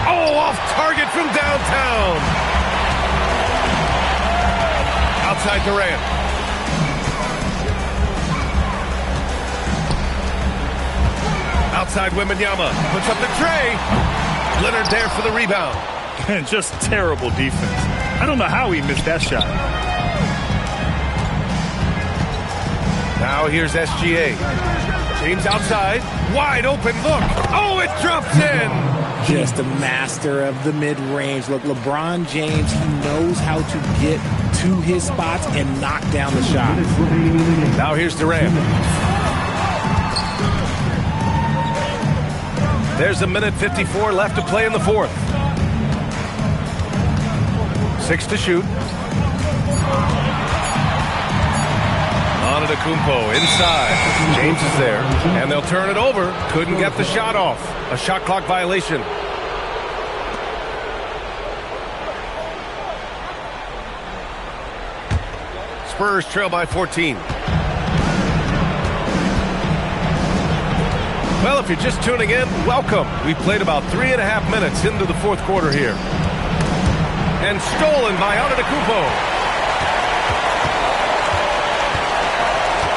Oh, off target from downtown. Outside Durant. Outside Wembanyama. Puts up the tray. Leonard there for the rebound. And just terrible defense. I don't know how he missed that shot. Now here's SGA. James outside. Wide open look. Oh, it drops in. Just a master of the mid-range. Look, LeBron James, he knows how to get to his spots and knock down the shot. Now here's Durant. There's 1:54 left to play in the fourth. 6 to shoot. Antetokounmpo inside. James is there, and they'll turn it over. Couldn't get the shot off. A shot clock violation. Spurs trail by 14. Well, if you're just tuning in, welcome. We played about 3.5 minutes into the fourth quarter here. And stolen by Antetokounmpo.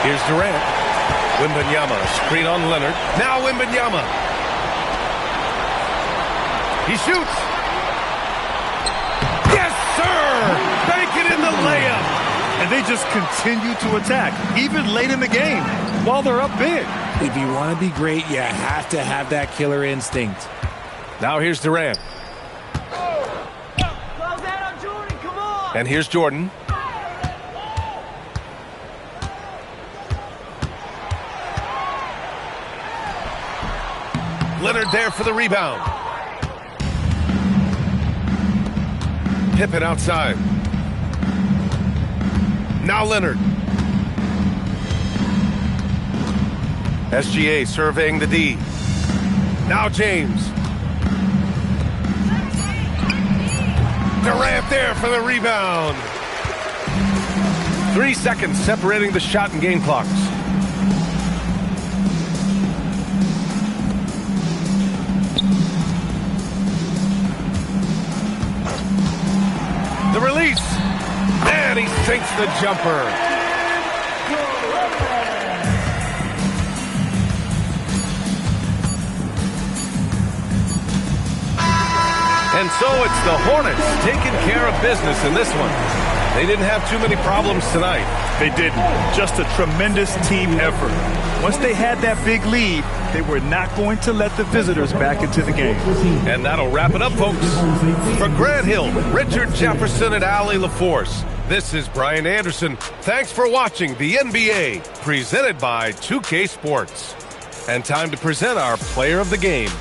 Here's Durant. Wembanyama, screen on Leonard. Now Wembanyama. He shoots. Yes, sir! Bank it in the layup. And they just continue to attack, even late in the game, while they're up big. If you want to be great, you have to have that killer instinct. Now here's Durant. And here's Jordan. Leonard there for the rebound. Pippen outside. Now Leonard. SGA surveying the D. Now James. Durant there for the rebound. 3 seconds separating the shot and game clocks. The release. And he sinks the jumper. And so it's the Hornets taking care of business in this one. They didn't have too many problems tonight. They didn't. Just a tremendous team effort. Once they had that big lead, they were not going to let the visitors back into the game. And that'll wrap it up, folks. For Grant Hill, Richard Jefferson, and Allie LaForce, this is Brian Anderson. Thanks for watching the NBA, presented by 2K Sports. And time to present our player of the game.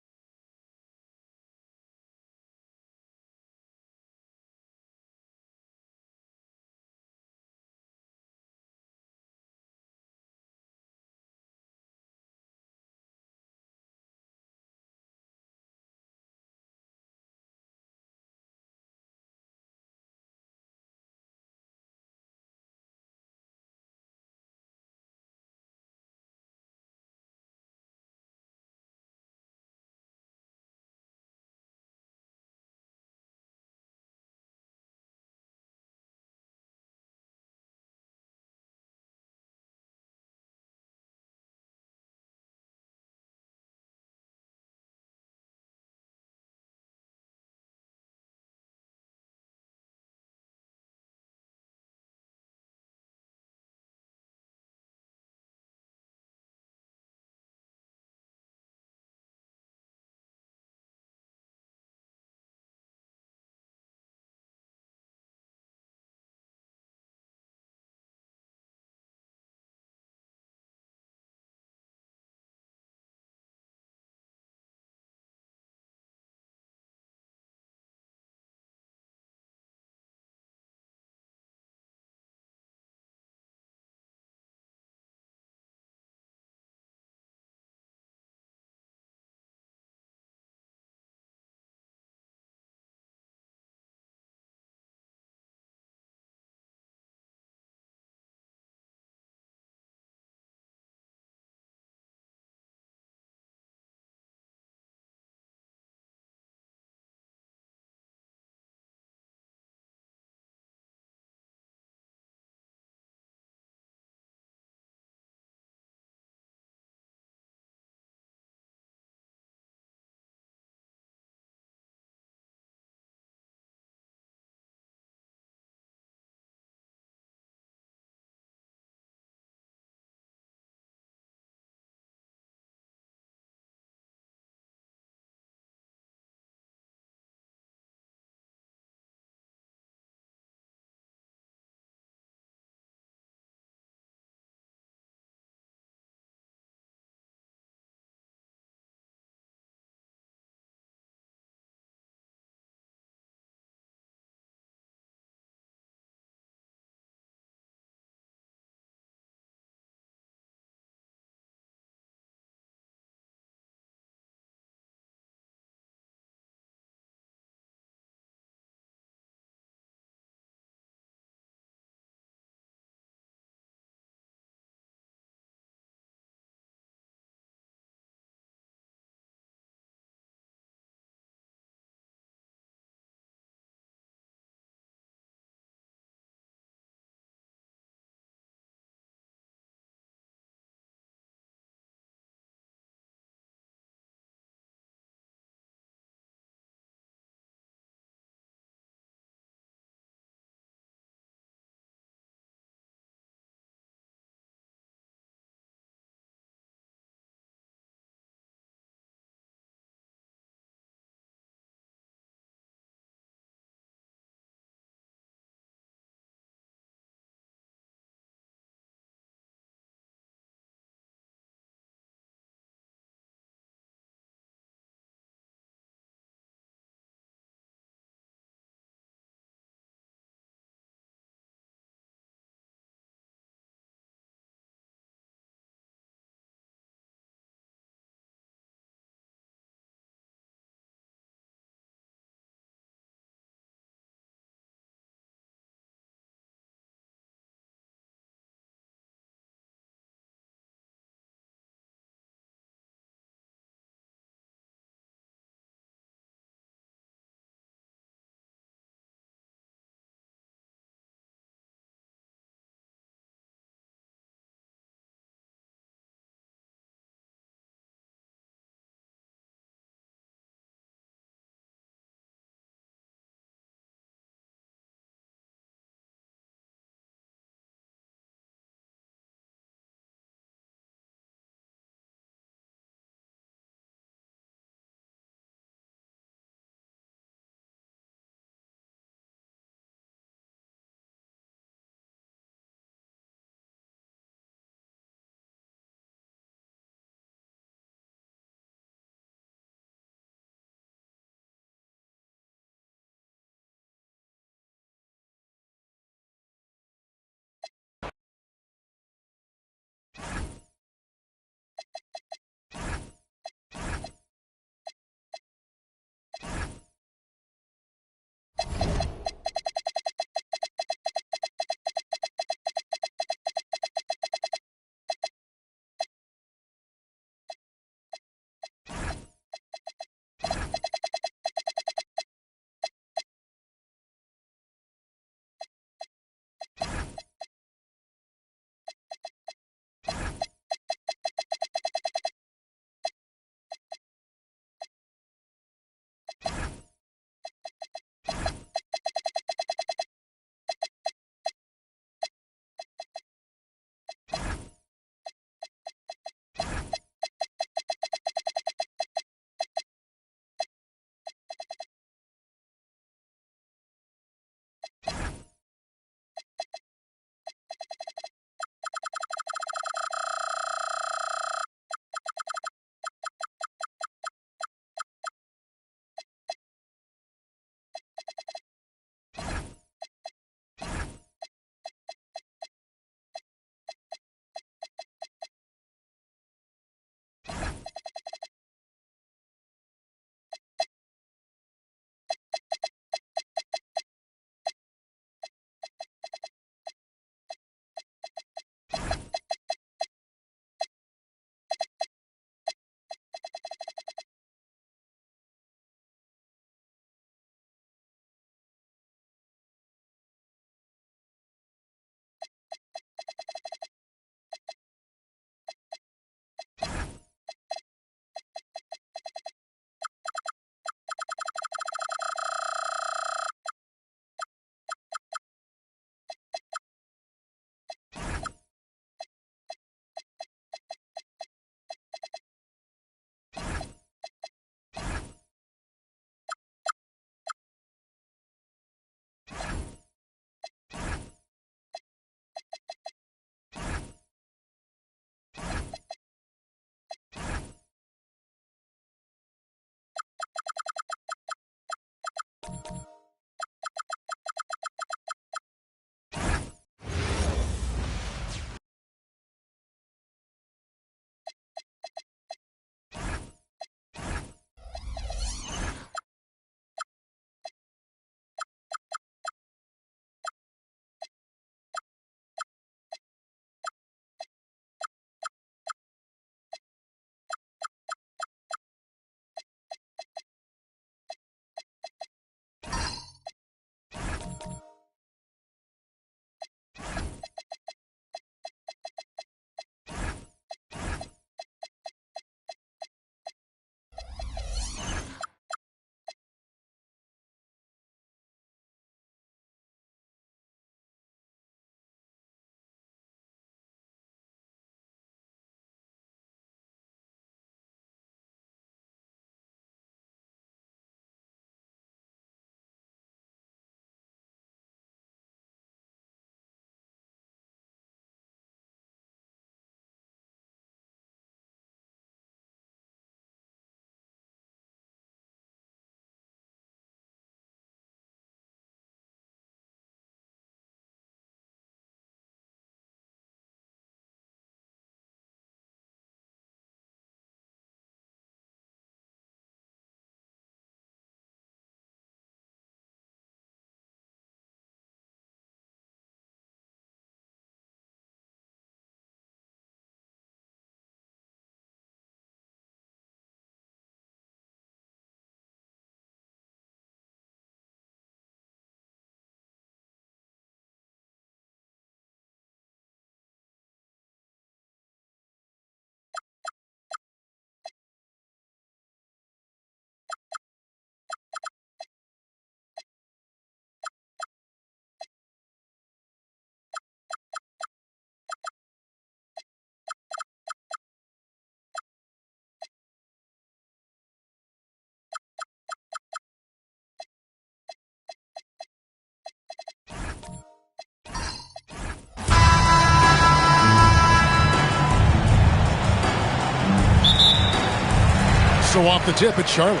So off the tip, it's Charlotte.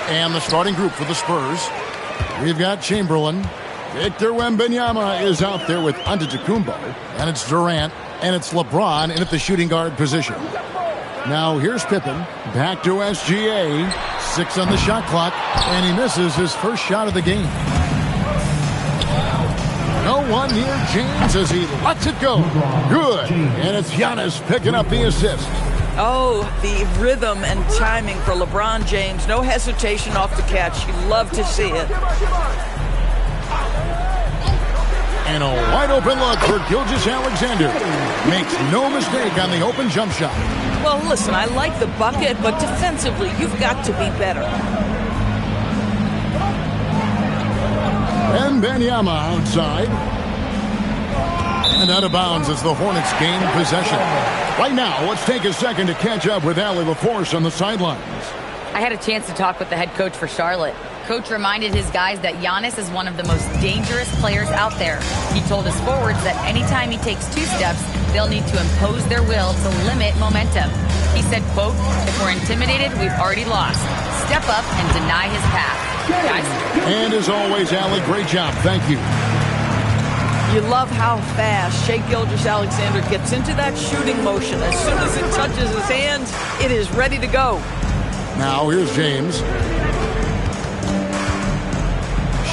And the starting group for the Spurs. We've got Chamberlain. Victor Wembanyama is out there with Antetokounmpo. And it's Durant. And it's LeBron in at the shooting guard position. Now here's Pippen. Back to SGA. 6 on the shot clock. And he misses his first shot of the game. No one near James as he lets it go. Good. And it's Giannis picking up the assist. Oh, the rhythm and timing for LeBron James. No hesitation off the catch. You love to see it. And a wide open look for Gilgeous-Alexander. Makes no mistake on the open jump shot. Well, listen, I like the bucket, but defensively, you've got to be better. Wembanyama outside. And out of bounds as the Hornets gain possession. Right now, let's take a second to catch up with Allie LaForce on the sidelines. I had a chance to talk with the head coach for Charlotte. Coach reminded his guys that Giannis is one of the most dangerous players out there. He told his forwards that anytime he takes 2 steps, they'll need to impose their will to limit momentum. He said, quote, "If we're intimidated, we've already lost. Step up and deny his path." Guys? And as always, Allie, great job. Thank you. You love how fast Shai Gilgeous-Alexander gets into that shooting motion. As soon as it touches his hands, it is ready to go. Now here's James.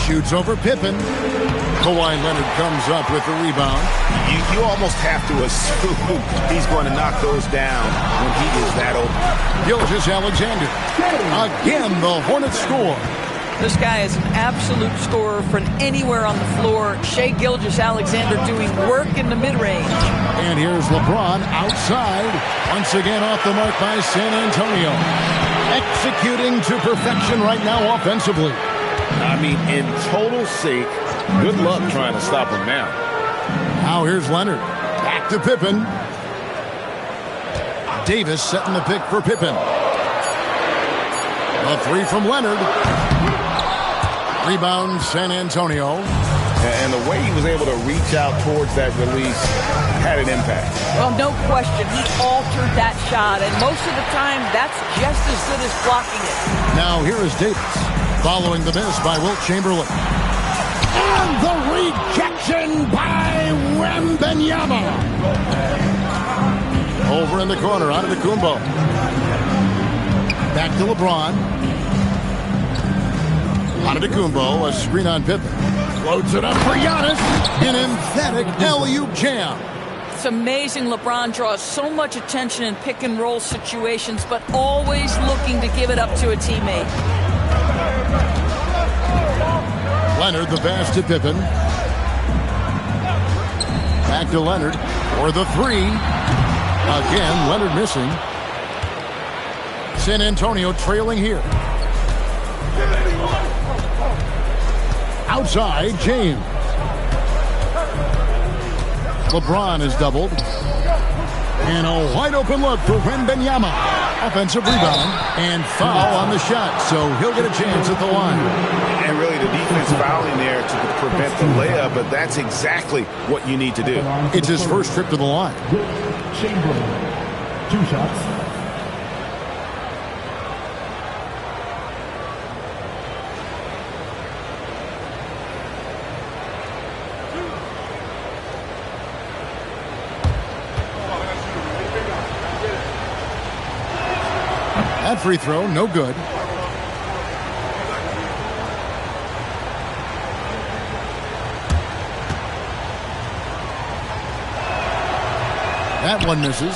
Shoots over Pippen. Kawhi Leonard comes up with the rebound. You almost have to assume he's going to knock those down when he is that open. Gilgeous-Alexander. Again, the Hornets score. This guy is an absolute scorer from anywhere on the floor. Shai Gilgeous-Alexander doing work in the mid-range. And here's LeBron outside. Once again off the mark by San Antonio. Executing to perfection right now offensively. I mean, in total sync. Good luck trying to stop him now. Now here's Leonard. Back to Pippen. Davis setting the pick for Pippen. A 3 from Leonard. Rebound, San Antonio. And the way he was able to reach out towards that release had an impact. Well, no question. He altered that shot, and most of the time, that's just as good as blocking it. Now here is Davis, following the miss by Wilt Chamberlain. And the rejection by Wembanyama. Over in the corner, Antetokounmpo. Back to LeBron. Antetokounmpo, a screen on Pippen. Floats it up for Giannis. An emphatic alley-oop jam. It's amazing LeBron draws so much attention in pick-and-roll situations, but always looking to give it up to a teammate. Leonard, the pass to Pippen. Back to Leonard for the 3. Again, Leonard missing. San Antonio trailing here. Outside, James. LeBron is doubled. And a wide open look for Wembanyama. Offensive rebound and foul on the shot, so he'll get a chance at the line. And really the defense fouling there to prevent the layup, but that's exactly what you need to do. It's his first trip to the line. Chamberlain, 2 shots. That free throw, no good. That one misses.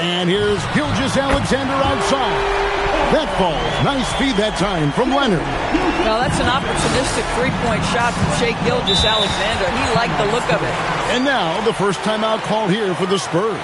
And here's Gilgeous-Alexander outside. That falls. Nice feed that time from Leonard. Now that's an opportunistic three-point shot from Shai Gilgeous-Alexander. He liked the look of it. And now the first timeout called here for the Spurs.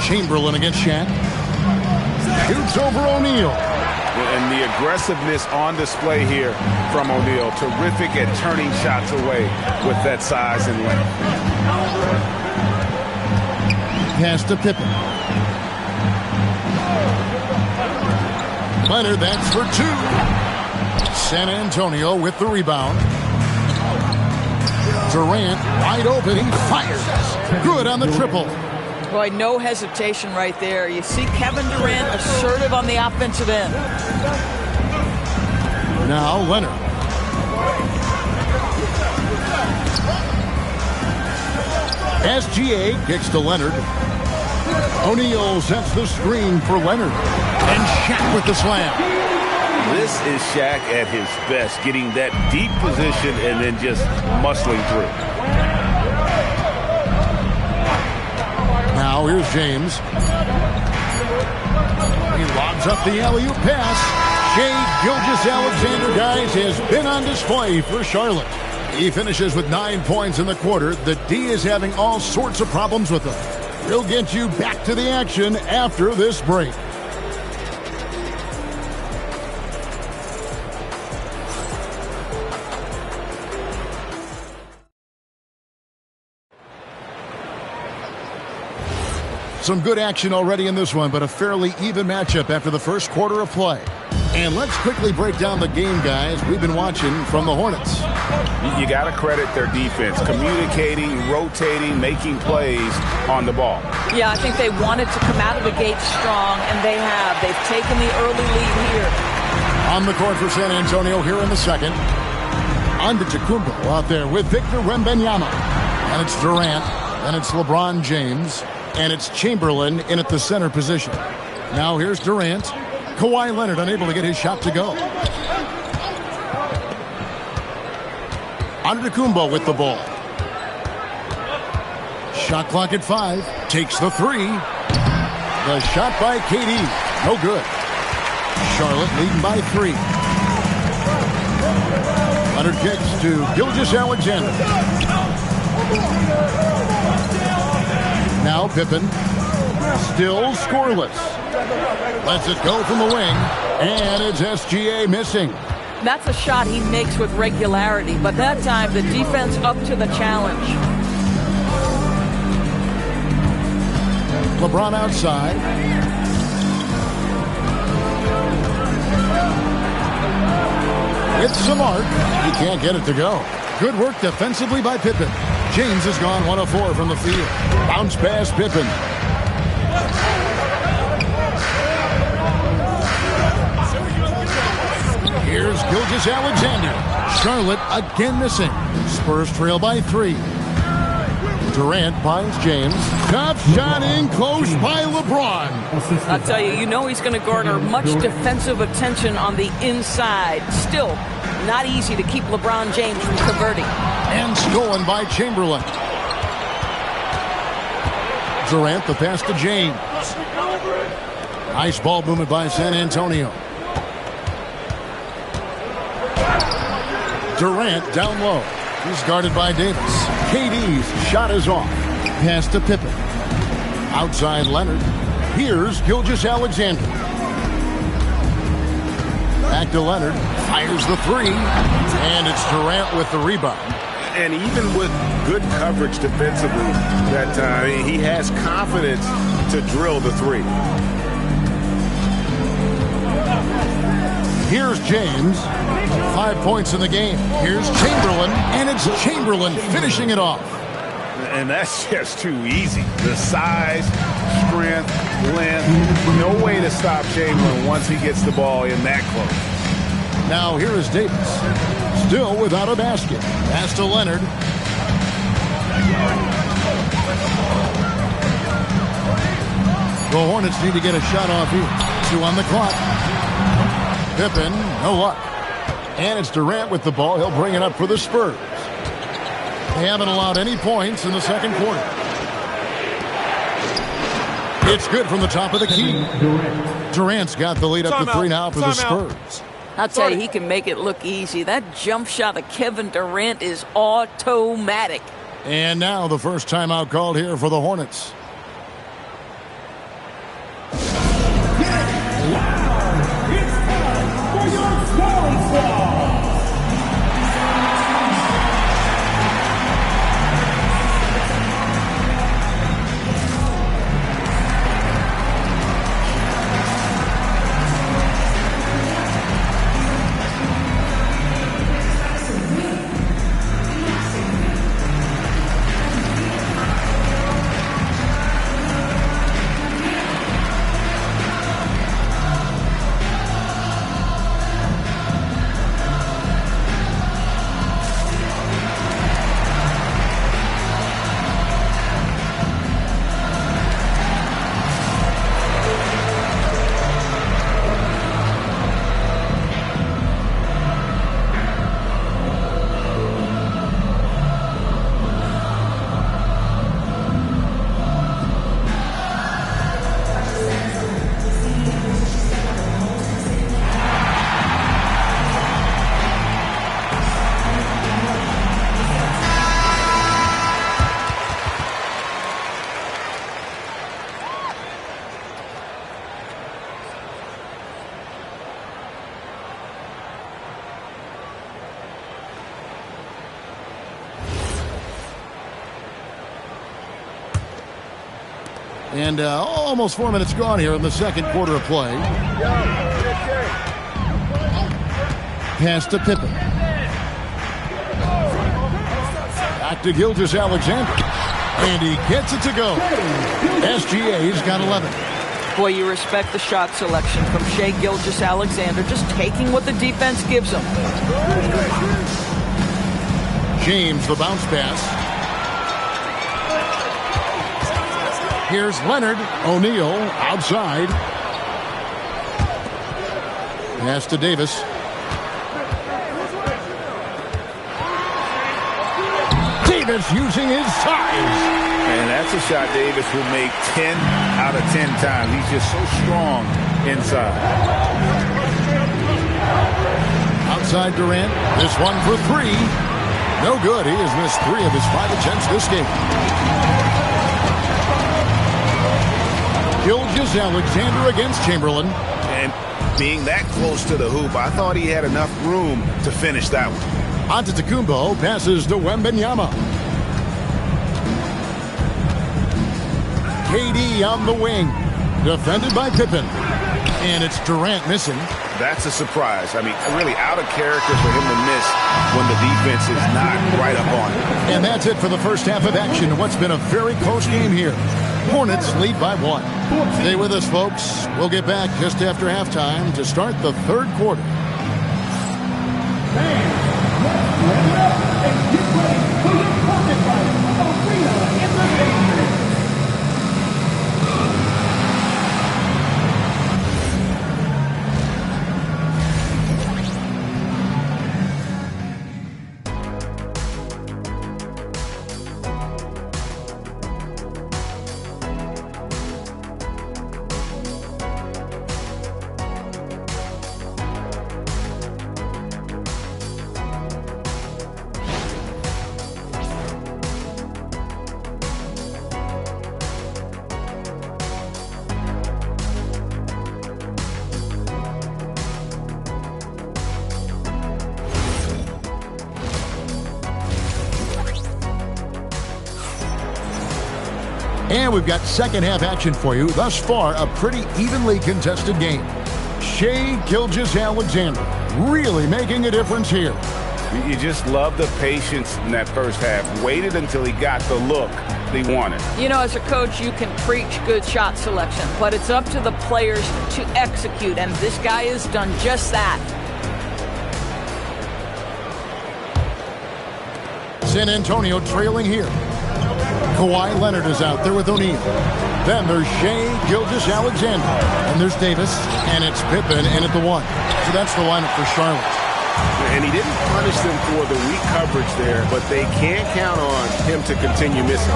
Chamberlain against Shaq. Shoots over O'Neal. And the aggressiveness on display here from O'Neal. Terrific at turning shots away with that size and length. Pass to Pippen. Leonard, that's for two. San Antonio with the rebound. Durant wide open. He fires. Good on the triple. Boy, no hesitation right there. You see Kevin Durant assertive on the offensive end. Now Leonard. SGA kicks to Leonard. O'Neal sets the screen for Leonard. And Shaq with the slam. This is Shaq at his best, getting that deep position and then just muscling through. Now here's James. He lobs up the alley-oop pass. Shai Gilgeous-Alexander, guys, has been on display for Charlotte. He finishes with 9 points in the quarter. The D is having all sorts of problems with him. We'll get you back to the action after this break. Some good action already in this one, but a fairly even matchup after the first quarter of play. And let's quickly break down the game, guys, we've been watching from the Hornets. You got to credit their defense, communicating, rotating, making plays on the ball. Yeah, I think they wanted to come out of the gate strong, and they have. They've taken the early lead here. On the court for San Antonio here in the second. Antetokounmpo out there with Victor Wembanyama. And it's Durant, and it's LeBron James. And it's Chamberlain in at the center position. Now here's Durant. Kawhi Leonard unable to get his shot to go. Antetokounmpo with the ball. Shot clock at 5. Takes the 3. The shot by KD. No good. Charlotte leading by 3. Leonard kicks to Gilgeous-Alexander. Now Pippen, still scoreless. Lets it go from the wing, and it's SGA missing. That's a shot he makes with regularity, but that time the defense up to the challenge. LeBron outside. It's Smart. He can't get it to go. Good work defensively by Pippen. James has gone 1 of 4 from the field. Bounce pass Pippen. Here's Gilgeous-Alexander. Charlotte again missing. Spurs trail by 3. Durant finds James. Top shot in close by LeBron. I'll tell you, you know he's going to garner much defensive attention on the inside. Still, not easy to keep LeBron James from converting. And stolen by Chamberlain. Durant, the pass to James. Nice ball movement by San Antonio. Durant down low. He's guarded by Davis. KD's shot is off. Pass to Pippen. Outside Leonard. Here's Gilgeous-Alexander. Back to Leonard. Fires the 3. And it's Durant with the rebound. And even with good coverage defensively that time, he has confidence to drill the 3. Here's James. 5 points in the game. Here's Chamberlain, and it's Chamberlain finishing it off. And that's just too easy. The size, strength, length, no way to stop Chamberlain once he gets the ball in that close. Now here is Davis, still without a basket. Pass to Leonard. The Hornets need to get a shot off here. 2 on the clock. Pippen, no luck. And it's Durant with the ball. He'll bring it up for the Spurs. They haven't allowed any points in the second quarter. It's good from the top of the key. Durant's got the lead up to 3 now for the Spurs. I'll tell you, he can make it look easy. That jump shot of Kevin Durant is automatic. And now the first timeout called here for the Hornets. And almost 4 minutes gone here in the second quarter of play. Pass to Pippen. Back to Gilgeous-Alexander. And he gets it to go. SGA's got 11. Boy, you respect the shot selection from Shai Gilgeous-Alexander, just taking what the defense gives him. James, the bounce pass. Here's Leonard. O'Neal outside. Pass to Davis. Davis using his size. And that's a shot Davis will make 10 out of 10 times. He's just so strong inside. Outside Durant. This one for three. No good. He has missed 3 of his 5 attempts this game. Gilgeous-Alexander against Chamberlain. And being that close to the hoop, I thought he had enough room to finish that one. Antetokounmpo passes to Wembanyama. KD on the wing. Defended by Pippen. And it's Durant missing. That's a surprise. I mean, really out of character for him to miss when the defense is not right up on him. And that's it for the first half of action. What's been a very close game here. Hornets lead by 1. Stay with us, folks. We'll get back just after halftime to start the third quarter. And we've got second half action for you. Thus far, a pretty evenly contested game. Shai Gilgeous-Alexander really making a difference here. You just love the patience in that first half. Waited until he got the look they wanted. You know, as a coach, you can preach good shot selection, but it's up to the players to execute, and this guy has done just that. San Antonio trailing here. Kawhi Leonard is out there with O'Neal. Then there's Shai Gilgeous-Alexander. And there's Davis. And it's Pippen in at the 1. So that's the lineup for Charlotte. And he didn't punish them for the weak coverage there, but they can't count on him to continue missing.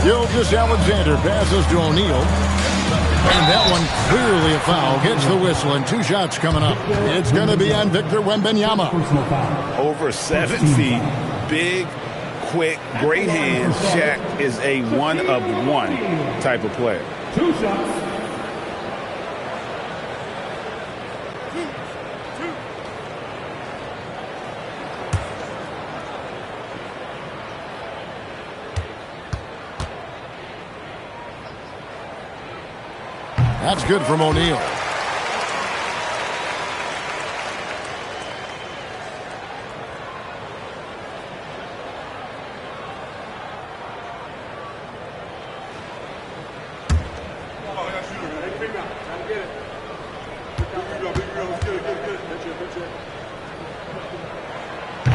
Gilgeous-Alexander passes to O'Neal. And that one clearly a foul. Gets the whistle, and 2 shots coming up. It's going to be on Victor Wembanyama. Over 7 feet. Big, quick, great hands. Shaq is a one-of-one type of player. 2 shots. That's good from O'Neal.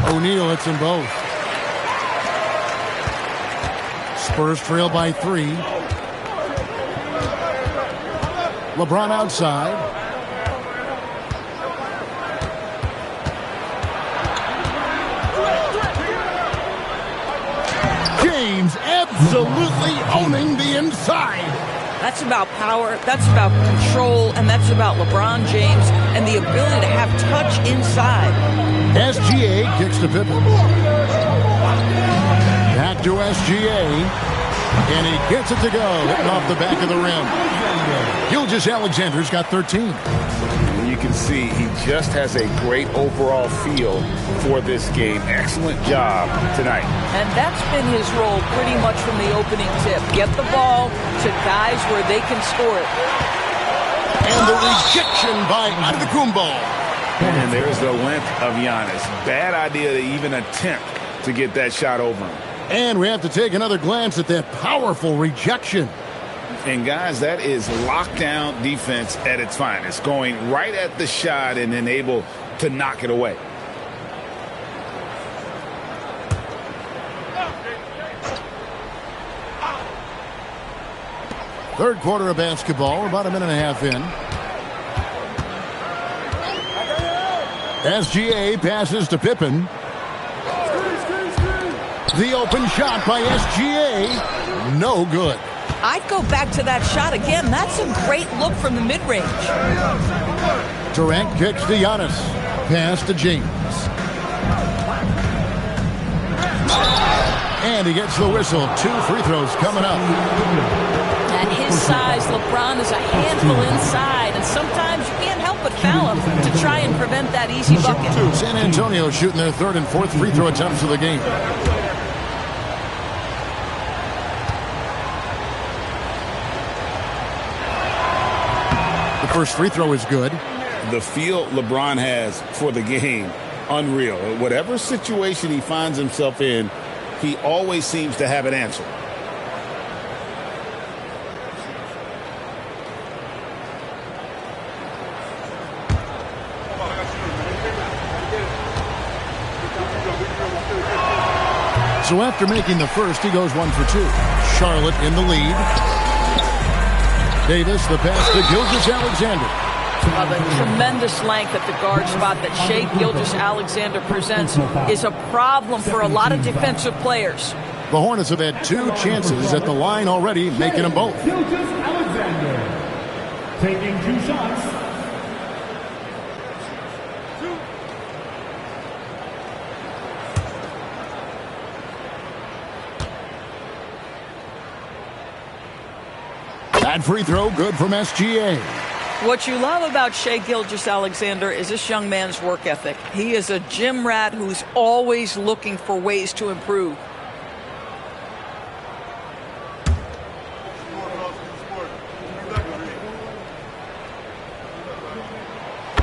O'Neal hits them both. Spurs trail by 3. LeBron outside. James absolutely owning the inside. That's about power, that's about control, and that's about LeBron James and the ability to have touch inside. SGA kicks to Pippen. Back to SGA. And he gets it to go, hitting off the back of the rim. Gilgeous-Alexander's got 13. You can see, he just has a great overall feel for this game. Excellent job tonight. And that's been his role pretty much from the opening tip. Get the ball to guys where they can score it. And the rejection by Antetokounmpo. And there's the length of Giannis. Bad idea to even attempt to get that shot over him. And we have to take another glance at that powerful rejection. And, guys, that is lockdown defense at its finest, going right at the shot and then able to knock it away. Third quarter of basketball. We're about a minute and a half in. SGA passes to Pippen. The open shot by SGA. No good. I'd go back to that shot again. That's a great look from the mid-range. Durant kicks to Giannis. Pass to James. And he gets the whistle. 2 free throws coming up. At his size, LeBron is a handful inside, and sometimes you can't help but foul him to try and prevent that easy bucket. San Antonio shooting their third and fourth free throw attempts of the game. The first free throw is good. The feel LeBron has for the game, unreal. Whatever situation he finds himself in, he always seems to have an answer. So after making the first, he goes 1 for 2. Charlotte in the lead. Davis, the pass to Gilgeous-Alexander. The tremendous length at the guard spot that Shai Gilgeous-Alexander presents is a problem for a lot of defensive players. The Hornets have had 2 chances at the line already, making them both. Gilgeous-Alexander taking 2 shots. That free throw good from SGA. What you love about Shai Gilgeous-Alexander is this young man's work ethic. He is a gym rat who's always looking for ways to improve.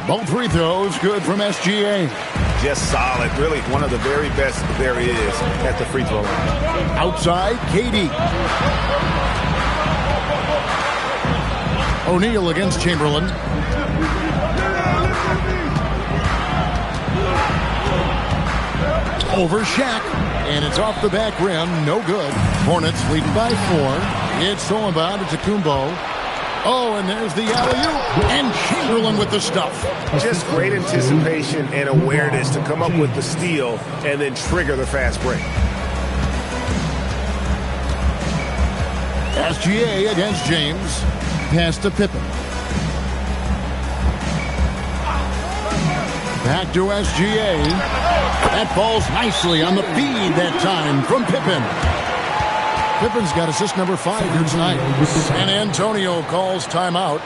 Both free throws good from SGA. Just solid. Really one of the very best there is at the free throw line. Outside, KD. O'Neal against Chamberlain. Over Shaq. And it's off the back rim. No good. Hornets leading by 4. It's thrown by Antetokounmpo. Oh, and there's the alley-oop. And Chamberlain with the stuff. Just great anticipation and awareness to come up with the steal and then trigger the fast break. SGA against James. Pass to Pippen. Back to SGA. That falls nicely on the feed that time from Pippen. Pippen's got assist number 5 here tonight. San Antonio calls timeout.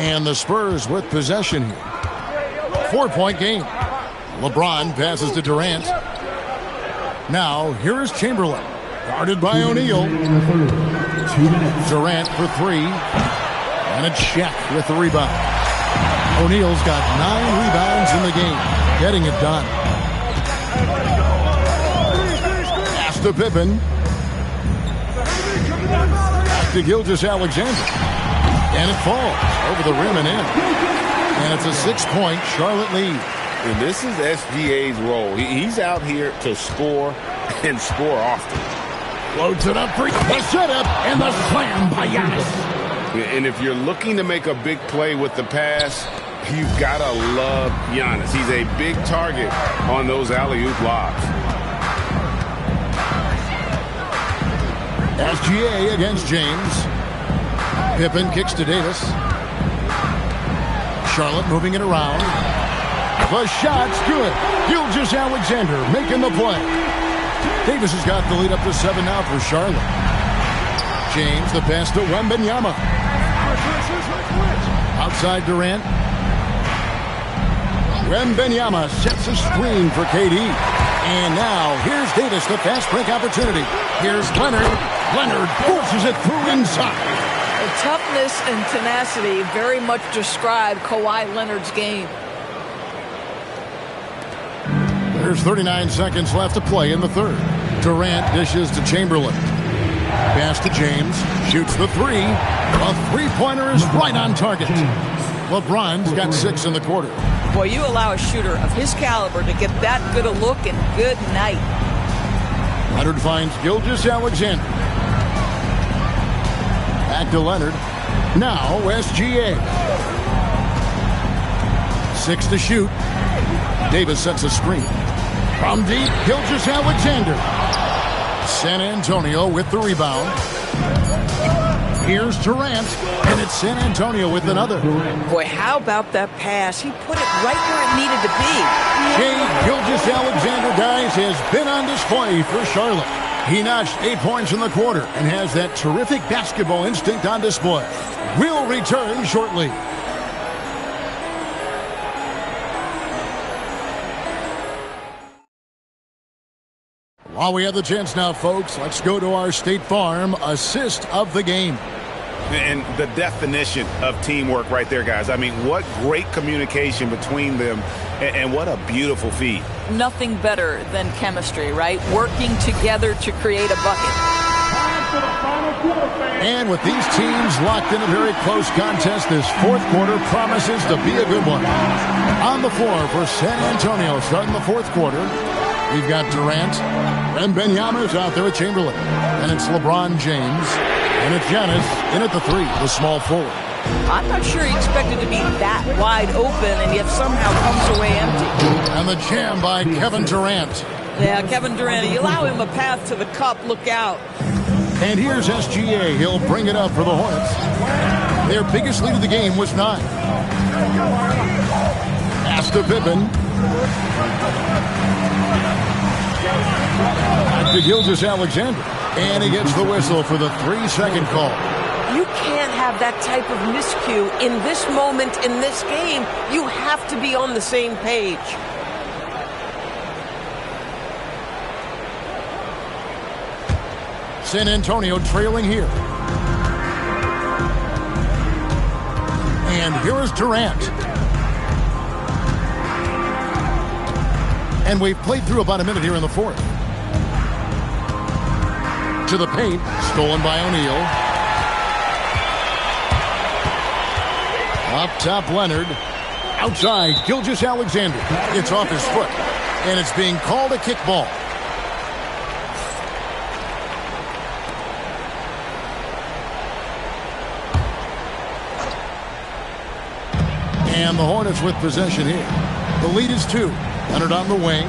And the Spurs with possession here. 4-point game. LeBron passes to Durant. Now, here is Chamberlain. Guarded by O'Neal. Durant for three. And it's Shaq with the rebound. O'Neal's got 9 rebounds in the game. Getting it done. Pass to Pippen. Back to Gilgeous-Alexander. And it falls over the rim and in. And it's a 6-point Charlotte lead. And this is SGA's role. He's out here to score and score often. Floats it up for the setup and the slam by Giannis. And if you're looking to make a big play with the pass, you've got to love Giannis. He's a big target on those alley-oop lobs. SGA against James. Pippen kicks to Davis. Charlotte moving it around. The shot's good. Gilgeous-Alexander making the play. Davis has got the lead up to 7 now for Charlotte. James, the pass to Wembanyama. Outside Durant. Wembanyama sets a screen for KD. And now, here's Davis, the fast break opportunity. Here's Leonard. Leonard forces it through inside. The toughness and tenacity very much describe Kawhi Leonard's game. There's 39 seconds left to play in the third. Durant dishes to Chamberlain. Pass to James. Shoots the three. A three-pointer is right on target. LeBron's got 6 in the quarter. Boy, you allow a shooter of his caliber to get that good a look and good night. Leonard finds Gilgeous-Alexander. Back to Leonard. Now SGA. 6 to shoot. Davis sets a screen. From deep, Gilgeous-Alexander. San Antonio with the rebound. Here's Durant, and it's San Antonio with another. Boy, how about that pass? He put it right where it needed to be. Shai Gilgeous-Alexander, guys, has been on display for Charlotte. He notched 8 points in the quarter and has that terrific basketball instinct on display. We'll return shortly. While we have the chance now, folks, let's go to our State Farm assist of the game. And the definition of teamwork right there, guys. I mean, what great communication between them, and what a beautiful feed. Nothing better than chemistry, right? Working together to create a bucket. And with these teams locked in a very close contest, this fourth quarter promises to be a good one. On the floor for San Antonio, starting the fourth quarter, we've got Durant, and Wembanyama's out there with Chamberlain. And it's LeBron James, and it's Giannis in at the 3, the small forward. I'm not sure he expected to be that wide open, and yet somehow comes away empty. And the jam by Kevin Durant. Yeah, Kevin Durant, you allow him a path to the cup, look out. And here's SGA. He'll bring it up for the Hornets. Their biggest lead of the game was 9. Pass to Pippen. Back to Gilgeous-Alexander. And he gets the whistle for the 3-second call. You can't have that type of miscue in this moment, in this game. You have to be on the same page. San Antonio trailing here. And here is Durant. And we've played through about a minute here in the fourth. To the paint, stolen by O'Neal. Up top, Leonard. Outside, Gilgeous-Alexander. It's off his foot. And it's being called a kickball. And the Hornets with possession here. The lead is 2. Leonard on the wing.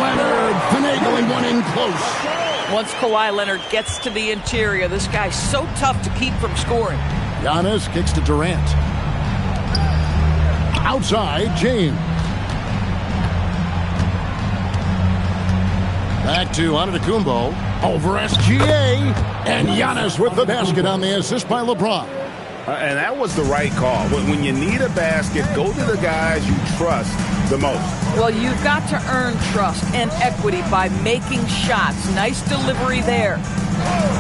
Leonard finagling one in close. Once Kawhi Leonard gets to the interior, this guy's so tough to keep from scoring. Giannis kicks to Durant. Outside, James. Back to Antetokounmpo. Over SGA. And Giannis with the basket on the assist by LeBron. And that was the right call. When you need a basket, go to the guys you trust the most. Well, you've got to earn trust and equity by making shots. Nice delivery there.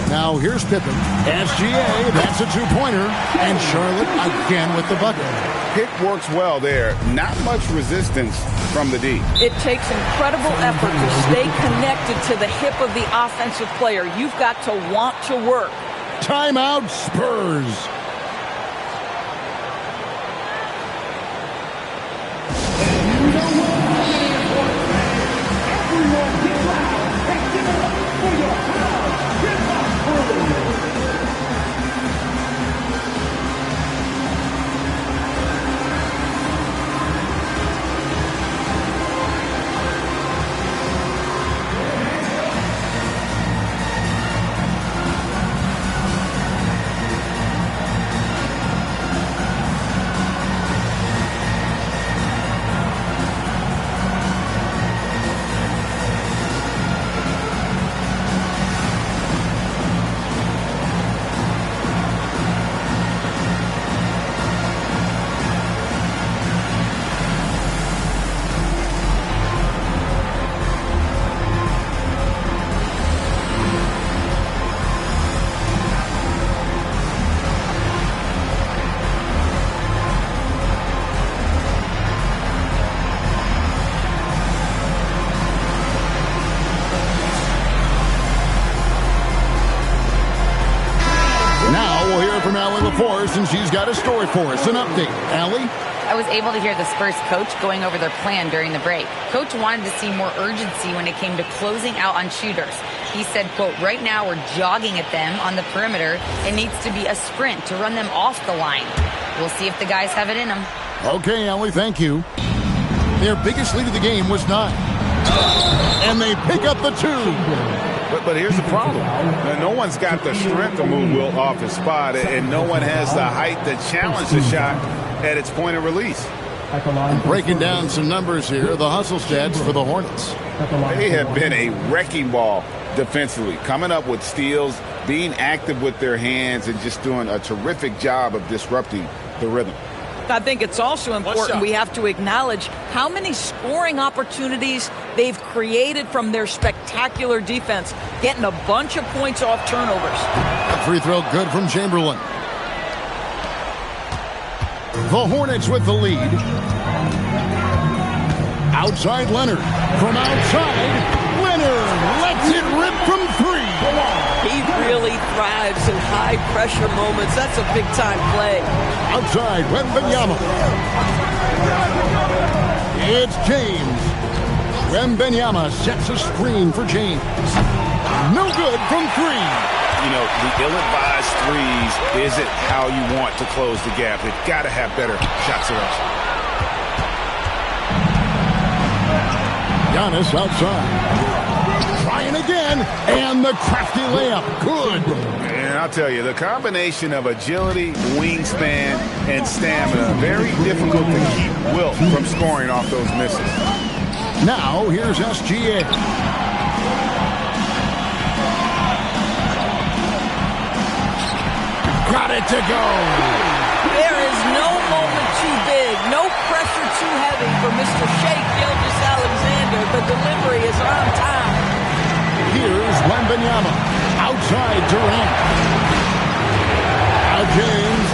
Now here's Pippen. SGA, that's a two-pointer. And Charlotte again with the bucket. Pick works well there. Not much resistance from the D. It takes incredible effort to stay connected to the hip of the offensive player. You've got to want to work. Timeout Spurs. And she's got a story for us, an update. Allie? I was able to hear the Spurs coach going over their plan during the break. Coach wanted to see more urgency when it came to closing out on shooters. He said, quote, right now we're jogging at them on the perimeter. It needs to be a sprint to run them off the line. We'll see if the guys have it in them. Okay, Allie, thank you. Their biggest lead of the game was 9. And they pick up the 2. But here's the problem. No one's got the strength to move Wilt off his spot, and no one has the height to challenge the shot at its point of release. Breaking down some numbers here, the hustle stats for the Hornets. They have been a wrecking ball defensively, coming up with steals, being active with their hands, and just doing a terrific job of disrupting the rhythm. I think it's also important we have to acknowledge how many scoring opportunities they've created from their spectacular defense, getting a bunch of points off turnovers. A free throw good from Chamberlain. The Hornets with the lead. Outside Leonard. From outside, Leonard lets it rip from 3. He really thrives in high-pressure moments. That's a big-time play. Outside, Wembanyama. It's James. Wembanyama sets a screen for James. No good from 3. You know, the ill-advised threes isn't how you want to close the gap. They've got to have better shot selection. Giannis outside. Trying again, and the crafty layup. Good. And I'll tell you, the combination of agility, wingspan, and stamina, very difficult to keep Wilt from scoring off those misses. Now, here's SGA. Got it to go. There is no moment too big, no pressure too heavy for Mr. Shai Gilgeous-Alexander. The delivery is on time. Here's Wembanyama. Outside Durant. Now James.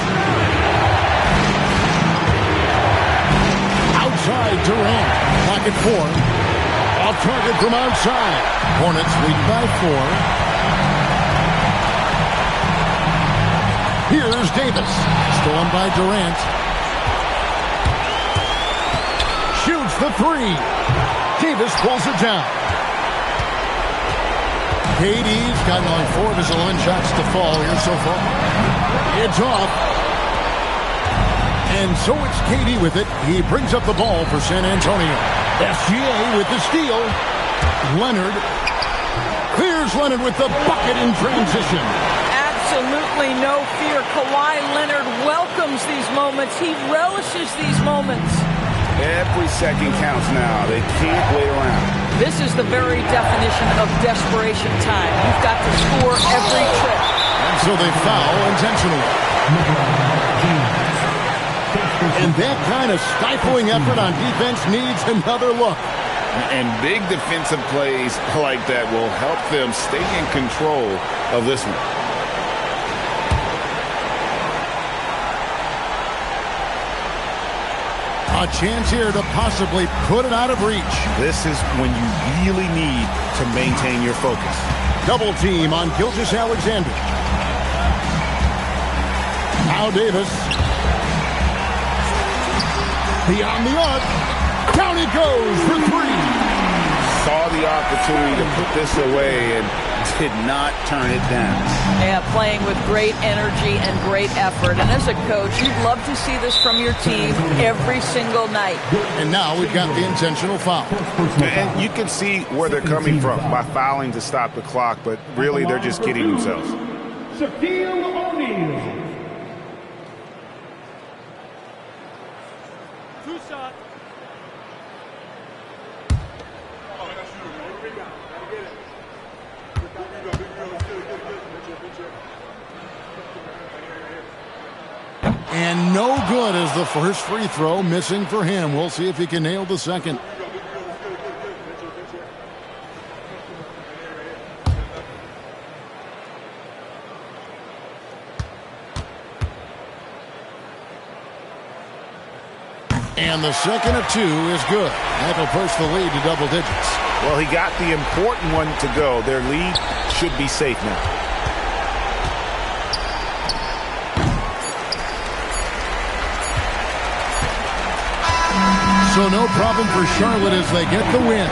Outside Durant. Clock at 4. Off target from outside. Hornets lead by 4. Here's Davis. Stolen by Durant. Shoots the 3. Davis pulls it down. KD's gotten only 4 of his 11 shots to fall here so far. It's off. And so it's KD with it. He brings up the ball for San Antonio. SGA with the steal. Leonard. Clears Leonard with the bucket in transition. Absolutely no fear. Kawhi Leonard welcomes these moments. He relishes these moments. Every second counts now. They can't wait around. This is the very definition of desperation time. You've got to score every trip. And so they foul intentionally. And that kind of stifling effort on defense needs another look. And big defensive plays like that will help them stay in control of this one. A chance here to possibly put it out of reach. This is when you really need to maintain your focus. Double team on Gilgeous-Alexander. Now Davis. Beyond the arc. Down he goes for three. Saw the opportunity to put this away and did not turn it down. Yeah, playing with great energy and great effort. And as a coach, you'd love to see this from your team every single night. And now we've got the intentional foul. And you can see where they're coming from by fouling to stop the clock, but really they're just kidding themselves. Shaquille O'Neal. Two-shot. And no good as the first free throw missing for him. We'll see if he can nail the second. And the second of two is good. That'll push the lead to double digits. Well, he got the important one to go. Their lead should be safe now. So no problem for Charlotte as they get the win.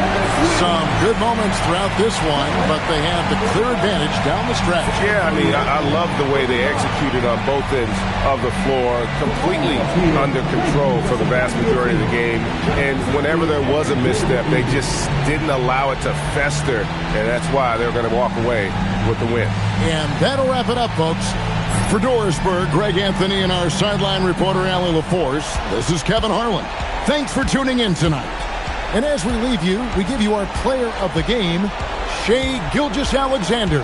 Some good moments throughout this one, but they have the clear advantage down the stretch. Yeah, I mean, I love the way they executed on both ends of the floor, completely under control for the vast majority of the game. And whenever there was a misstep, they just didn't allow it to fester, and that's why they're going to walk away with the win. And that'll wrap it up, folks. For Dorisburg, Greg Anthony and our sideline reporter, Allie LaForce, this is Kevin Harlan. Thanks for tuning in tonight. And as we leave you, we give you our player of the game, Shai Gilgeous-Alexander.